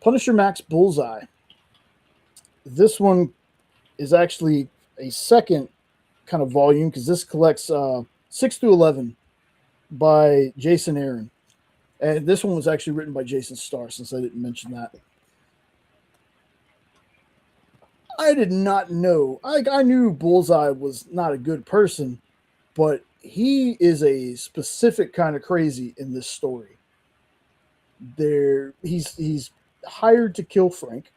Punisher Max Bullseye. This one is actually a second kind of volume because this collects 6 through 11 by Jason Aaron. And this one was actually written by Jason Starr, since I didn't mention that. I did not know. I knew Bullseye was not a good person, but he is a specific kind of crazy in this story. He's hired to kill Frank,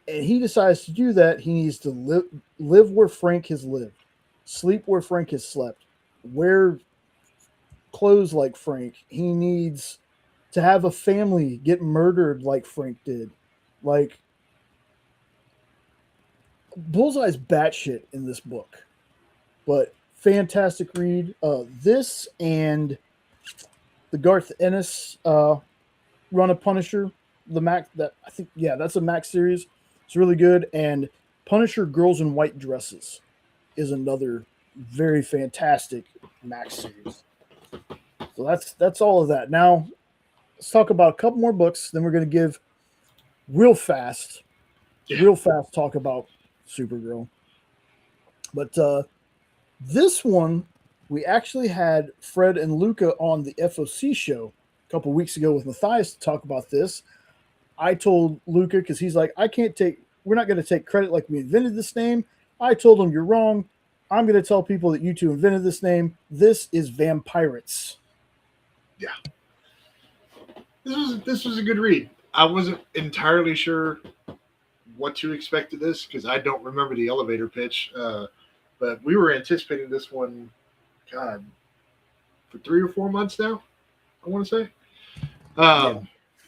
and he decides to do that. He needs to live where Frank has lived, sleep where Frank has slept, wear clothes like Frank. He needs to have a family, get murdered like Frank did. Like, Bullseye's batshit in this book, but fantastic read. This and the Garth Ennis run of Punisher, the Max, that I think, yeah, that's a Max series. It's really good. And Punisher Girls in White Dresses is another very fantastic Max series. So that's all of that. Now let's talk about a couple more books. Then we're going to give real fast talk about Supergirl. But this one, we actually had Fred and Luca on the FOC show a couple weeks ago with Matthias to talk about this. I told Luca, because he's like, we're not going to take credit like we invented this name. I told him, you're wrong. I'm going to tell people that you two invented this name. This is Vampirates. Yeah. This was a good read. I wasn't entirely sure what to expect of this because I don't remember the elevator pitch. But we were anticipating this one, God, for 3 or 4 months now, I want to say.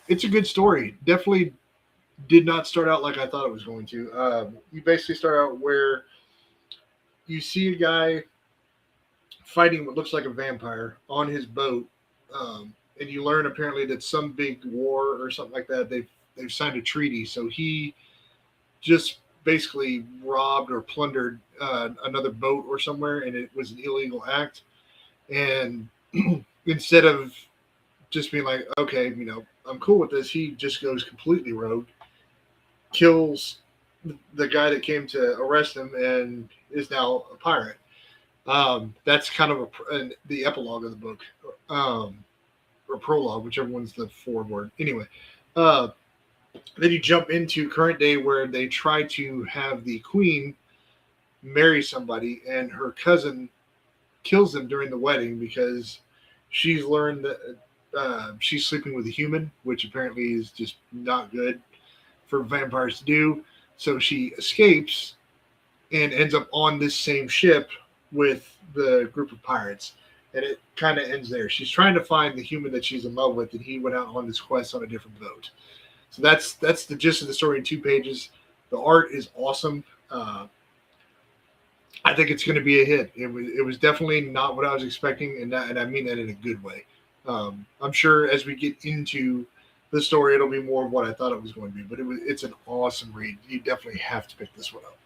It's a good story. Definitely did not start out like I thought it was going to. You basically start out where you see a guy fighting what looks like a vampire on his boat, and you learn apparently that some big war or something like that, they've signed a treaty. So he just basically robbed or plundered another boat or somewhere, and it was an illegal act. And instead of just being like, okay, I'm cool with this, he just goes completely rogue, kills the guy that came to arrest him, and is now a pirate. That's kind of the epilogue of the book, or prologue, whichever one's the forward word. Anyway, then you jump into current day where they try to have the queen marry somebody, and her cousin kills them during the wedding because she's learned that she's sleeping with a human, which apparently is just not good for vampires to do. So she escapes and ends up on this same ship with the group of pirates. And it kind of ends there. She's trying to find the human that she's in love with, and he went out on this quest on a different boat. So that's the gist of the story in 2 pages. The art is awesome. I think it's going to be a hit. It was definitely not what I was expecting, and I mean that in a good way. I'm sure as we get into the story, it'll be more of what I thought it was going to be. But it's an awesome read. You definitely have to pick this one up.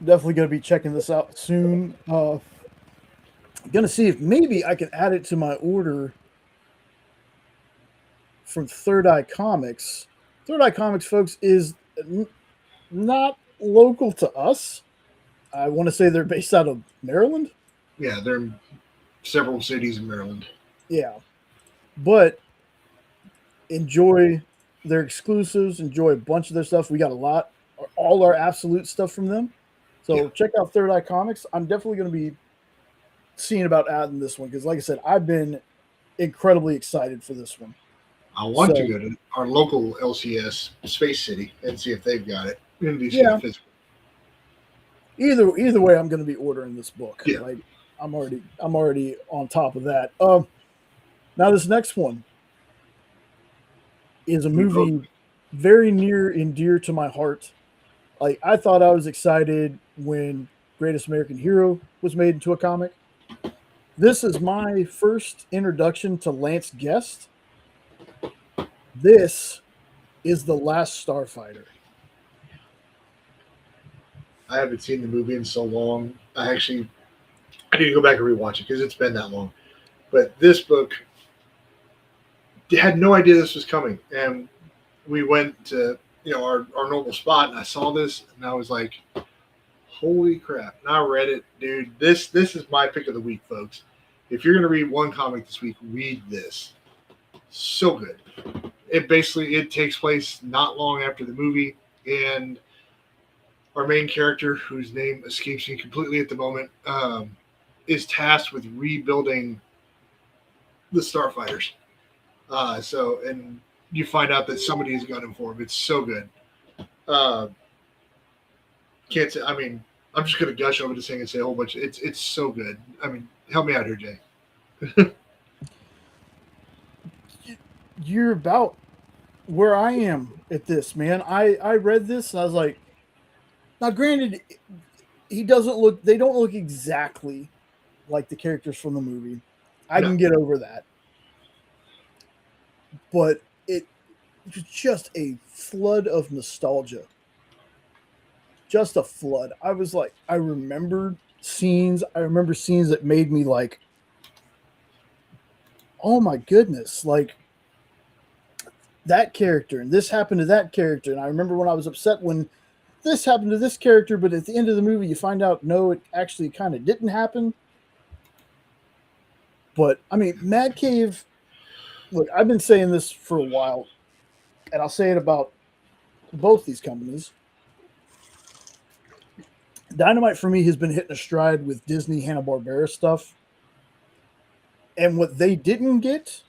Definitely going to be checking this out soon. I'm gonna see if maybe I can add it to my order from Third Eye Comics. Third Eye Comics, folks, is not local to us. I want to say they're based out of Maryland. Yeah, they're in several cities in Maryland. Yeah, but enjoy their exclusives. Enjoy a bunch of their stuff. We got a lot, all our absolute stuff from them. Yeah. So check out Third Eye Comics. I'm definitely going to be seeing about adding this one because, like I said, I've been incredibly excited for this one. I want to So- go to our local LCS, Space City, and see if they've got it. In DC Yeah. physical. Either way, I'm going to be ordering this book. Yeah. Like I'm already on top of that. Now this next one is a movie very near and dear to my heart. Like I thought I was excited when Greatest American Hero was made into a comic. This is my first introduction to Lance Guest. This is The Last Starfighter. I haven't seen the movie in so long. I need to go back and rewatch it because it's been that long. But this book had no idea this was coming, and we went to our normal spot, and I saw this, and I was like, "Holy crap!" And I read it, dude. This is my pick of the week, folks. If you're gonna read one comic this week, read this. So good. It takes place not long after the movie, and our main character, whose name escapes me completely at the moment, is tasked with rebuilding the Starfighters. And you find out that somebody has got him for him. It's so good. Can't say. I mean, I'm just gonna gush over this thing and say a whole bunch. It's so good. I mean, help me out here, Jay. You're about where I am at this, man. I read this and I was like, now granted, they don't look exactly like the characters from the movie. I No. can get over that. But it was just a flood of nostalgia. Just a flood. I was like, I remember scenes that made me like, oh my goodness, like that character and this happened to that character. And I remember when I was upset when this happened to this character, but at the end of the movie, you find out, no, it actually kind of didn't happen. But I mean, Mad Cave, look, I've been saying this for a while, and I'll say it about both these companies. Dynamite for me has been hitting a stride with Disney Hanna-Barbera stuff. And what they didn't get,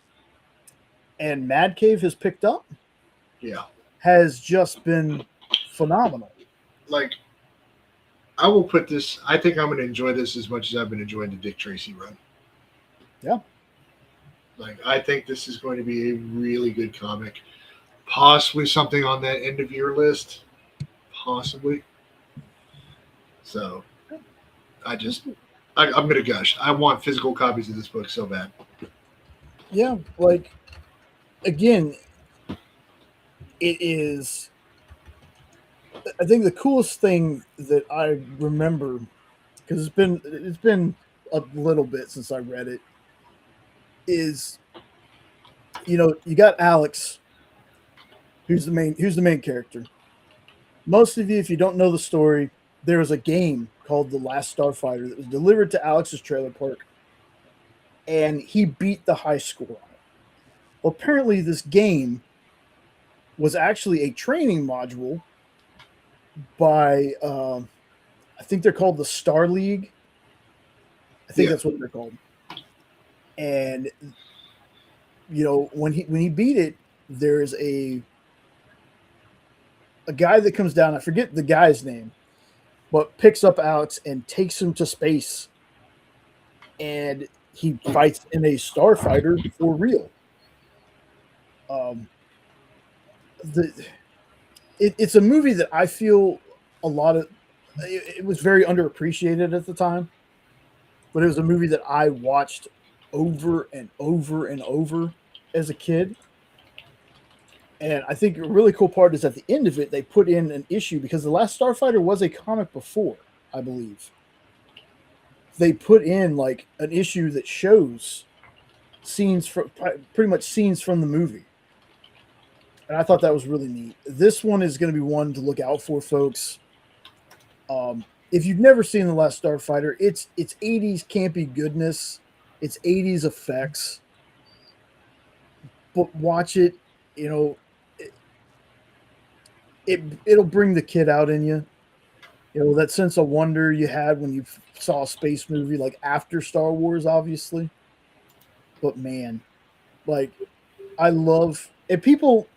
and Mad Cave has picked up, Yeah. has just been phenomenal. Like, I will put this. I think I'm going to enjoy this as much as I've been enjoying the Dick Tracy run. Yeah. Like, I think this is going to be a really good comic. Possibly something on that end of year list. Possibly. So, I'm going to gush. I want physical copies of this book so bad. Yeah, like, again, it is. I think the coolest thing that I remember, because it's been a little bit since I read it, is, you got Alex, who's the main character. Most of you, if you don't know the story, there was a game called The Last Starfighter that was delivered to Alex's trailer park, and he beat the high score on it. Well, apparently this game was actually a training module by I think they're called the Star League. I think that's what they're called. And when he beat it, there's a guy that comes down, I forget the guy's name, but picks up Alex and takes him to space. And he fights in a starfighter for real. It's a movie that I feel it was very underappreciated at the time, but it was a movie that I watched over and over and over as a kid. And I think a really cool part is at the end of it, they put in an issue because The Last Starfighter was a comic before, I believe. they put in like an issue that shows scenes from pretty much scenes from the movie. And I thought that was really neat. This one is going to be one to look out for, folks. If you've never seen The Last Starfighter, it's 80s campy goodness. It's 80s effects. But watch it, you know, it'll bring the kid out in you. You know, that sense of wonder you had when you saw a space movie, like after Star Wars, obviously. But man, like, I love, and people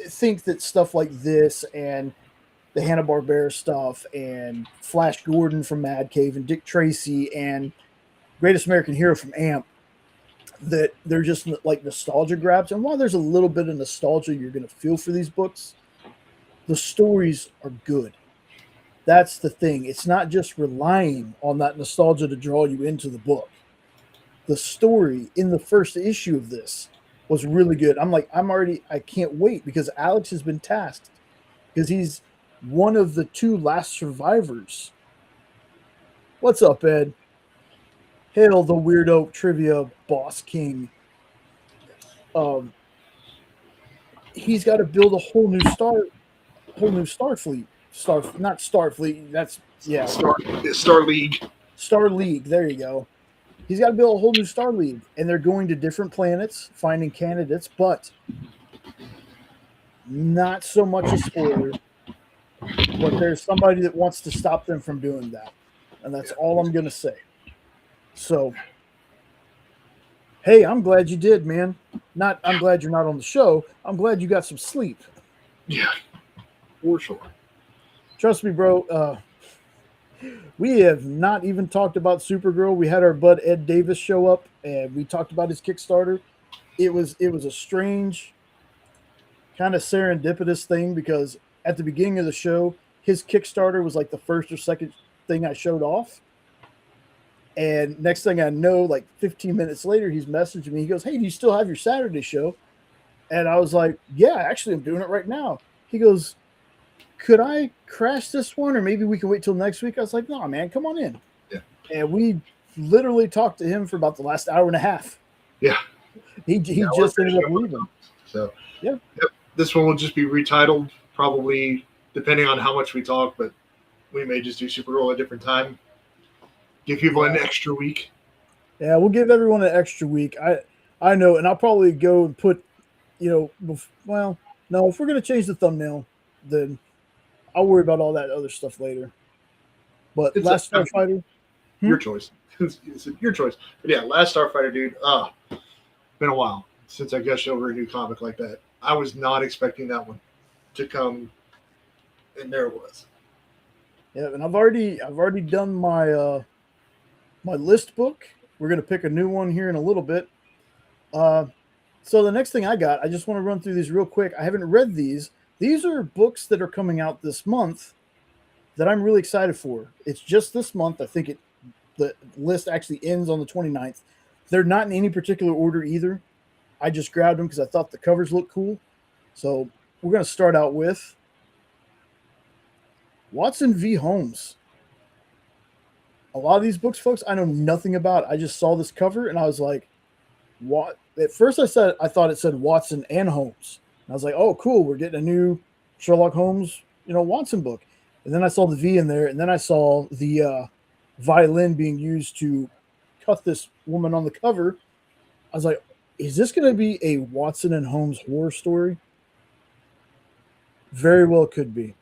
think that stuff like this and the Hanna-Barbera stuff and Flash Gordon from Mad Cave and Dick Tracy and Greatest American Hero from AMP, that they're just like nostalgia grabs. And while there's a little bit of nostalgia you're going to feel for these books, the stories are good. That's the thing. It's not just relying on that nostalgia to draw you into the book. The story in the first issue of this was really good. I can't wait because Alex has been tasked because he's one of the 2 last survivors. What's up, Ed? Hail the Weirdo Trivia Boss King. He's got to build a whole new Starfleet. Not Starfleet. That's Star League. Star League. There you go. He's got to build a whole new Star League, and they're going to different planets, finding candidates, but not so much a spoiler. But there's somebody that wants to stop them from doing that, and that's all I'm going to say. So, hey, I'm glad you did, man. I'm glad you're not on the show. I'm glad you got some sleep. Yeah, for sure. Trust me, bro. We have not even talked about Supergirl. We had our bud Ed Davis show up, and we talked about his Kickstarter. It was a strange, kind of serendipitous thing because at the beginning of the show, his Kickstarter was like the first or second thing I showed off. And next thing I know, like 15 minutes later, he's messaging me. He goes, "Hey, do you still have your Saturday show?" And I was like, "Yeah, actually, I'm doing it right now." He goes, "Could I crash this one, or maybe we can wait till next week?" I was like, "No, man, come on in." Yeah. And we literally talked to him for about the last hour and a half. Yeah. He just ended up leaving. So, yeah. Yep. This one will just be retitled, probably depending on how much we talk, but we may just do Supergirl a different time. Give people an extra week. Yeah, we'll give everyone an extra week. I know, and I'll probably go and put, no, if we're going to change the thumbnail, then I'll worry about all that other stuff later. But It's Last Starfighter, your choice. It's your choice. But yeah, Last Starfighter, dude. Been a while since I gushed over a new comic like that. I was not expecting that one to come, and there it was. Yeah, and I've already done my my list book. We're gonna pick a new one here in a little bit. So the next thing I just want to run through these real quick. I haven't read these. These are books that are coming out this month that I'm really excited for. It's just this month. I think the list actually ends on the 29th. They're not in any particular order either. I just grabbed them because I thought the covers looked cool. So we're going to start out with Watson v. Holmes. A lot of these books, folks, I know nothing about. I just saw this cover and I was like, what? At first I thought it said Watson and Holmes. And I was like, oh, cool. We're getting a new Sherlock Holmes, Watson book. And then I saw the V in there. And then I saw the violin being used to cut this woman on the cover. I was like, is this going to be a Watson and Holmes horror story? Very well could be.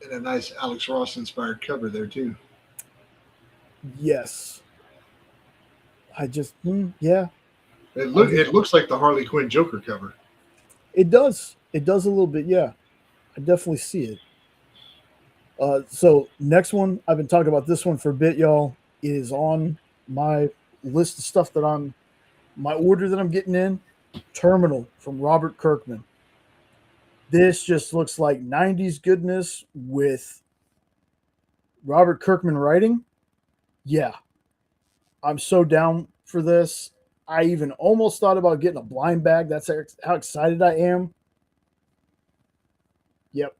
And a nice Alex Ross inspired cover there too. Yes. Yeah. It looks like the Harley Quinn Joker cover. It does. It does a little bit, yeah. I definitely see it. So next one, I've been talking about this one for a bit, y'all. It is on my list of stuff that my order that I'm getting in. Terminal from Robert Kirkman. This just looks like 90s goodness with Robert Kirkman writing. Yeah. I'm so down for this. I even almost thought about getting a blind bag. That's how excited I am. Yep.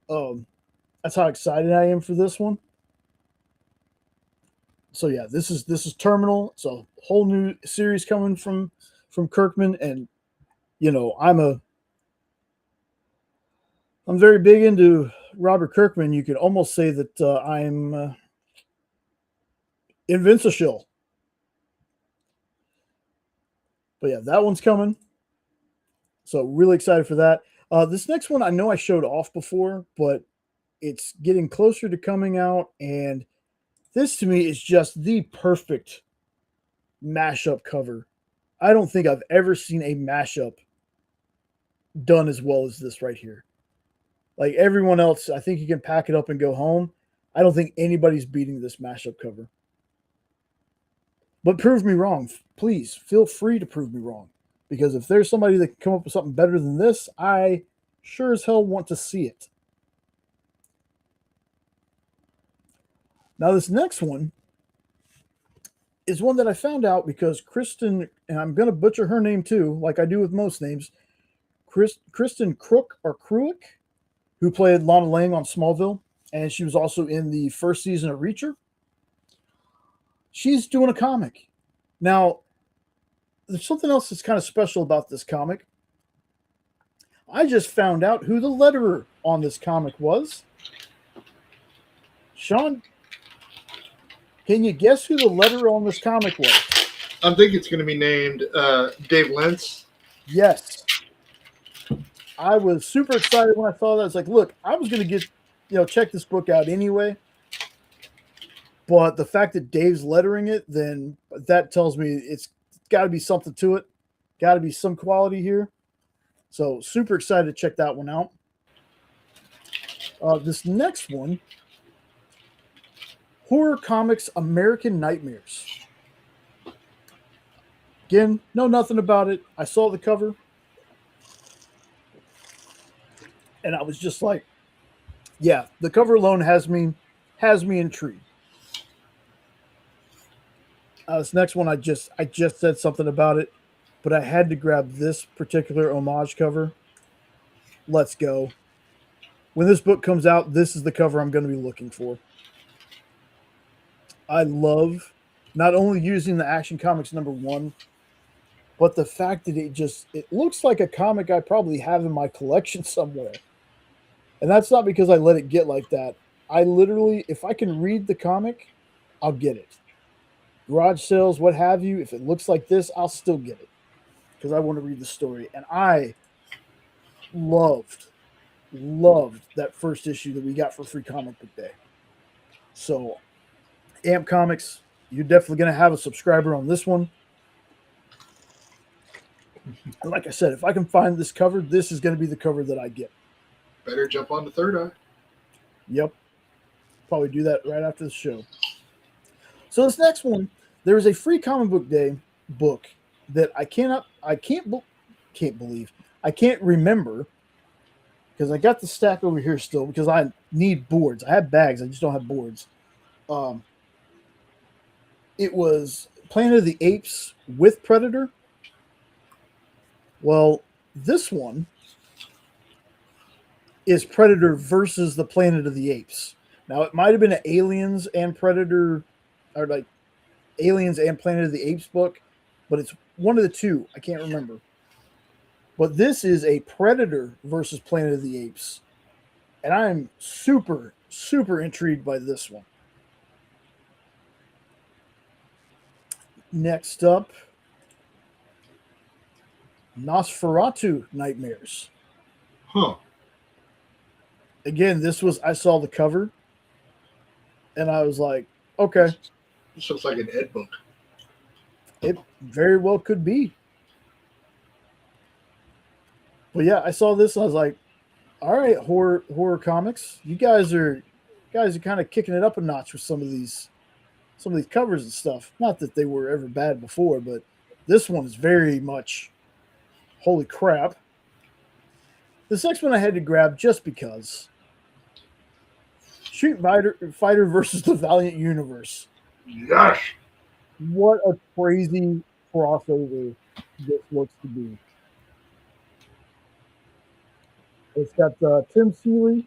That's how excited I am for this one. So yeah, this is Terminal. It's a whole new series coming from Kirkman, and I'm very big into Robert Kirkman. You could almost say that I'm Invincible. But yeah, that one's coming. So really excited for that. This next one I know I showed off before, but it's getting closer to coming out, and this to me is just the perfect mashup cover. I don't think I've ever seen a mashup done as well as this right here. Like everyone else, I think you can pack it up and go home. I don't think anybody's beating this mashup cover. But prove me wrong. Please feel free to prove me wrong. Because if there's somebody that can come up with something better than this, I sure as hell want to see it. Now, this next one is one that I found out because Kristen, and I'm going to butcher her name too, like I do with most names, Kristen Crook or Kruick, who played Lana Lang on Smallville, and she was also in the first season of Reacher. She's doing a comic. Now, there's something else that's kind of special about this comic. I just found out who the letterer on this comic was. Sean, can you guess who the letterer on this comic was? I think it's going to be named Dave Lentz. Yes. I was super excited when I saw that. I was like, look, I was going to check this book out anyway. But the fact that Dave's lettering it, then that tells me it's got to be something to it. Got to be some quality here. So super excited to check that one out. This next one, Horror Comics American Nightmares. Again, know nothing about it. I saw the cover, and I was just like, yeah, the cover alone has me intrigued. This next one, I just said something about it, but I had to grab this particular homage cover. Let's go. When this book comes out, this is the cover I'm going to be looking for. I love not only using the Action Comics #1, but the fact that it looks like a comic I probably have in my collection somewhere. And that's not because I let it get like that. I literally, if I can read the comic, I'll get it. Garage sales, what have you, if it looks like this, I'll still get it because I want to read the story. And I loved that first issue that we got for Free Comic Book Day. So, AMP Comics, you're definitely going to have a subscriber on this one. And like I said, if I can find this cover, this is going to be the cover that I get. Better jump on the Third Eye. Yep. Probably do that right after the show. So this next one, there is a Free Comic Book Day book that I can't believe. I can't remember because I got the stack over here still because I need boards. I have bags. I just don't have boards. It was Planet of the Apes with Predator. Well, this one is Predator versus the Planet of the Apes. Now, it might have been an Aliens and Predator, or like Aliens and Planet of the Apes book, but it's one of the two. I can't remember. But this is a Predator versus Planet of the Apes. And I'm super, super intrigued by this one. Next up, Nosferatu Nightmares. Huh. Again, I saw the cover, and I was like, okay. This looks like an Ed book. It very well could be. But yeah, I saw this, and I was like, all right, horror comics, you guys are kind of kicking it up a notch with some of these covers and stuff. Not that they were ever bad before, but this one is very much holy crap. This next one I had to grab just because. Street Fighter versus the Valiant Universe. Yes. What a crazy crossover this looks to be. It's got Tim Seeley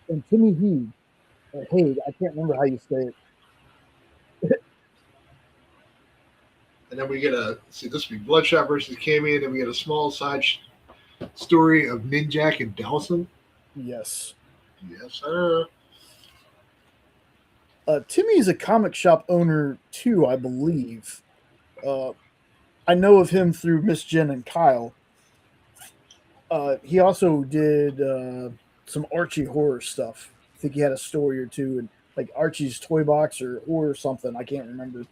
and Timmy Hague. I can't remember how you say it. And then we get this will be Bloodshot versus Cammy, and then we get a small side story of Ninjak and Dawson. Yes. Yes, sir. Timmy is a comic shop owner too, I believe. I know of him through Miss Jen and Kyle. He also did some Archie horror stuff. I think he had a story or two, and like Archie's Toy Box or horror something. I can't remember.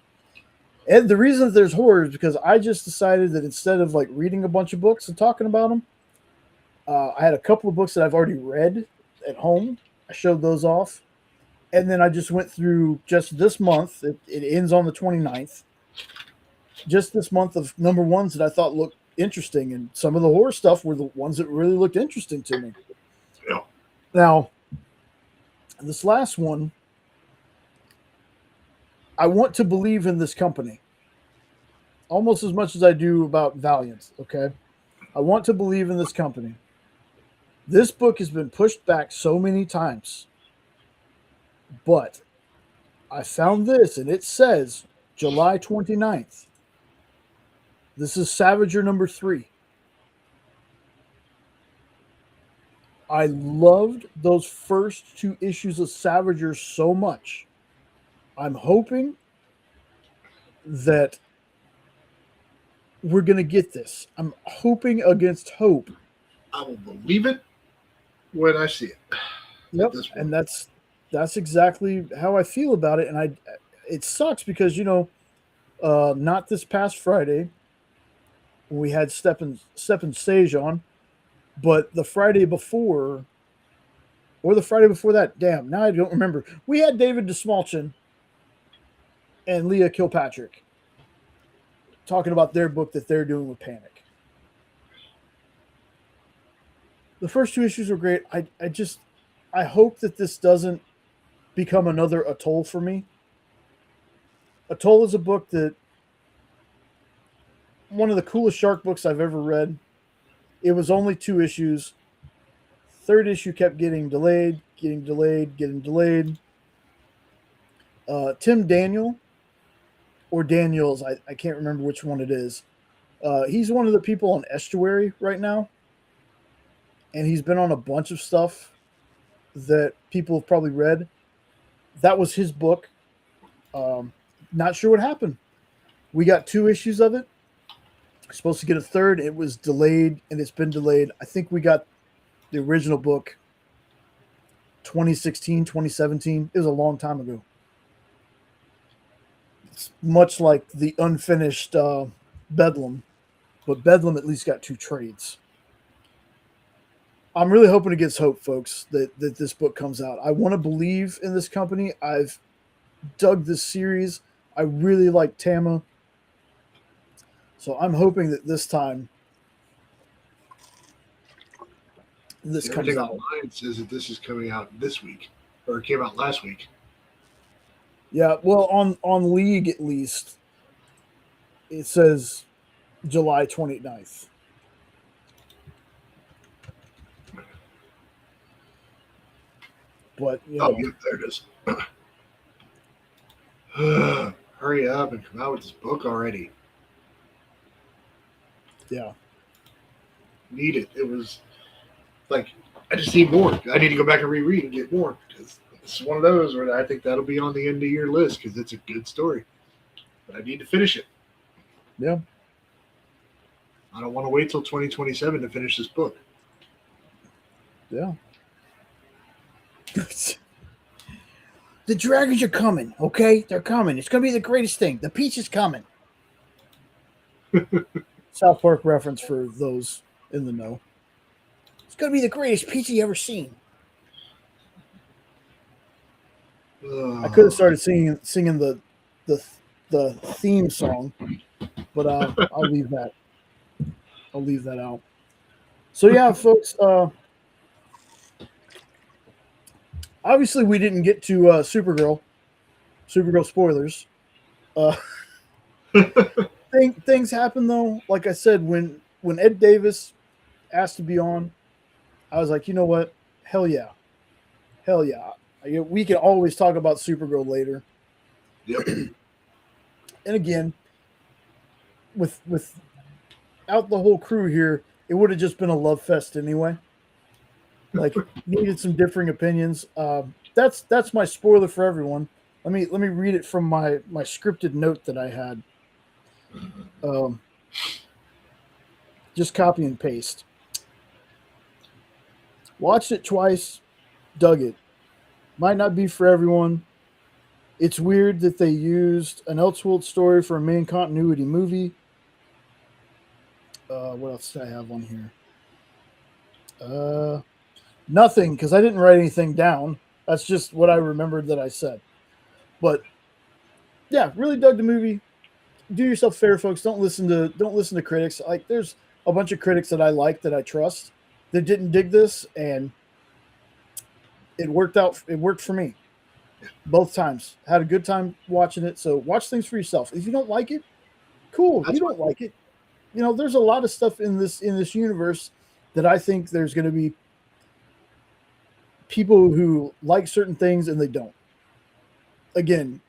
And the reason that there's horror is because I just decided that instead of like reading a bunch of books and talking about them, I had a couple of books that I've already read at home. I showed those off. And then I just went through just this month. It ends on the 29th. Just this month of number ones that I thought looked interesting. And some of the horror stuff were the ones that really looked interesting to me. Yeah. Now, this last one, I want to believe in this company almost as much as I do about Valiant. Okay. I want to believe in this company. This book has been pushed back so many times, but I found this and it says July 29th. This is Savager number 3. I loved those first 2 issues of Savager so much. I'm hoping that we're going to get this. I'm hoping against hope. I will believe it when I see it. Yep, and that's exactly how I feel about it. And it sucks because not this past Friday when we had Stephen Sage on, but the Friday before, or the Friday before that. Damn, now I don't remember. We had David DeSmalchin and Leah Kilpatrick talking about their book that they're doing with Panic. The first 2 issues were great. I hope that this doesn't become another Atoll for me. Atoll is a book that one of the coolest shark books I've ever read. It was only 2 issues. 3rd issue kept getting delayed. Tim Daniel, or Daniels, I can't remember which one it is. He's one of the people on Estuary right now. And he's been on a bunch of stuff that people have probably read. That was his book. Not sure what happened. We got 2 issues of it. Supposed to get a 3rd. It was delayed, and it's been delayed. I think we got the original book 2016, 2017. It was a long time ago. It's much like the unfinished Bedlam, but Bedlam at least got 2 trades. I'm really hoping against hope, folks, that this book comes out. I want to believe in this company. I've dug this series. I really like Tama. So I'm hoping that this time this comes Everything out. online says that this is coming out this week, or it came out last week. Yeah, well, on League at least, it says July 29th. But Oh, yeah, there it is. Hurry up and come out with this book already. Yeah. Need it. It was like, I just need more. I need to go back and reread and get more, because it's one of those where I think that'll be on the end of your list because it's a good story. But I need to finish it. Yeah. I don't want to wait till 2027 to finish this book. Yeah. The dragons are coming, okay? They're coming. It's going to be the greatest thing. The peach is coming. South Park reference for those in the know. It's going to be the greatest peach you ever seen. I could have started singing the theme song, but I'll leave that. I'll leave that out. So yeah, folks. Obviously, we didn't get to Supergirl spoilers. Things happen though. Like I said, when Ed Davis asked to be on, I was like, you know what? Hell yeah. We can always talk about Supergirl later. Yep. And again, without the whole crew here, it would have just been a love fest anyway. Like, needed some differing opinions. That's my spoiler for everyone. Let me read it from my scripted note that I had. Um, just copy and paste. Watched it twice, dug it. Might not be for everyone. It's weird that they used an Elseworld story for a main continuity movie. What else did I have on here? Nothing, because I didn't write anything down. That's just what I remembered that I said. But yeah, really dug the movie. Do yourself a favor, folks. Don't listen to critics. Like, there's a bunch of critics that I like, that I trust, that didn't dig this, and it worked out. It worked for me both times. Had a good time watching it. So watch things for yourself. If you don't like it, cool. If you don't like it, there's a lot of stuff in this universe that I think there's going to be people who like certain things and they don't. Again,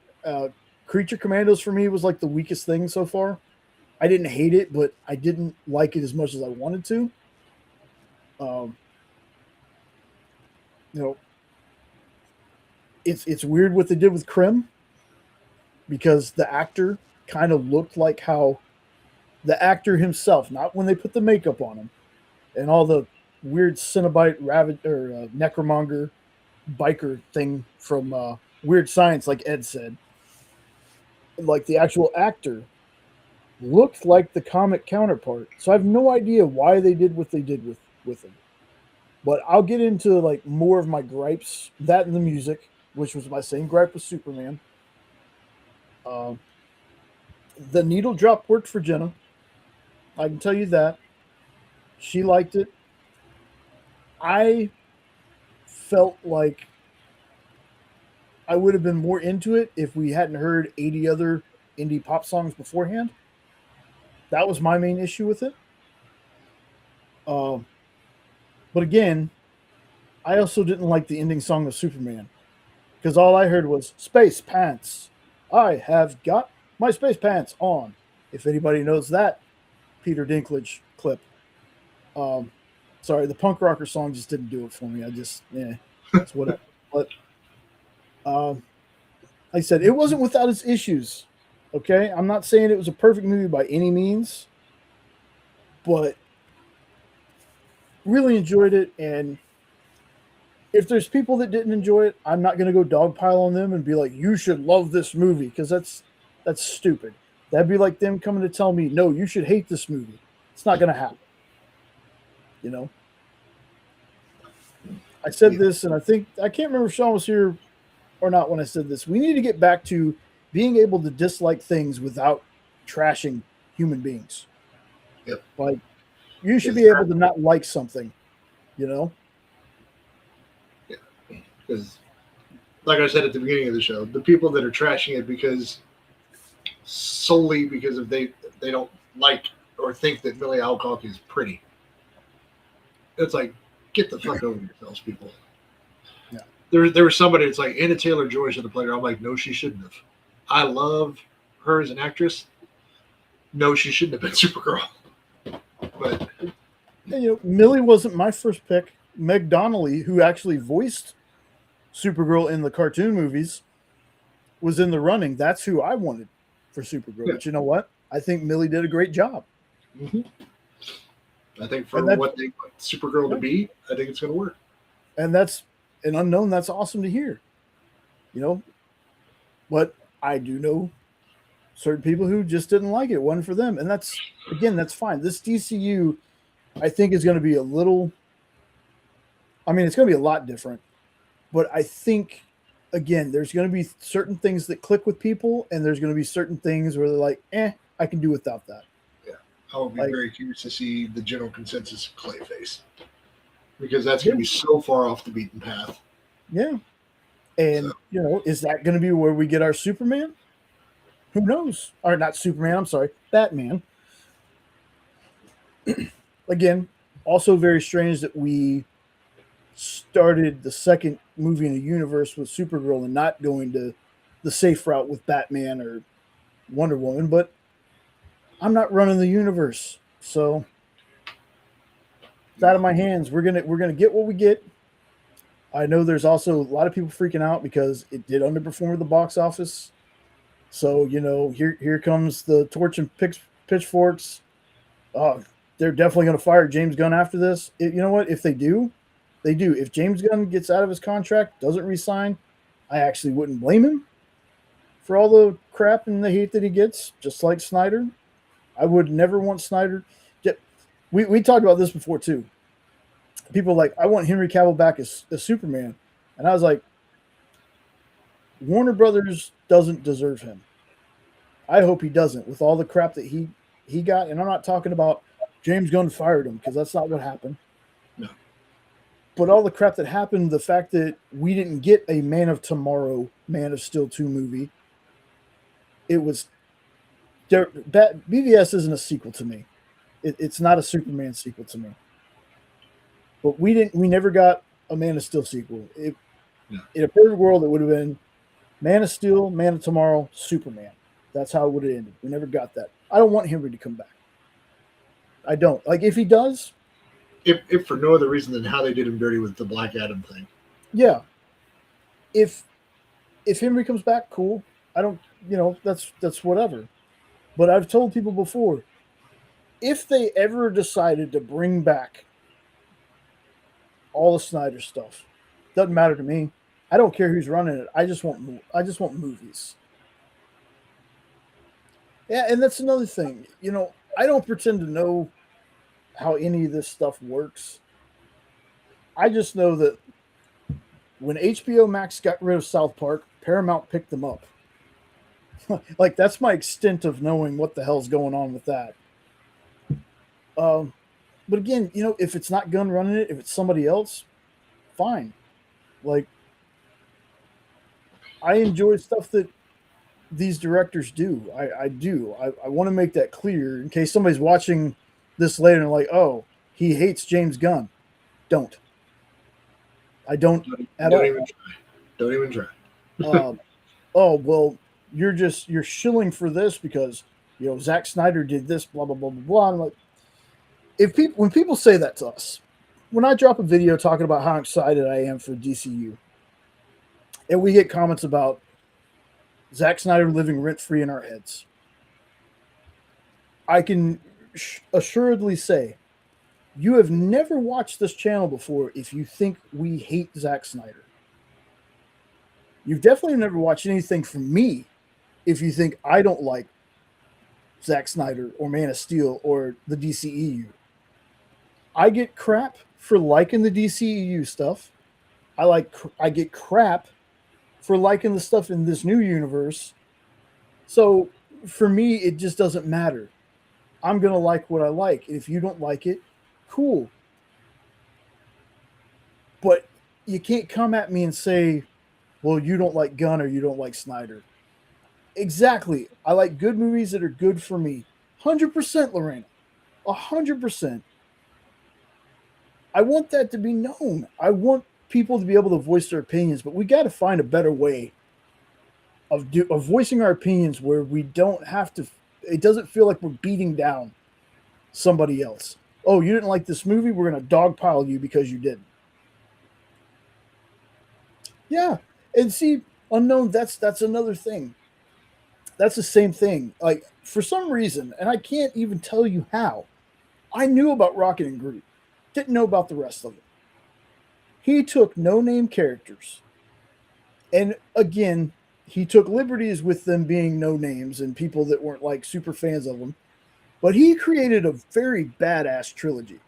Creature Commandos for me was like the weakest thing so far. I didn't hate it, but I didn't like it as much as I wanted to. It's weird what they did with Krim, because the actor kind of looked like how the actor himself, not when they put the makeup on him and all the weird Cenobite necromonger biker thing from Weird Science, like Ed said. Like, the actual actor looked like the comic counterpart. So I have no idea why they did what they did with him. But I'll get into like more of my gripes, that and the music, which was my same gripe with Superman. The needle drop worked for Jenna. I can tell you that. She liked it. I felt like I would have been more into it if we hadn't heard 80 other indie pop songs beforehand. That was my main issue with it. But again, I also didn't like the ending song of Superman, because all I heard was space pants. I have got my space pants on. If anybody knows that Peter Dinklage clip. Sorry, the punk rocker song just didn't do it for me. That's whatever. But like I said, it wasn't without its issues. Okay, I'm not saying it was a perfect movie by any means, but really enjoyed it. And if there's people that didn't enjoy it, I'm not going to go dogpile on them and be like, you should love this movie, because that's stupid. That'd be like them coming to tell me, no, you should hate this movie. It's not going to happen. I said this, and I can't remember if Sean was here or not when I said this. We need to get back to being able to dislike things without trashing human beings. Yep. Like, you should be able to not like something, Yeah. Because, like I said at the beginning of the show, the people that are trashing it solely because of they don't like or think that Millie Alcock is pretty. It's like, get the fuck over yourselves, people. Yeah. There was somebody that's like, Anna Taylor-Joy should have played her. I'm like, no, she shouldn't have. I love her as an actress. No, she shouldn't have been Supergirl. But Millie wasn't my first pick. Meg Donnelly, who actually voiced Supergirl in the cartoon movies, was in the running. That's who I wanted for Supergirl. Yeah. But you know what? I think Millie did a great job. Mm-hmm. I think for what they want Supergirl to be, I think it's going to work. And that's an unknown. That's awesome to hear. But I do know certain people who just didn't like it. Wasn't for them. And that's fine. This DCU, I think, is going to be it's going to be a lot different. But I think, again, there's going to be certain things that click with people, and there's going to be certain things where they're like, I can do without that. I would be very curious to see the general consensus of Clayface, because that's going to be so far off the beaten path. Yeah. And, is that going to be where we get our Superman? Who knows? Or not Superman, I'm sorry, Batman. Again, also very strange that we started the second movie in the universe with Supergirl and not going to the safe route with Batman or Wonder Woman, but I'm not running the universe, so it's out of my hands. We're gonna get what we get. I know there's also a lot of people freaking out because it did underperform at the box office. So here comes the torch and pitchforks. Uh, they're definitely going to fire James Gunn after this. You know what? If they do, they do. If James Gunn gets out of his contract, doesn't resign, I actually wouldn't blame him for all the crap and the hate that he gets. Just like Snyder, I would never want Snyder. We talked about this before too. People are like, I want Henry Cavill back as Superman, and I was like, Warner Brothers doesn't deserve him. I hope he doesn't with all the crap that he got. And I'm not talking about James Gunn fired him because that's not what happened. No. But all the crap that happened, the fact that we didn't get a Man of Tomorrow, Man of Steel 2 movie, it was BVS isn't a sequel to me. It's not a Superman sequel to me. But we never got a Man of Steel sequel. In a perfect world, it would have been Man of Steel, Man of Tomorrow, Superman. That's how it would have ended. We never got that. I don't want Henry to come back. I don't. Like, if he does. If for no other reason than how they did him dirty with the Black Adam thing. Yeah. If Henry comes back, cool. I don't, that's whatever. But I've told people before, if they ever decided to bring back all the Snyder stuff, doesn't matter to me. I don't care who's running it. I just want movies. Yeah, and that's another thing. I don't pretend to know how any of this stuff works. I just know that when HBO Max got rid of South Park, Paramount picked them up. Like, that's my extent of knowing what the hell's going on with that. But again, if it's not Gunn running it, if it's somebody else, fine. Like, I enjoy stuff that these directors do. I do. I want to make that clear in case somebody's watching this later and like, oh, he hates James Gunn. Don't. I don't at all. Don't even try. Oh, well, you're shilling for this because Zack Snyder did this, blah blah blah blah blah. I'm like, when people say that to us, when I drop a video talking about how excited I am for DCU, and we get comments about Zack Snyder living rent-free in our heads, I can assuredly say you have never watched this channel before if you think we hate Zack Snyder. You've definitely never watched anything from me if you think I don't like Zack Snyder or Man of Steel or the DCEU. I get crap for liking the DCEU stuff. I get crap for liking the stuff in this new universe. So for me, it just doesn't matter. I'm going to like what I like. If you don't like it, cool. But you can't come at me and say, well, you don't like Gunn or you don't like Snyder. Exactly. I like good movies that are good for me. 100%, Lorena. 100%. I want that to be known. I want people to be able to voice their opinions, but we got to find a better way of voicing our opinions where we don't have to. It doesn't feel like we're beating down somebody else. Oh, you didn't like this movie? We're going to dogpile you because you didn't. Yeah, and see, Unknown. That's another thing. That's the same thing. Like, for some reason, and I can't even tell you how, I knew about Rocket and Groot. Didn't know about the rest of it. He took no-name characters. And again, he took liberties with them being no names and people that weren't like super fans of them. But he created a very badass trilogy.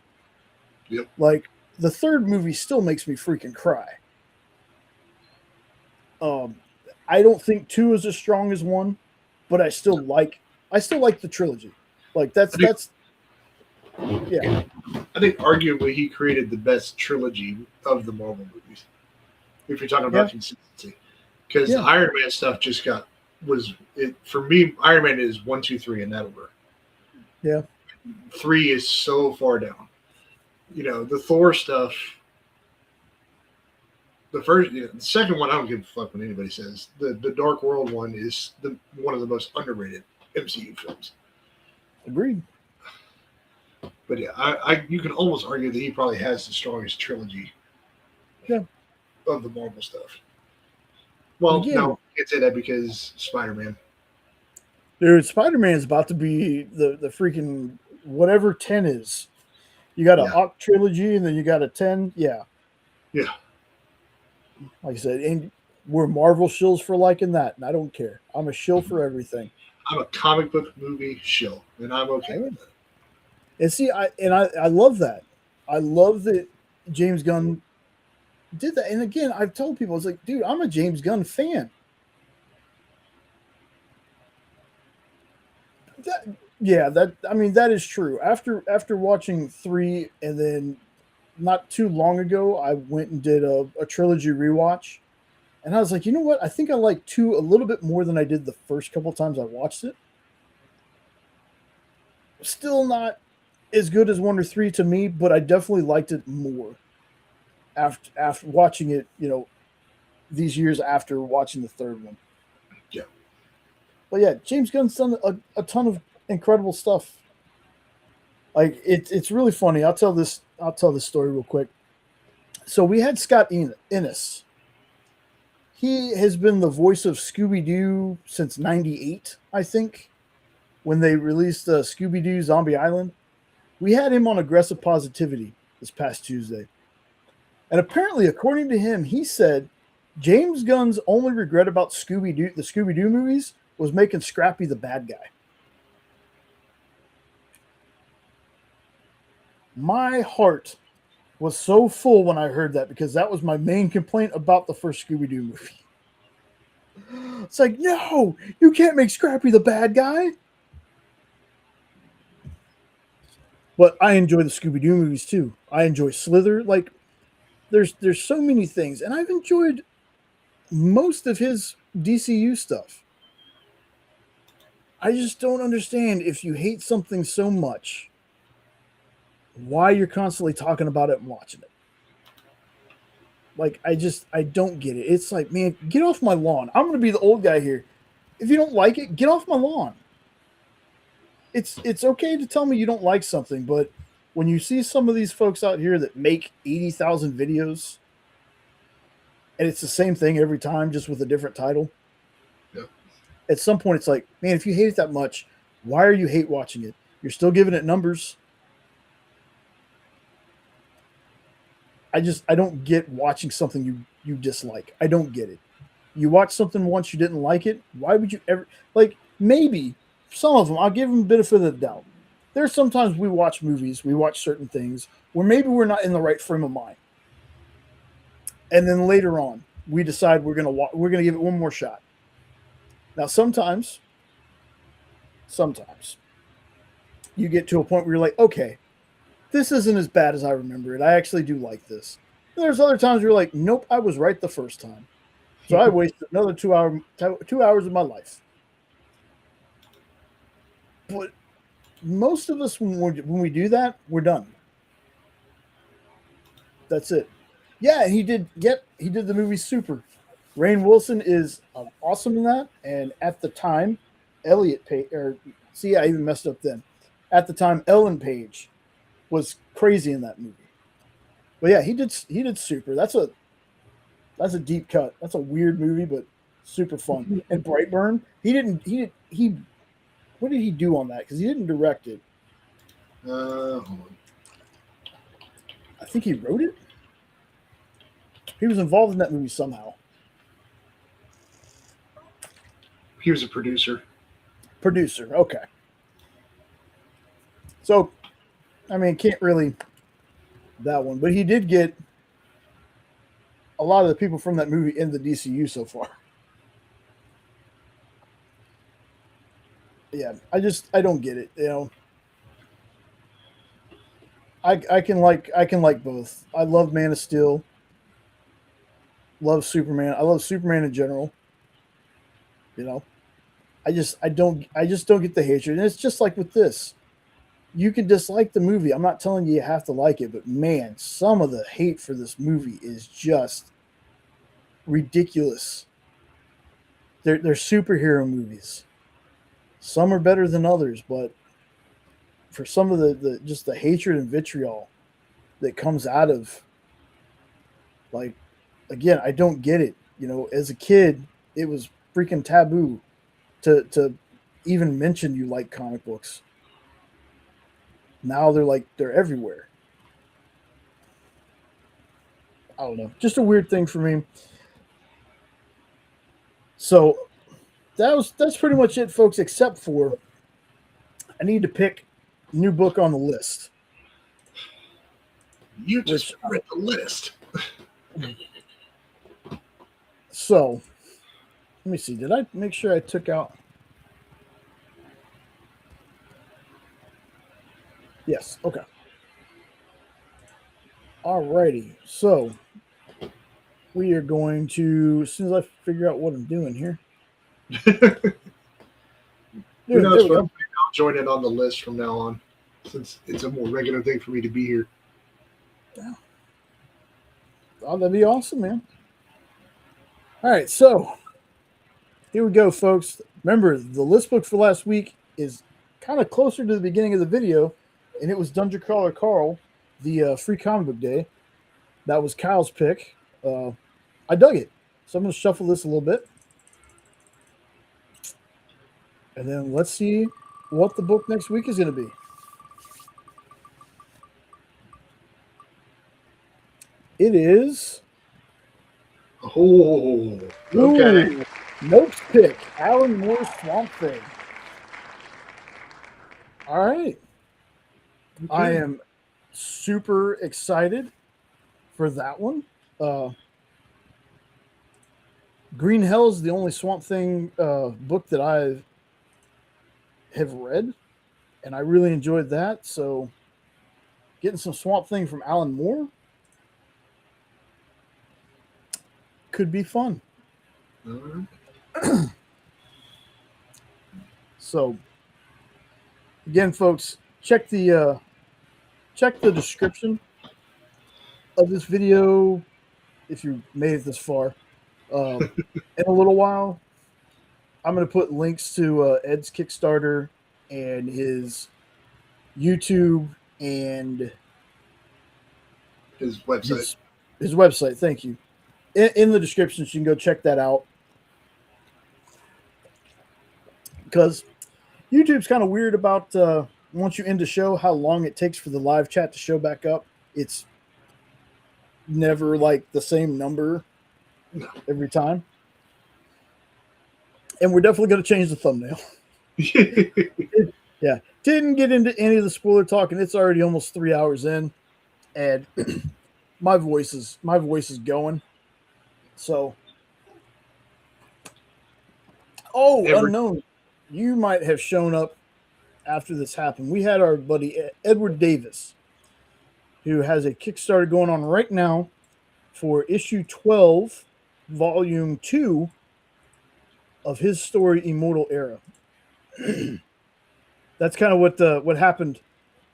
Yep. Like, the third movie still makes me freaking cry. I don't think 2 is as strong as 1, but I still like the trilogy. Like, yeah. I think arguably he created the best trilogy of the Marvel movies. If you're talking about consistency. Because the Iron Man stuff just for me, Iron Man is 1, 2, 3 in that order. Yeah. 3 is so far down. The Thor stuff. The second one, I don't give a fuck what anybody says. The Dark World one is one of the most underrated MCU films. Agreed. But yeah, you can almost argue that he probably has the strongest trilogy Yeah. of the Marvel stuff. And Well, again, no, can't say that because Spider-Man. dude, Spider-Man is about to be the freaking whatever 10 is. You got a Yeah, Oct trilogy, and then you got a 10. Yeah, yeah. like I said, and we're Marvel shills for liking that, and I don't care. I'm a shill for everything. I'm a comic book movie shill, and I'm I okay with am. that. And see, I love that. I love that James Gunn did that. And again, I've told people, it's like, dude, I'm a James Gunn fan. That, yeah, that I mean that is true. After watching 3, and then not too long ago, I went and did a trilogy rewatch, and I was like, you know what? I think I like 2 a little bit more than I did the first couple times I watched it. Still not as good as 1 or 3 to me, but I definitely liked it more after watching it. These years after watching the third one. Yeah. But yeah, James Gunn's done a ton of incredible stuff. Like it's really funny. I'll tell this story real quick. So we had Scott Innes. He has been the voice of Scooby Doo since '98, I think, when they released Scooby Doo Zombie Island. We had him on Aggressive Positivity this past Tuesday, and apparently, according to him, he said James Gunn's only regret about the Scooby Doo movies, was making Scrappy the bad guy. My heart was so full when I heard that, because that was my main complaint about the first Scooby Doo movie. It's like, no, you can't make Scrappy the bad guy. But I enjoy the Scooby Doo movies too. I enjoy Slither. Like, there's so many things, and I've enjoyed most of his DCU stuff. I just don't understand, if you hate something so much, why you're constantly talking about it and watching it. Like, I don't get it. It's like, man, get off my lawn. I'm gonna be the old guy here. If you don't like it, get off my lawn. It's okay to tell me you don't like something, but when you see some of these folks out here that make 80,000 videos, and it's the same thing every time, just with a different title, Yeah. at some point it's like, man, if you hate it that much, why are you hate watching it? You're still giving it numbers. I don't get watching something you dislike. I don't get it. You watch something once, you didn't like it. Why would you ever, like, maybe some of them I'll give them a benefit of the doubt. There's sometimes we watch movies, we watch certain things where maybe we're not in the right frame of mind, and then later on we decide we're gonna give it one more shot. Now sometimes you get to a point where you're like, okay, this isn't as bad as I remember it. I actually do like this. And there's other times where you're like, nope, I was right the first time. So I wasted another 2 hours of my life. But most of us, when we do that, we're done. That's it. Yeah, he did. Yep, he did the movie Super. Rainn Wilson is awesome in that. And at the time, Elliot Page, or see, I even messed up then. At the time, Ellen Page was crazy in that movie. But yeah, he did Super. That's a deep cut. That's a weird movie, but super fun. And Brightburn, he what did he do on that? Because he didn't direct it. Hold on. I think he wrote it. He was involved in that movie somehow. He was a producer. Producer, okay. So, I mean, can't really that one, but he did get a lot of the people from that movie in the DCU so far. Yeah, I don't get it. I can like both. I love Man of Steel. Love Superman. I love Superman in general. You know, I just don't get the hatred. And it's just like with this. You can dislike the movie. I'm not telling you you have to like it, but man, some of the hate for this movie is just ridiculous. They're superhero movies. Some are better than others, but for some of the just the hatred and vitriol that comes out of, like, again, I don't get it. As a kid, it was freaking taboo to even mention you like comic books. Now they're everywhere. I don't know, just a weird thing for me. So that's pretty much it, folks. Except for I need to pick a new book on the list. You just read the list. So let me see. Did I make sure I took out? Yes. Okay. Alrighty. So we are going to, as soon as I figure out what I'm doing here. Who knows? I'll join in on the list from now on, since it's a more regular thing for me to be here. Yeah. Oh, that'd be awesome, man. All right, so here we go, folks. Remember, the list book for last week is kind of closer to the beginning of the video, and it was Dungeon Crawler Carl, the free comic book day. That was Kyle's pick. I dug it, so I'm going to shuffle this a little bit. And then let's see what the book next week is going to be. It is. Oh, okay. Ooh, Nope's pick, Alan Moore's Swamp Thing. All right. Okay. I am super excited for that one. Green Hell is the only Swamp Thing book that I have read, and I really enjoyed that. So getting some Swamp Thing from Alan Moore could be fun. So again, folks, check the description of this video if you made it this far. In a little while, I'm going to put links to Ed's Kickstarter and his YouTube and his website. His website. Thank you. In the description, so you can go check that out. Because YouTube's kind of weird about once you end a show, how long it takes for the live chat to show back up. It's never like the same number every time. And we're definitely going to change the thumbnail. Yeah. Didn't get into any of the spoiler talk, and it's already almost 3 hours in. And my voice is going. So, Unknown, you might have shown up after this happened. We had our buddy Edward Davis, who has a Kickstarter going on right now for issue 12, volume 2 of his story, Immortal Era. That's kind of what happened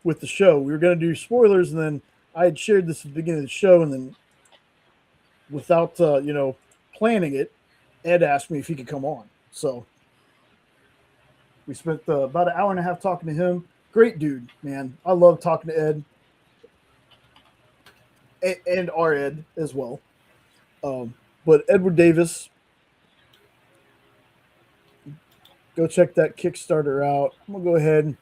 with the show. We were going to do spoilers, and then I had shared this at the beginning of the show, and then without planning it, Ed asked me if he could come on. So we spent about an hour and a half talking to him. Great dude, man. I love talking to Ed and our Ed as well. But Edward Davis, go check that Kickstarter out. I'm going to go ahead,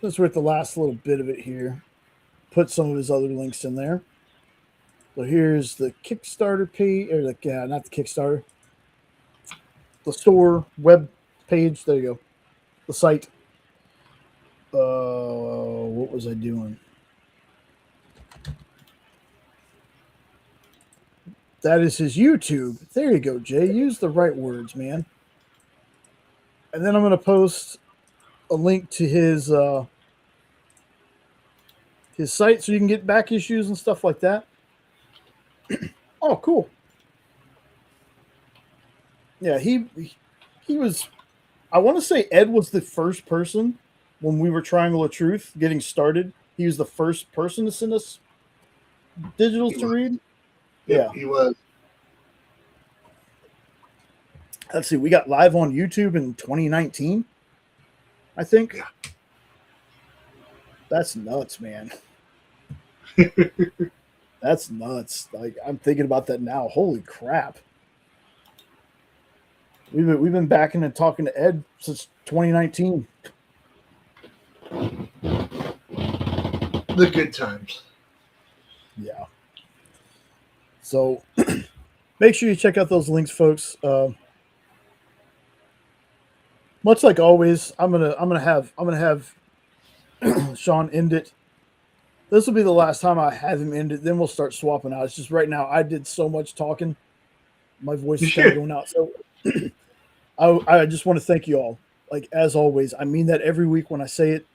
since we're at the last little bit of it here, put some of his other links in there. So here's the Kickstarter page, or not the Kickstarter, the store web page. There you go. The site. What was I doing? That is his YouTube. There you go, Jay. Use the right words, man. And then I'm going to post a link to his site so you can get back issues and stuff like that. Oh, cool. Yeah, he was, I want to say Ed was the first person when we were Triangle of Truth getting started. He was the first person to send us digitals to read. Yeah, he was. Let's see, we got live on YouTube in 2019, I think. Yeah. That's nuts, man. That's nuts. Like I'm thinking about that now. Holy crap. We've been backing and talking to Ed since 2019. The good times. Yeah. So make sure you check out those links, folks. Much like always, I'm gonna have Sean end it. This will be the last time I have him end it. Then we'll start swapping out. It's just right now I did so much talking, my voice is kind of going out. So I just want to thank you all. Like as always, I mean that every week when I say it.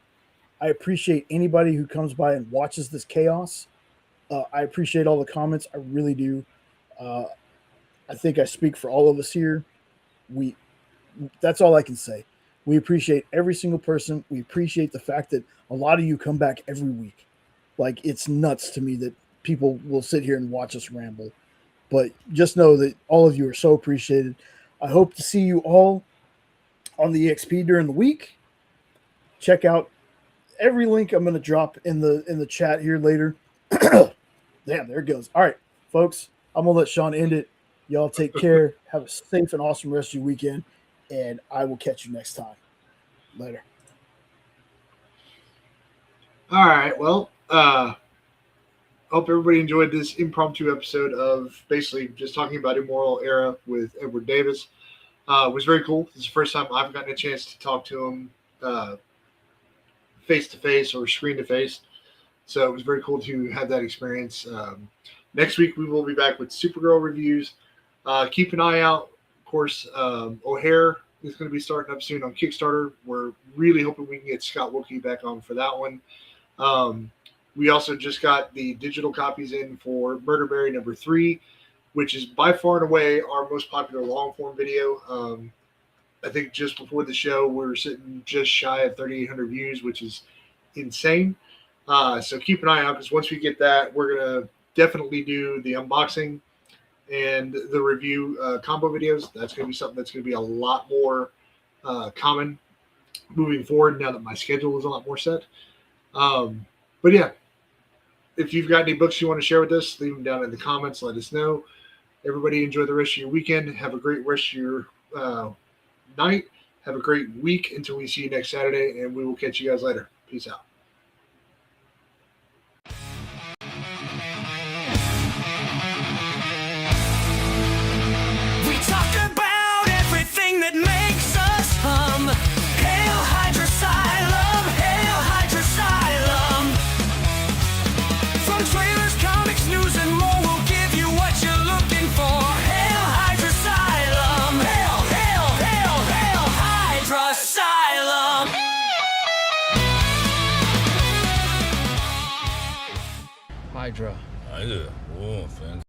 I appreciate anybody who comes by and watches this chaos. I appreciate all the comments. I really do. I think I speak for all of us here. We That's all I can say. We appreciate every single person. We appreciate the fact that a lot of you come back every week. Like it's nuts to me that people will sit here and watch us ramble. But just know that all of you are so appreciated. I hope to see you all on the EXP during the week. Check out every link I'm going to drop in the chat here later. Damn, there it goes. All right, folks, I'm going to let Sean end it. Y'all take care. Have a safe and awesome rest of your weekend, and I will catch you next time. Later. All right. Well, hope everybody enjoyed this impromptu episode of basically just talking about Immoral Era with Edward Davis. It was very cool. This is the first time I've gotten a chance to talk to him face to face or screen to face. So it was very cool to have that experience. Next week, we will be back with Supergirl reviews. Keep an eye out. Of course, O'Hare is going to be starting up soon on Kickstarter. We're really hoping we can get Scott Wilkie back on for that one. We also just got the digital copies in for Murderberry number 3, which is by far and away our most popular long form video. I think just before the show, we were sitting just shy of 3,800 views, which is insane. So keep an eye out because once we get that, we're going to definitely do the unboxing and the review combo videos. That's going to be something that's going to be a lot more common moving forward now that my schedule is a lot more set. But yeah, if you've got any books you want to share with us, leave them down in the comments. Let us know. Everybody enjoy the rest of your weekend. Have a great rest of your night. Have a great week until we see you next Saturday, and we will catch you guys later. Peace out. We talk about everything that makes us hum. Hail Hydra Asylum, hail Hydra Asylum. From trailers, comics, news, and more, we'll give you what you're looking for. Hail Hydra Asylum, hail, hail, hail, hail Hydra Asylum. Hydra. Hydra. Oh, fantastic.